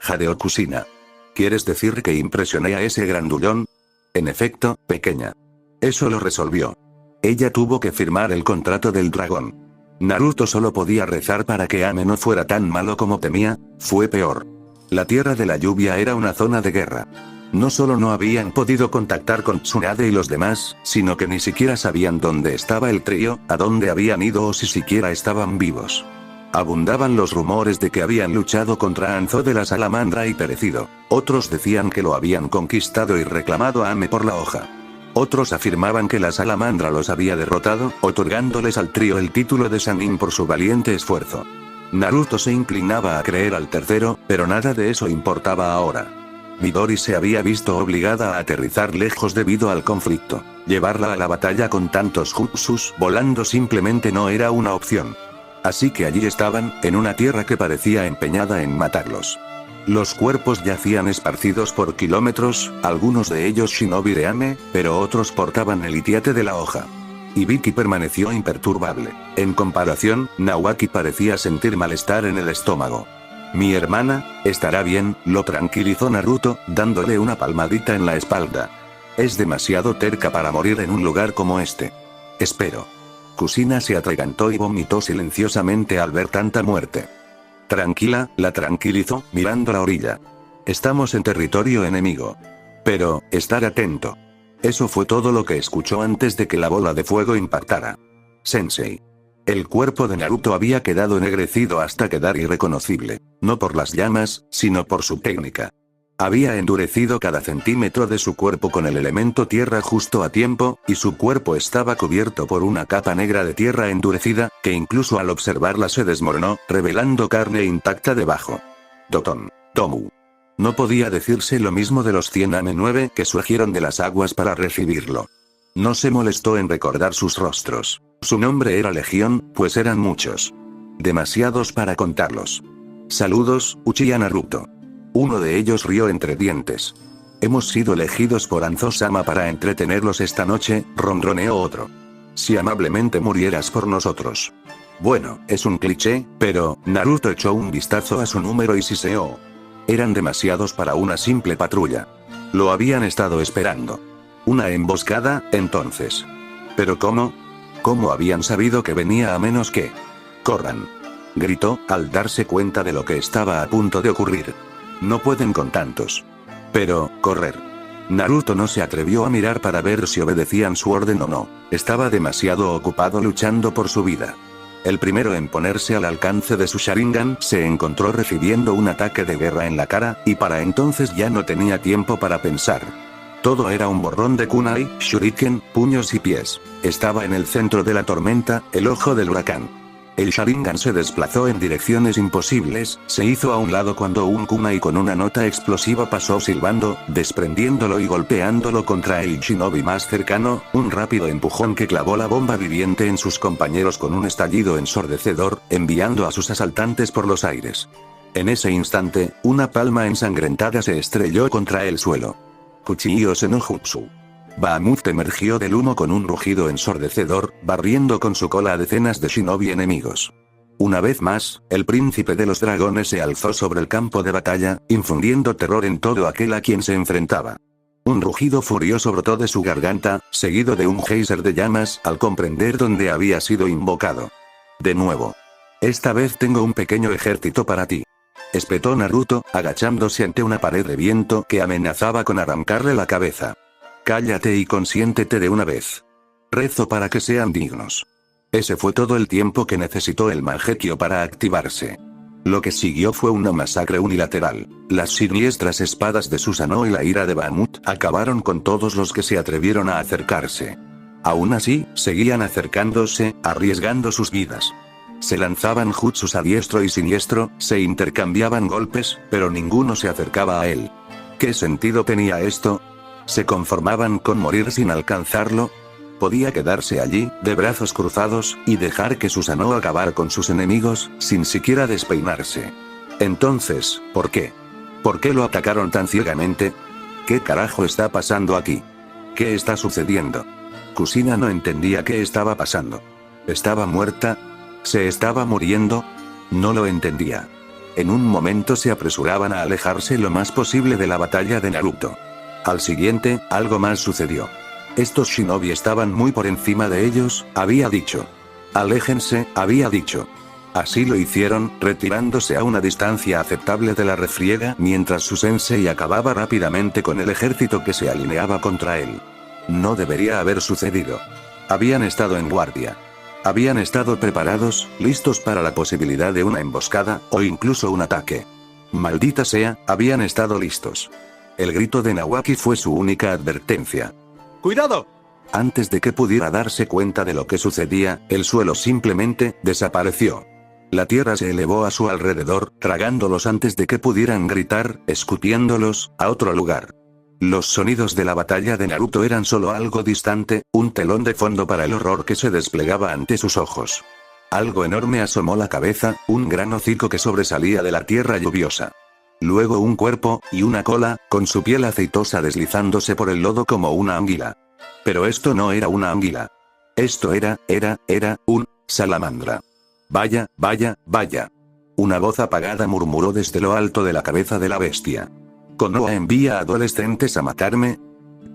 Jadeó Kusina. ¿Quieres decir que impresioné a ese grandullón? En efecto, pequeña. Eso lo resolvió. Ella tuvo que firmar el contrato del dragón. Naruto solo podía rezar para que Ame no fuera tan malo como temía, fue peor. La tierra de la lluvia era una zona de guerra. No solo no habían podido contactar con Tsunade y los demás, sino que ni siquiera sabían dónde estaba el trío, a dónde habían ido o si siquiera estaban vivos. Abundaban los rumores de que habían luchado contra Anzo de la Salamandra y perecido. Otros decían que lo habían conquistado y reclamado a Ame por la hoja. Otros afirmaban que la salamandra los había derrotado, otorgándoles al trío el título de Sannin por su valiente esfuerzo. Naruto se inclinaba a creer al tercero, pero nada de eso importaba ahora. Midori se había visto obligada a aterrizar lejos debido al conflicto. Llevarla a la batalla con tantos jutsus volando simplemente no era una opción. Así que allí estaban, en una tierra que parecía empeñada en matarlos. Los cuerpos yacían esparcidos por kilómetros, algunos de ellos shinobi de Ame, pero otros portaban el itiate de la hoja. Ibiki permaneció imperturbable. En comparación, Nawaki parecía sentir malestar en el estómago. Mi hermana, estará bien, lo tranquilizó Naruto, dándole una palmadita en la espalda. Es demasiado terca para morir en un lugar como este. Espero. Kusina se atragantó y vomitó silenciosamente al ver tanta muerte. Tranquila, la tranquilizó, mirando la orilla. Estamos en territorio enemigo. Pero, estar atento. Eso fue todo lo que escuchó antes de que la bola de fuego impactara. Sensei. El cuerpo de Naruto había quedado ennegrecido hasta quedar irreconocible, no por las llamas, sino por su técnica. Había endurecido cada centímetro de su cuerpo con el elemento tierra justo a tiempo, y su cuerpo estaba cubierto por una capa negra de tierra endurecida, que incluso al observarla se desmoronó, revelando carne intacta debajo. Tomu. No podía decirse lo mismo de los 100 Ame 9 que surgieron de las aguas para recibirlo. No se molestó en recordar sus rostros. Su nombre era Legión, pues eran muchos. Demasiados para contarlos. Saludos, Uchiha Naruto. Uno de ellos rió entre dientes. Hemos sido elegidos por Anzo-sama para entretenerlos esta noche, ronroneó otro. Si amablemente murieras por nosotros. Bueno, es un cliché, pero, Naruto echó un vistazo a su número y siseó. Eran demasiados para una simple patrulla. Lo habían estado esperando. Una emboscada, entonces. ¿Pero cómo? ¿Cómo habían sabido que venía a menos que? ¡Corran! Gritó, al darse cuenta de lo que estaba a punto de ocurrir. No pueden con tantos. Pero, correr. Naruto no se atrevió a mirar para ver si obedecían su orden o no. Estaba demasiado ocupado luchando por su vida. El primero en ponerse al alcance de su Sharingan se encontró recibiendo un ataque de guerra en la cara, y para entonces ya no tenía tiempo para pensar. Todo era un borrón de kunai, shuriken, puños y pies. Estaba en el centro de la tormenta, el ojo del huracán. El Sharingan se desplazó en direcciones imposibles, se hizo a un lado cuando un kunai con una nota explosiva pasó silbando, desprendiéndolo y golpeándolo contra el shinobi más cercano, un rápido empujón que clavó la bomba viviente en sus compañeros con un estallido ensordecedor, enviando a sus asaltantes por los aires. En ese instante, una palma ensangrentada se estrelló contra el suelo. Kuchihyo no Jutsu. Bahamut emergió del humo con un rugido ensordecedor, barriendo con su cola a decenas de shinobi enemigos. Una vez más, el príncipe de los dragones se alzó sobre el campo de batalla, infundiendo terror en todo aquel a quien se enfrentaba. Un rugido furioso brotó de su garganta, seguido de un geyser de llamas al comprender dónde había sido invocado. De nuevo. Esta vez tengo un pequeño ejército para ti. Espetó Naruto, agachándose ante una pared de viento que amenazaba con arrancarle la cabeza. Cállate y consiéntete de una vez. Rezo para que sean dignos. Ese fue todo el tiempo que necesitó el Mangekyo para activarse. Lo que siguió fue una masacre unilateral. Las siniestras espadas de Susanoo y la ira de Bamut acabaron con todos los que se atrevieron a acercarse. Aún así, seguían acercándose, arriesgando sus vidas. Se lanzaban jutsus a diestro y siniestro, se intercambiaban golpes, pero ninguno se acercaba a él. ¿Qué sentido tenía esto? ¿Se conformaban con morir sin alcanzarlo? Podía quedarse allí, de brazos cruzados, y dejar que Susanoo acabara con sus enemigos, sin siquiera despeinarse. Entonces, ¿por qué? ¿Por qué lo atacaron tan ciegamente? ¿Qué carajo está pasando aquí? ¿Qué está sucediendo? Kushina no entendía qué estaba pasando. ¿Estaba muerta? ¿Se estaba muriendo? No lo entendía. En un momento se apresuraban a alejarse lo más posible de la batalla de Naruto. Al siguiente, algo más sucedió. Estos shinobi estaban muy por encima de ellos, había dicho. Aléjense, había dicho. Así lo hicieron, retirándose a una distancia aceptable de la refriega mientras su sensei acababa rápidamente con el ejército que se alineaba contra él. No debería haber sucedido. Habían estado en guardia. Habían estado preparados, listos para la posibilidad de una emboscada, o incluso un ataque. Maldita sea, habían estado listos. El grito de Nawaki fue su única advertencia. ¡Cuidado! Antes de que pudiera darse cuenta de lo que sucedía, el suelo simplemente desapareció. La tierra se elevó a su alrededor, tragándolos antes de que pudieran gritar, escupiéndolos, a otro lugar. Los sonidos de la batalla de Naruto eran solo algo distante, un telón de fondo para el horror que se desplegaba ante sus ojos. Algo enorme asomó la cabeza, un gran hocico que sobresalía de la tierra lluviosa. Luego un cuerpo, y una cola, con su piel aceitosa deslizándose por el lodo como una anguila. Pero esto no era una anguila. Esto era un salamandra. Vaya, vaya, vaya. Una voz apagada murmuró desde lo alto de la cabeza de la bestia. ¿Konoha envía a adolescentes a matarme?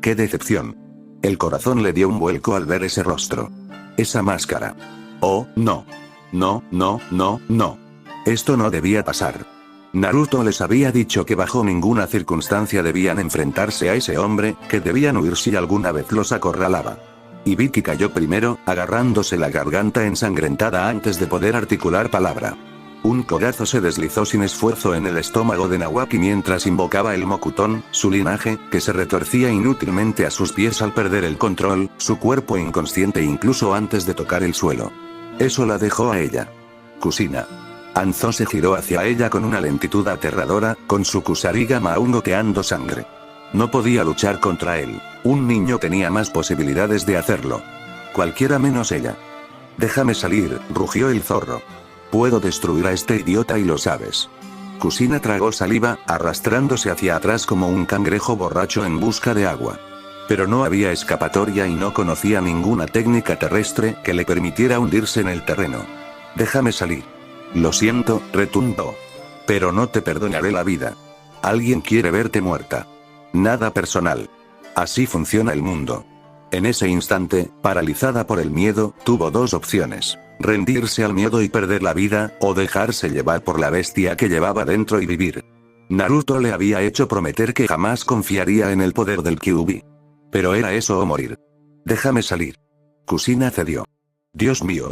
¡Qué decepción! El corazón le dio un vuelco al ver ese rostro. Esa máscara. Oh, no. No, no, no, no. Esto no debía pasar. Naruto les había dicho que bajo ninguna circunstancia debían enfrentarse a ese hombre, que debían huir si alguna vez los acorralaba. Ibiki cayó primero, agarrándose la garganta ensangrentada antes de poder articular palabra. Un codazo se deslizó sin esfuerzo en el estómago de Nawaki mientras invocaba el Mokuton, su linaje, que se retorcía inútilmente a sus pies al perder el control, su cuerpo inconsciente incluso antes de tocar el suelo. Eso la dejó a ella. Kushina. Anzo se giró hacia ella con una lentitud aterradora, con su kusarigama aún goteando sangre. No podía luchar contra él. Un niño tenía más posibilidades de hacerlo. Cualquiera menos ella. Déjame salir, rugió el zorro. Puedo destruir a este idiota y lo sabes. Kushina tragó saliva, arrastrándose hacia atrás como un cangrejo borracho en busca de agua. Pero no había escapatoria y no conocía ninguna técnica terrestre que le permitiera hundirse en el terreno. Déjame salir. Lo siento, retumbó. Pero no te perdonaré la vida. Alguien quiere verte muerta. Nada personal. Así funciona el mundo. En ese instante, paralizada por el miedo, tuvo dos opciones. Rendirse al miedo y perder la vida, o dejarse llevar por la bestia que llevaba dentro y vivir. Naruto le había hecho prometer que jamás confiaría en el poder del Kyuubi. Pero era eso o morir. Déjame salir. Kushina cedió. Dios mío.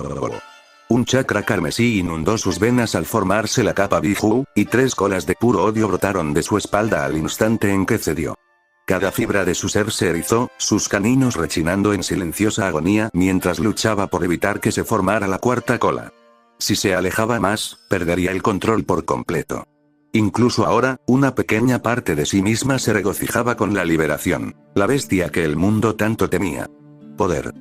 Un chakra carmesí inundó sus venas al formarse la capa Biju, y 3 colas de puro odio brotaron de su espalda al instante en que cedió. Cada fibra de su ser se erizó, sus caninos rechinando en silenciosa agonía mientras luchaba por evitar que se formara la 4ª cola. Si se alejaba más, perdería el control por completo. Incluso ahora, una pequeña parte de sí misma se regocijaba con la liberación, la bestia que el mundo tanto temía. Poder.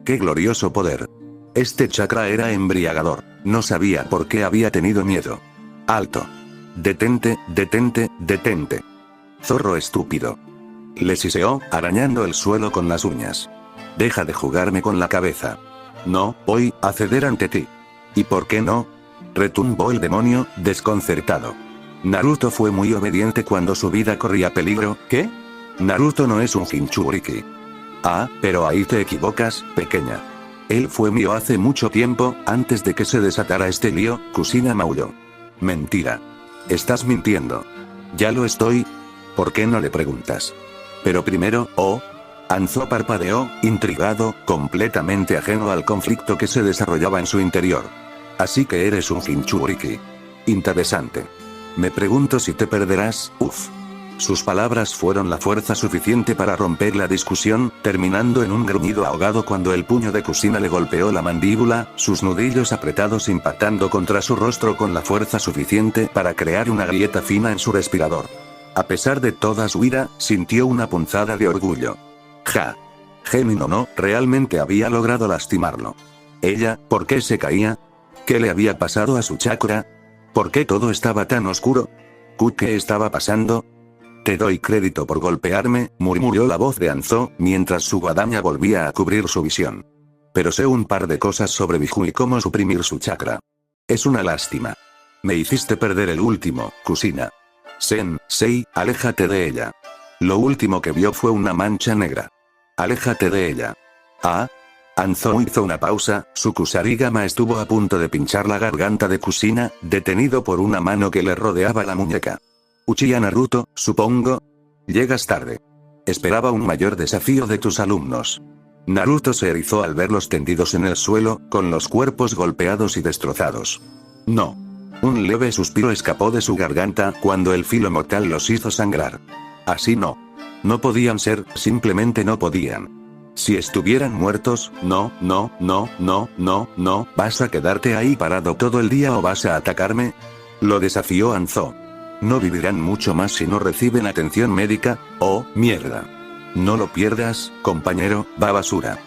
¡Qué glorioso poder! Este chakra era embriagador, no sabía por qué había tenido miedo. Alto. Detente, detente, detente. Zorro estúpido. Le siseó, arañando el suelo con las uñas. Deja de jugarme con la cabeza. No voy a ceder ante ti. ¿Y por qué no? retumbó el demonio, desconcertado. Naruto fue muy obediente cuando su vida corría peligro. ¿Qué? Naruto no es un Jinchuriki. Ah, pero ahí te equivocas, pequeña. Él fue mío hace mucho tiempo, antes de que se desatara este lío. Kushina maulló. Mentira. Estás mintiendo. Ya lo estoy. ¿Por qué no le preguntas? Pero primero, Anzo parpadeó, intrigado, completamente ajeno al conflicto que se desarrollaba en su interior. Así que eres un Jinchuriki. Interesante. Me pregunto si te perderás. Sus palabras fueron la fuerza suficiente para romper la discusión, terminando en un gruñido ahogado cuando el puño de Kushina le golpeó la mandíbula, sus nudillos apretados impactando contra su rostro con la fuerza suficiente para crear una grieta fina en su respirador. A pesar de toda su ira, sintió una punzada de orgullo. Gemino no, realmente había logrado lastimarlo. Ella, ¿por qué se caía? ¿Qué le había pasado a su chakra? ¿Por qué todo estaba tan oscuro? ¿Qué estaba pasando? Te doy crédito por golpearme, murmuró la voz de Anzo, mientras su guadaña volvía a cubrir su visión. Pero sé un par de cosas sobre Biju y cómo suprimir su chakra. Es una lástima. Me hiciste perder el último, Kushina. Sensei, aléjate de ella. Lo último que vio fue una mancha negra. Aléjate de ella. Anzo hizo una pausa, su kusarigama estuvo a punto de pinchar la garganta de Kushina, detenido por una mano que le rodeaba la muñeca. Uchiha Naruto, supongo. Llegas tarde. Esperaba un mayor desafío de tus alumnos. Naruto se erizó al verlos tendidos en el suelo, con los cuerpos golpeados y destrozados. No. Un leve suspiro escapó de su garganta cuando el filo mortal los hizo sangrar. Así no. No podían ser, simplemente no podían. Si estuvieran muertos, no, ¿vas a quedarte ahí parado todo el día o vas a atacarme? Lo desafió Anzo. No vivirán mucho más si no reciben atención médica. Oh, mierda. No lo pierdas, compañero, va basura.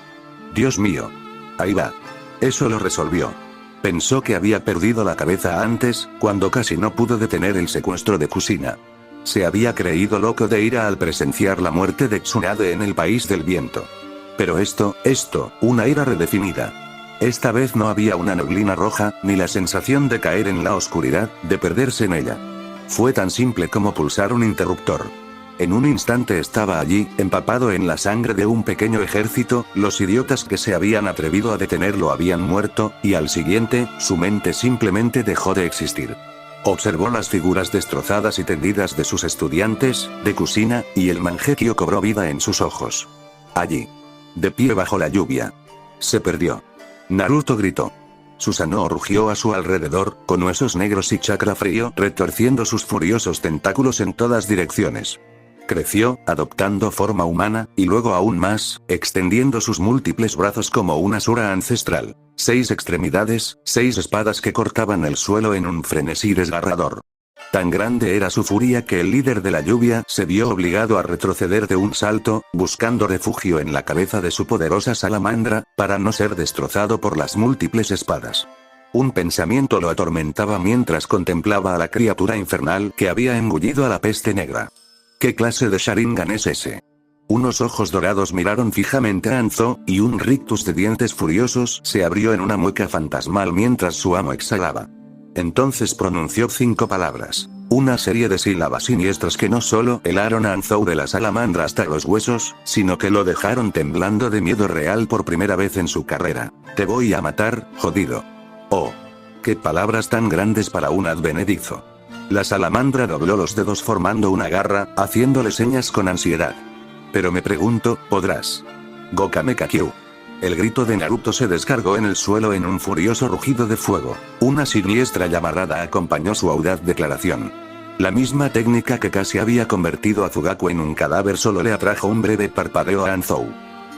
Dios mío. Ahí va. Eso lo resolvió. Pensó que había perdido la cabeza antes, cuando casi no pudo detener el secuestro de Kushina. Se había creído loco de ira al presenciar la muerte de Tsunade en el país del viento. Pero una ira redefinida. Esta vez no había una neblina roja, ni la sensación de caer en la oscuridad, de perderse en ella. Fue tan simple como pulsar un interruptor. En un instante estaba allí, empapado en la sangre de un pequeño ejército, los idiotas que se habían atrevido a detenerlo habían muerto, y al siguiente, su mente simplemente dejó de existir. Observó las figuras destrozadas y tendidas de sus estudiantes, de Kushina, y el Mangekyo cobró vida en sus ojos. Allí. De pie bajo la lluvia. Se perdió. Naruto gritó. Susanoo rugió a su alrededor, con huesos negros y chakra frío retorciendo sus furiosos tentáculos en todas direcciones. Creció, adoptando forma humana, y luego aún más, extendiendo sus múltiples brazos como una sura ancestral. 6 extremidades, 6 espadas que cortaban el suelo en un frenesí desgarrador. Tan grande era su furia que el líder de la lluvia se vio obligado a retroceder de un salto, buscando refugio en la cabeza de su poderosa salamandra, para no ser destrozado por las múltiples espadas. Un pensamiento lo atormentaba mientras contemplaba a la criatura infernal que había engullido a la peste negra. ¿Qué clase de Sharingan es ese? Unos ojos dorados miraron fijamente a Anzo, y un rictus de dientes furiosos se abrió en una mueca fantasmal mientras su amo exhalaba. Entonces pronunció 5 palabras. Una serie de sílabas siniestras que no solo helaron a Anzou de la salamandra hasta los huesos, sino que lo dejaron temblando de miedo real por primera vez en su carrera. Te voy a matar, jodido. Oh. Qué palabras tan grandes para un advenedizo. La salamandra dobló los dedos formando una garra, haciéndole señas con ansiedad. Pero me pregunto, ¿podrás? Gokame Kakyu. El grito de Naruto se descargó en el suelo en un furioso rugido de fuego. Una siniestra llamarada acompañó su audaz declaración. La misma técnica que casi había convertido a Fugaku en un cadáver solo le atrajo un breve parpadeo a Anzou.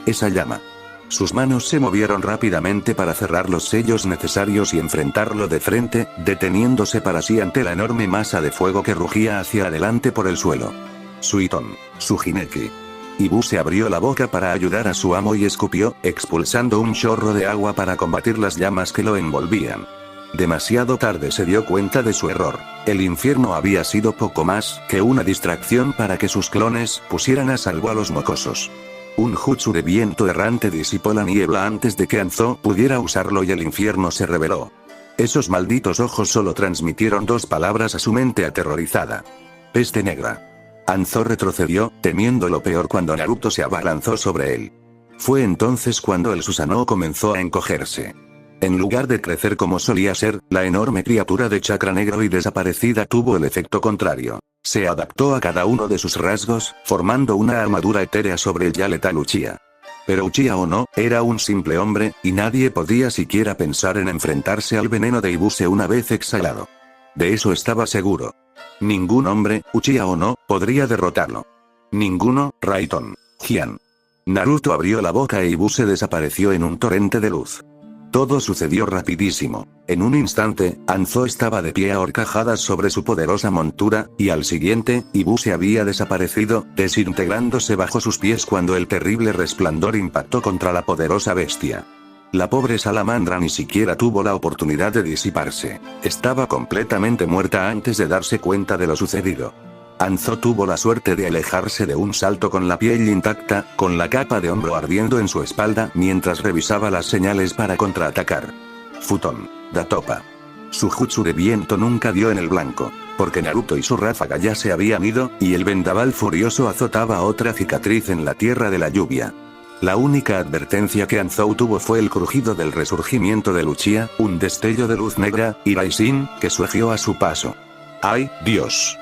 Esa llama. Sus manos se movieron rápidamente para cerrar los sellos necesarios y enfrentarlo de frente, deteniéndose para sí ante la enorme masa de fuego que rugía hacia adelante por el suelo. Suiton. Su Jineki. Ibu se abrió la boca para ayudar a su amo y escupió, expulsando un chorro de agua para combatir las llamas que lo envolvían. Demasiado tarde se dio cuenta de su error. El infierno había sido poco más que una distracción para que sus clones pusieran a salvo a los mocosos. Un jutsu de viento errante disipó la niebla antes de que Anzo pudiera usarlo y el infierno se reveló. Esos malditos ojos solo transmitieron dos palabras a su mente aterrorizada. Peste negra. Anzo retrocedió, temiendo lo peor cuando Naruto se abalanzó sobre él. Fue entonces cuando el Susanoo comenzó a encogerse. En lugar de crecer como solía ser, la enorme criatura de chakra negro y desaparecida tuvo el efecto contrario. Se adaptó a cada uno de sus rasgos, formando una armadura etérea sobre el ya letal Uchiha. Pero Uchiha Ono era un simple hombre, y nadie podía siquiera pensar en enfrentarse al veneno de Ibuse una vez exhalado. De eso estaba seguro. Ningún hombre, Uchiha Ono, podría derrotarlo. Ninguno, Raiton. Jian. Naruto abrió la boca e Ibuse desapareció en un torrente de luz. Todo sucedió rapidísimo. En un instante, Anzo estaba de pie a horcajadas sobre su poderosa montura, y al siguiente, Ibuse había desaparecido, desintegrándose bajo sus pies cuando el terrible resplandor impactó contra la poderosa bestia. La pobre salamandra ni siquiera tuvo la oportunidad de disiparse. Estaba completamente muerta antes de darse cuenta de lo sucedido. Anzo tuvo la suerte de alejarse de un salto con la piel intacta, con la capa de hombro ardiendo en su espalda mientras revisaba las señales para contraatacar. Futon. Datopa. Su jutsu de viento nunca dio en el blanco, porque Naruto y su ráfaga ya se habían ido, y el vendaval furioso azotaba otra cicatriz en la tierra de la lluvia. La única advertencia que Anzo tuvo fue el crujido del resurgimiento de Uchiha, un destello de luz negra, y Raishin, que surgió a su paso. ¡Ay, Dios!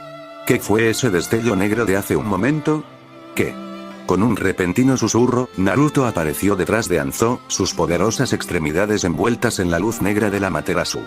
¿Qué fue ese destello negro de hace un momento? ¿Qué? Con un repentino susurro, Naruto apareció detrás de Anzo, sus poderosas extremidades envueltas en la luz negra del Amaterasu.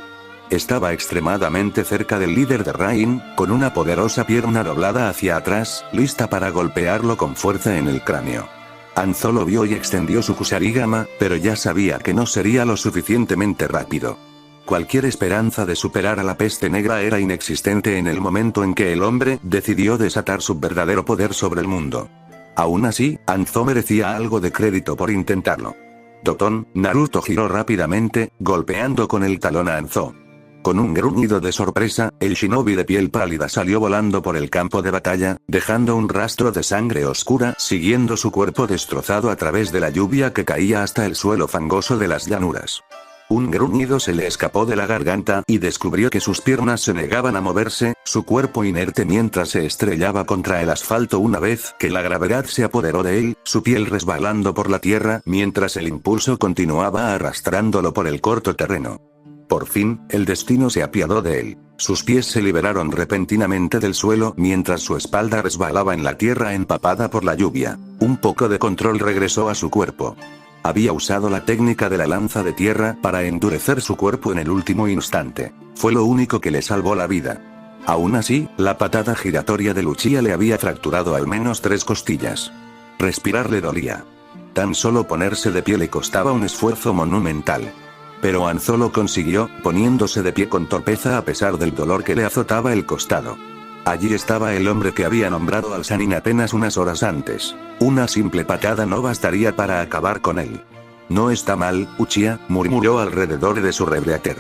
Estaba extremadamente cerca del líder de Rain, con una poderosa pierna doblada hacia atrás, lista para golpearlo con fuerza en el cráneo. Anzo lo vio y extendió su Kusarigama, pero ya sabía que no sería lo suficientemente rápido. Cualquier esperanza de superar a la peste negra era inexistente en el momento en que el hombre decidió desatar su verdadero poder sobre el mundo. Aún así, Anzo merecía algo de crédito por intentarlo. Dotón, Naruto giró rápidamente, golpeando con el talón a Anzo. Con un gruñido de sorpresa, el shinobi de piel pálida salió volando por el campo de batalla, dejando un rastro de sangre oscura siguiendo su cuerpo destrozado a través de la lluvia que caía hasta el suelo fangoso de las llanuras. Un gruñido se le escapó de la garganta y descubrió que sus piernas se negaban a moverse, su cuerpo inerte mientras se estrellaba contra el asfalto una vez que la gravedad se apoderó de él, su piel resbalando por la tierra mientras el impulso continuaba arrastrándolo por el corto terreno. Por fin, el destino se apiadó de él. Sus pies se liberaron repentinamente del suelo mientras su espalda resbalaba en la tierra empapada por la lluvia. Un poco de control regresó a su cuerpo. Había usado la técnica de la lanza de tierra para endurecer su cuerpo en el último instante. Fue lo único que le salvó la vida. Aún así, la patada giratoria de Uchiha le había fracturado al menos 3 costillas. Respirar le dolía. Tan solo ponerse de pie le costaba un esfuerzo monumental. Pero Anzo lo consiguió, poniéndose de pie con torpeza a pesar del dolor que le azotaba el costado. Allí estaba el hombre que había nombrado al Sannin apenas unas horas antes. Una simple patada no bastaría para acabar con él. No está mal, Uchiha, murmuró alrededor de su rebreater.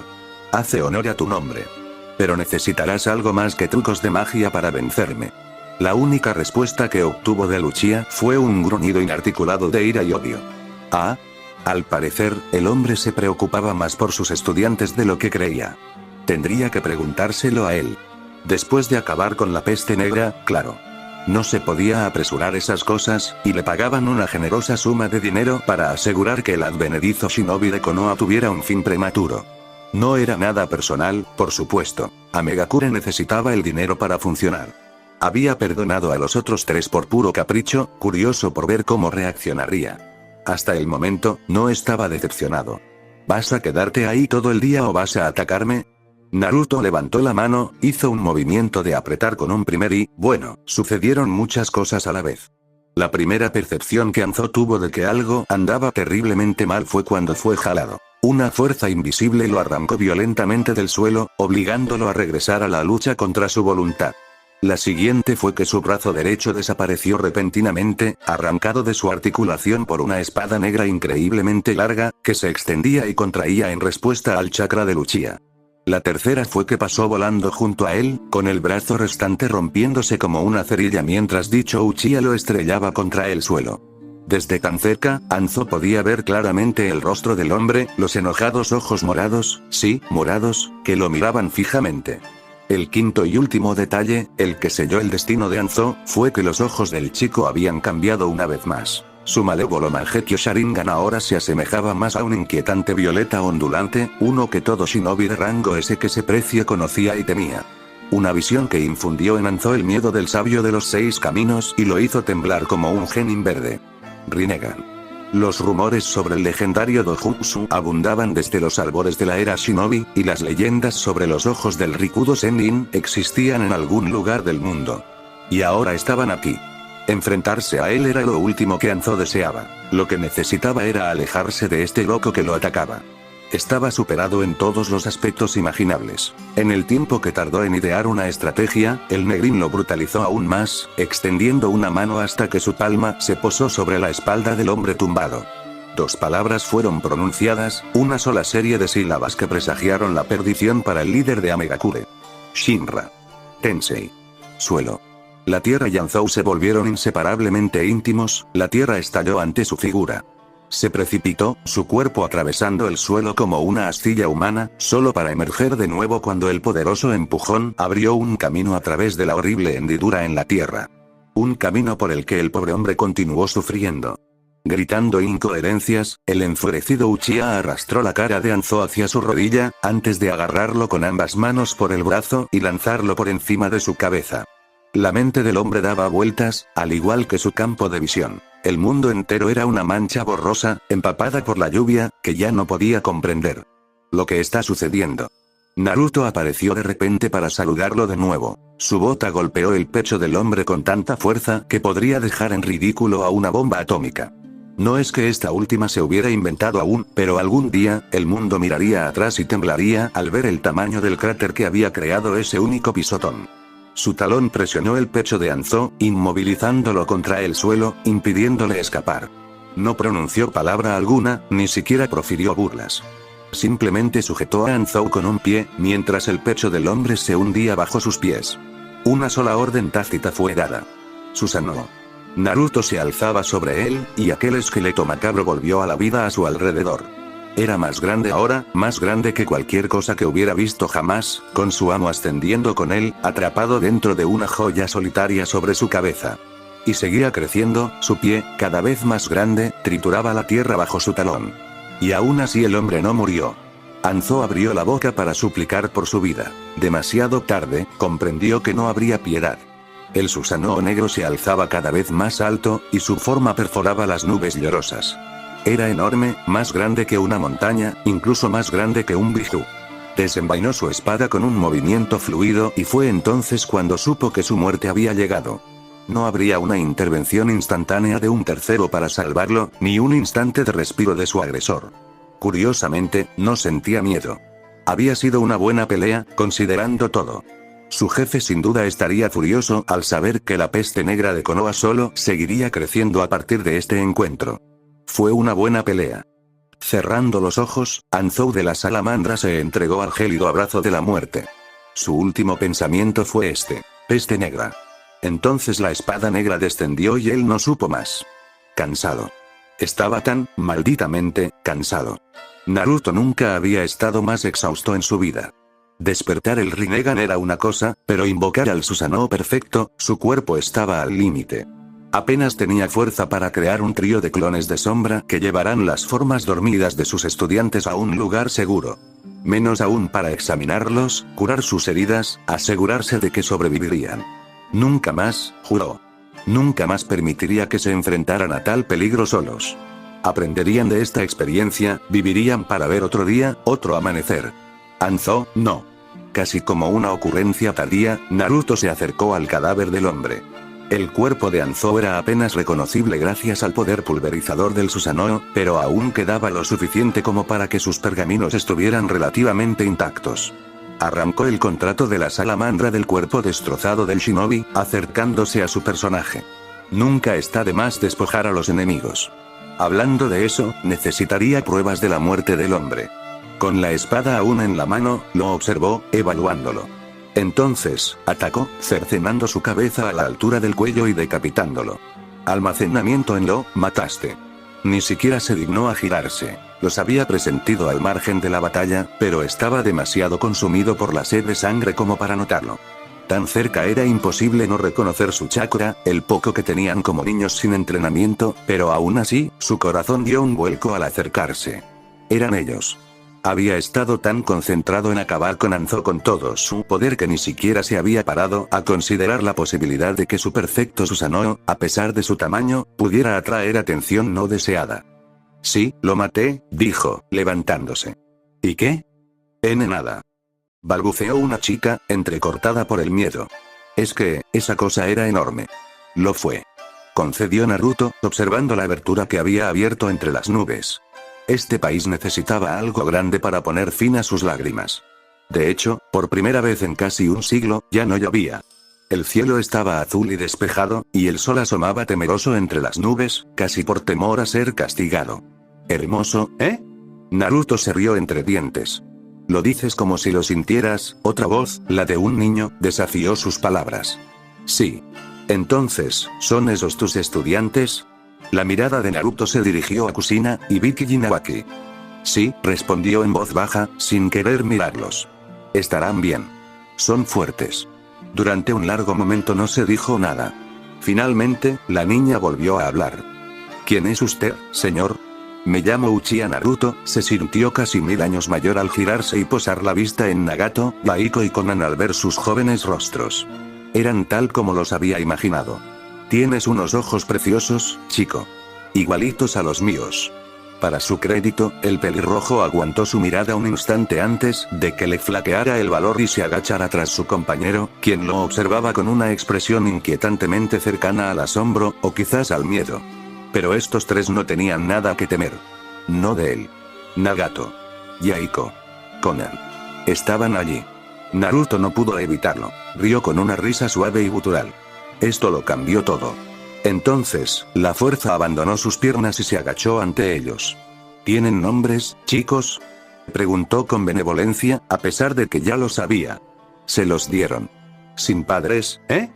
Hace honor a tu nombre. Pero necesitarás algo más que trucos de magia para vencerme. La única respuesta que obtuvo del Uchiha fue un gruñido inarticulado de ira y odio. Ah. Al parecer, el hombre se preocupaba más por sus estudiantes de lo que creía. Tendría que preguntárselo a él. Después de acabar con la peste negra, claro. No se podía apresurar esas cosas, y le pagaban una generosa suma de dinero para asegurar que el advenedizo shinobi de Konoha tuviera un fin prematuro. No era nada personal, por supuesto. Amegakure necesitaba el dinero para funcionar. Había perdonado a los otros 3 por puro capricho, curioso por ver cómo reaccionaría. Hasta el momento, no estaba decepcionado. ¿Vas a quedarte ahí todo el día o vas a atacarme? Naruto levantó la mano, hizo un movimiento de apretar con un primer y, bueno, sucedieron muchas cosas a la vez. La primera percepción que Anzo tuvo de que algo andaba terriblemente mal fue cuando fue jalado. Una fuerza invisible lo arrancó violentamente del suelo, obligándolo a regresar a la lucha contra su voluntad. La siguiente fue que su brazo derecho desapareció repentinamente, arrancado de su articulación por una espada negra increíblemente larga, que se extendía y contraía en respuesta al chakra de Uchiha. La tercera fue que pasó volando junto a él, con el brazo restante rompiéndose como una cerilla mientras dicho Uchiha lo estrellaba contra el suelo. Desde tan cerca, Anzo podía ver claramente el rostro del hombre, los enojados ojos morados, sí, morados, que lo miraban fijamente. El quinto y último detalle, el que selló el destino de Anzo, fue que los ojos del chico habían cambiado una vez más. Su malévolo Mangekyo Sharingan ahora se asemejaba más a un inquietante violeta ondulante, uno que todo shinobi de rango S que se precia conocía y temía. Una visión que infundió en Anzo el miedo del sabio de los 6 caminos y lo hizo temblar como un genin verde. Rinnegan. Los rumores sobre el legendario Dojutsu abundaban desde los albores de la era shinobi, y las leyendas sobre los ojos del Rikudo Sennin existían en algún lugar del mundo. Y ahora estaban aquí. Enfrentarse a él era lo último que Anzo deseaba. Lo que necesitaba era alejarse de este loco que lo atacaba. Estaba superado en todos los aspectos imaginables. En el tiempo que tardó en idear una estrategia, el negrín lo brutalizó aún más, extendiendo una mano hasta que su palma se posó sobre la espalda del hombre tumbado. 2 palabras fueron pronunciadas, una sola serie de sílabas que presagiaron la perdición para el líder de Amegakure. Shinra. Tensei. Suelo. La tierra y Anzou se volvieron inseparablemente íntimos, la tierra estalló ante su figura. Se precipitó, su cuerpo atravesando el suelo como una astilla humana, solo para emerger de nuevo cuando el poderoso empujón abrió un camino a través de la horrible hendidura en la tierra. Un camino por el que el pobre hombre continuó sufriendo. Gritando incoherencias, el enfurecido Uchiha arrastró la cara de Anzo hacia su rodilla, antes de agarrarlo con ambas manos por el brazo y lanzarlo por encima de su cabeza. La mente del hombre daba vueltas, al igual que su campo de visión. El mundo entero era una mancha borrosa, empapada por la lluvia, que ya no podía comprender. Lo que está sucediendo. Naruto apareció de repente para saludarlo de nuevo. Su bota golpeó el pecho del hombre con tanta fuerza que podría dejar en ridículo a una bomba atómica. No es que esta última se hubiera inventado aún, pero algún día, el mundo miraría atrás y temblaría al ver el tamaño del cráter que había creado ese único pisotón. Su talón presionó el pecho de Anzo, inmovilizándolo contra el suelo, impidiéndole escapar. No pronunció palabra alguna, ni siquiera profirió burlas. Simplemente sujetó a Anzou con un pie, mientras el pecho del hombre se hundía bajo sus pies. Una sola orden tácita fue dada. Susanoo. Naruto se alzaba sobre él, y aquel esqueleto macabro volvió a la vida a su alrededor. Era más grande ahora, más grande que cualquier cosa que hubiera visto jamás, con su amo ascendiendo con él, atrapado dentro de una joya solitaria sobre su cabeza. Y seguía creciendo, su pie, cada vez más grande, trituraba la tierra bajo su talón. Y aún así el hombre no murió. Anzou abrió la boca para suplicar por su vida. Demasiado tarde, comprendió que no habría piedad. El Susanoo negro se alzaba cada vez más alto, y su forma perforaba las nubes llorosas. Era enorme, más grande que una montaña, incluso más grande que un Biju. Desenvainó su espada con un movimiento fluido y fue entonces cuando supo que su muerte había llegado. No habría una intervención instantánea de un tercero para salvarlo, ni un instante de respiro de su agresor. Curiosamente, no sentía miedo. Había sido una buena pelea, considerando todo. Su jefe sin duda estaría furioso al saber que la peste negra de Konoha solo seguiría creciendo a partir de este encuentro. Fue una buena pelea. Cerrando los ojos, Anzou de la salamandra se entregó al gélido abrazo de la muerte. Su último pensamiento fue este: peste negra. Entonces la espada negra descendió y él no supo más. Cansado. Estaba tan, malditamente, cansado. Naruto nunca había estado más exhausto en su vida. Despertar el Rinnegan era una cosa, pero invocar al Susanoo perfecto, su cuerpo estaba al límite. Apenas tenía fuerza para crear un trío de clones de sombra que llevarán las formas dormidas de sus estudiantes a un lugar seguro. Menos aún para examinarlos, curar sus heridas, asegurarse de que sobrevivirían. Nunca más, juró. Nunca más permitiría que se enfrentaran a tal peligro solos. Aprenderían de esta experiencia, vivirían para ver otro día, otro amanecer. Anzou, no. Casi como una ocurrencia tardía, Naruto se acercó al cadáver del hombre. El cuerpo de Anzou era apenas reconocible gracias al poder pulverizador del Susanoo, pero aún quedaba lo suficiente como para que sus pergaminos estuvieran relativamente intactos. Arrancó el contrato de la salamandra del cuerpo destrozado del shinobi, acercándose a su personaje. Nunca está de más despojar a los enemigos. Hablando de eso, necesitaría pruebas de la muerte del hombre. Con la espada aún en la mano, lo observó, evaluándolo. Entonces, atacó, cercenando su cabeza a la altura del cuello y decapitándolo. Almacenamiento en lo mataste. Ni siquiera se dignó a girarse. Los había presentido al margen de la batalla, pero estaba demasiado consumido por la sed de sangre como para notarlo. Tan cerca era imposible no reconocer su chakra, el poco que tenían como niños sin entrenamiento, pero aún así, su corazón dio un vuelco al acercarse. Eran ellos. Había estado tan concentrado en acabar con Anzo con todo su poder que ni siquiera se había parado a considerar la posibilidad de que su perfecto Susanoo, a pesar de su tamaño, pudiera atraer atención no deseada. Sí, lo maté, dijo, levantándose. ¿Y qué? Nada. Balbuceó una chica, entrecortada por el miedo. Es que, esa cosa era enorme. Lo fue. Concedió Naruto, observando la abertura que había abierto entre las nubes. Este país necesitaba algo grande para poner fin a sus lágrimas. De hecho, por primera vez en casi un siglo, ya no llovía. El cielo estaba azul y despejado, y el sol asomaba temeroso entre las nubes, casi por temor a ser castigado. Hermoso, ¿eh? Naruto se rió entre dientes. Lo dices como si lo sintieras. Otra voz, la de un niño, desafió sus palabras. Sí. Entonces, ¿son esos tus estudiantes? La mirada de Naruto se dirigió a Kushina, Ibiki y Nawaki. Sí, respondió en voz baja, sin querer mirarlos. Estarán bien. Son fuertes. Durante un largo momento no se dijo nada. Finalmente, la niña volvió a hablar. ¿Quién es usted, señor? Me llamo Uchiha Naruto. Se sintió casi 1000 años mayor al girarse y posar la vista en Nagato, Baiko y Konan al ver sus jóvenes rostros. Eran tal como los había imaginado. Tienes unos ojos preciosos, chico. Igualitos a los míos. Para su crédito, el pelirrojo aguantó su mirada un instante antes de que le flaqueara el valor y se agachara tras su compañero, quien lo observaba con una expresión inquietantemente cercana al asombro, o quizás al miedo. Pero estos tres no tenían nada que temer. No de él. Nagato. Yaiko. Konan. Estaban allí. Naruto no pudo evitarlo. Rió con una risa suave y gutural. Esto lo cambió todo. Entonces, la fuerza abandonó sus piernas y se agachó ante ellos. ¿Tienen nombres, chicos? Preguntó con benevolencia, a pesar de que ya lo sabía. Se los dieron. Sin padres, ¿eh?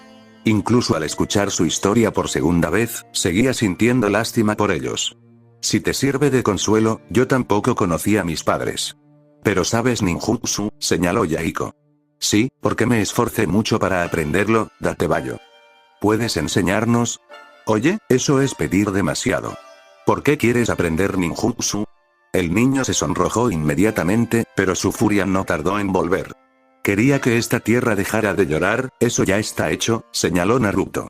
Incluso al escuchar su historia por segunda vez, seguía sintiendo lástima por ellos. Si te sirve de consuelo, yo tampoco conocí a mis padres. Pero sabes ninjutsu, señaló Yaiko. Sí, porque me esforcé mucho para aprenderlo, Datebayo. ¿Puedes enseñarnos? Oye, eso es pedir demasiado. ¿Por qué quieres aprender ninjutsu? El niño se sonrojó inmediatamente, pero su furia no tardó en volver. Quería que esta tierra dejara de llorar. Eso ya está hecho, señaló Naruto.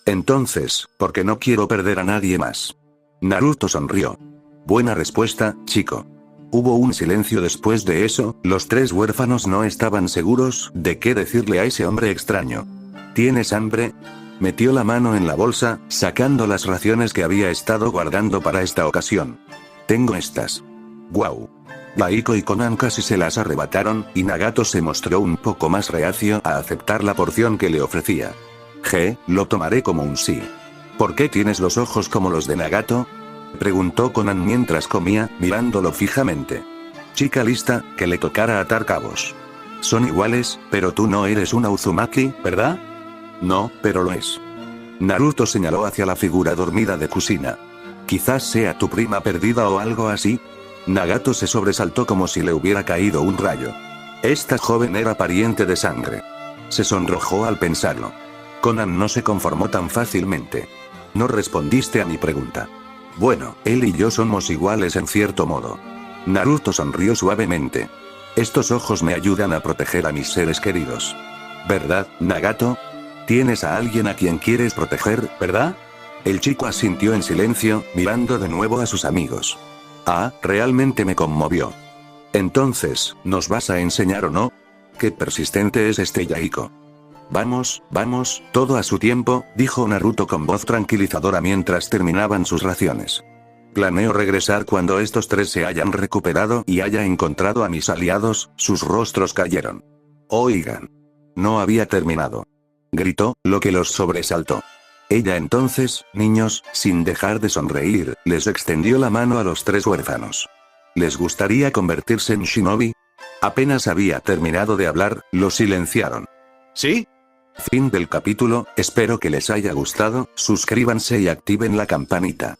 Entonces, porque no quiero perder a nadie más. Naruto sonrió. Buena respuesta, chico. Hubo un silencio después de eso. Los tres huérfanos no estaban seguros de qué decirle a ese hombre extraño. ¿Tienes hambre? Metió la mano en la bolsa, sacando las raciones que había estado guardando para esta ocasión. Tengo estas. Guau. Baiko y Konan casi se las arrebataron, y Nagato se mostró un poco más reacio a aceptar la porción que le ofrecía. Lo tomaré como un sí. ¿Por qué tienes los ojos como los de Nagato? Preguntó Konan mientras comía, mirándolo fijamente. Chica lista, que le tocara atar cabos. Son iguales, pero tú no eres una Uzumaki, ¿verdad? No, pero lo es. Naruto señaló hacia la figura dormida de Kushina. Quizás sea tu prima perdida o algo así. Nagato se sobresaltó como si le hubiera caído un rayo. Esta joven era pariente de sangre. Se sonrojó al pensarlo. Konan no se conformó tan fácilmente. No respondiste a mi pregunta. Bueno, él y yo somos iguales en cierto modo. Naruto sonrió suavemente. Estos ojos me ayudan a proteger a mis seres queridos. ¿Verdad, Nagato? Tienes a alguien a quien quieres proteger, ¿verdad? El chico asintió en silencio, mirando de nuevo a sus amigos. Realmente me conmovió. Entonces, ¿nos vas a enseñar o no? Qué persistente es este Yaiko. Vamos, todo a su tiempo, dijo Naruto con voz tranquilizadora mientras terminaban sus raciones. Planeo regresar cuando estos tres se hayan recuperado y haya encontrado a mis aliados. Sus rostros cayeron. Oigan. No había terminado. Gritó, lo que los sobresaltó. Ella entonces, niños, sin dejar de sonreír, les extendió la mano a los tres huérfanos. ¿Les gustaría convertirse en shinobi? Apenas había terminado de hablar, lo silenciaron. ¿Sí? Fin del capítulo, espero que les haya gustado, suscríbanse y activen la campanita.